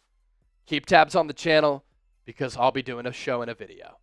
keep tabs on the channel because I'll be doing a show and a video.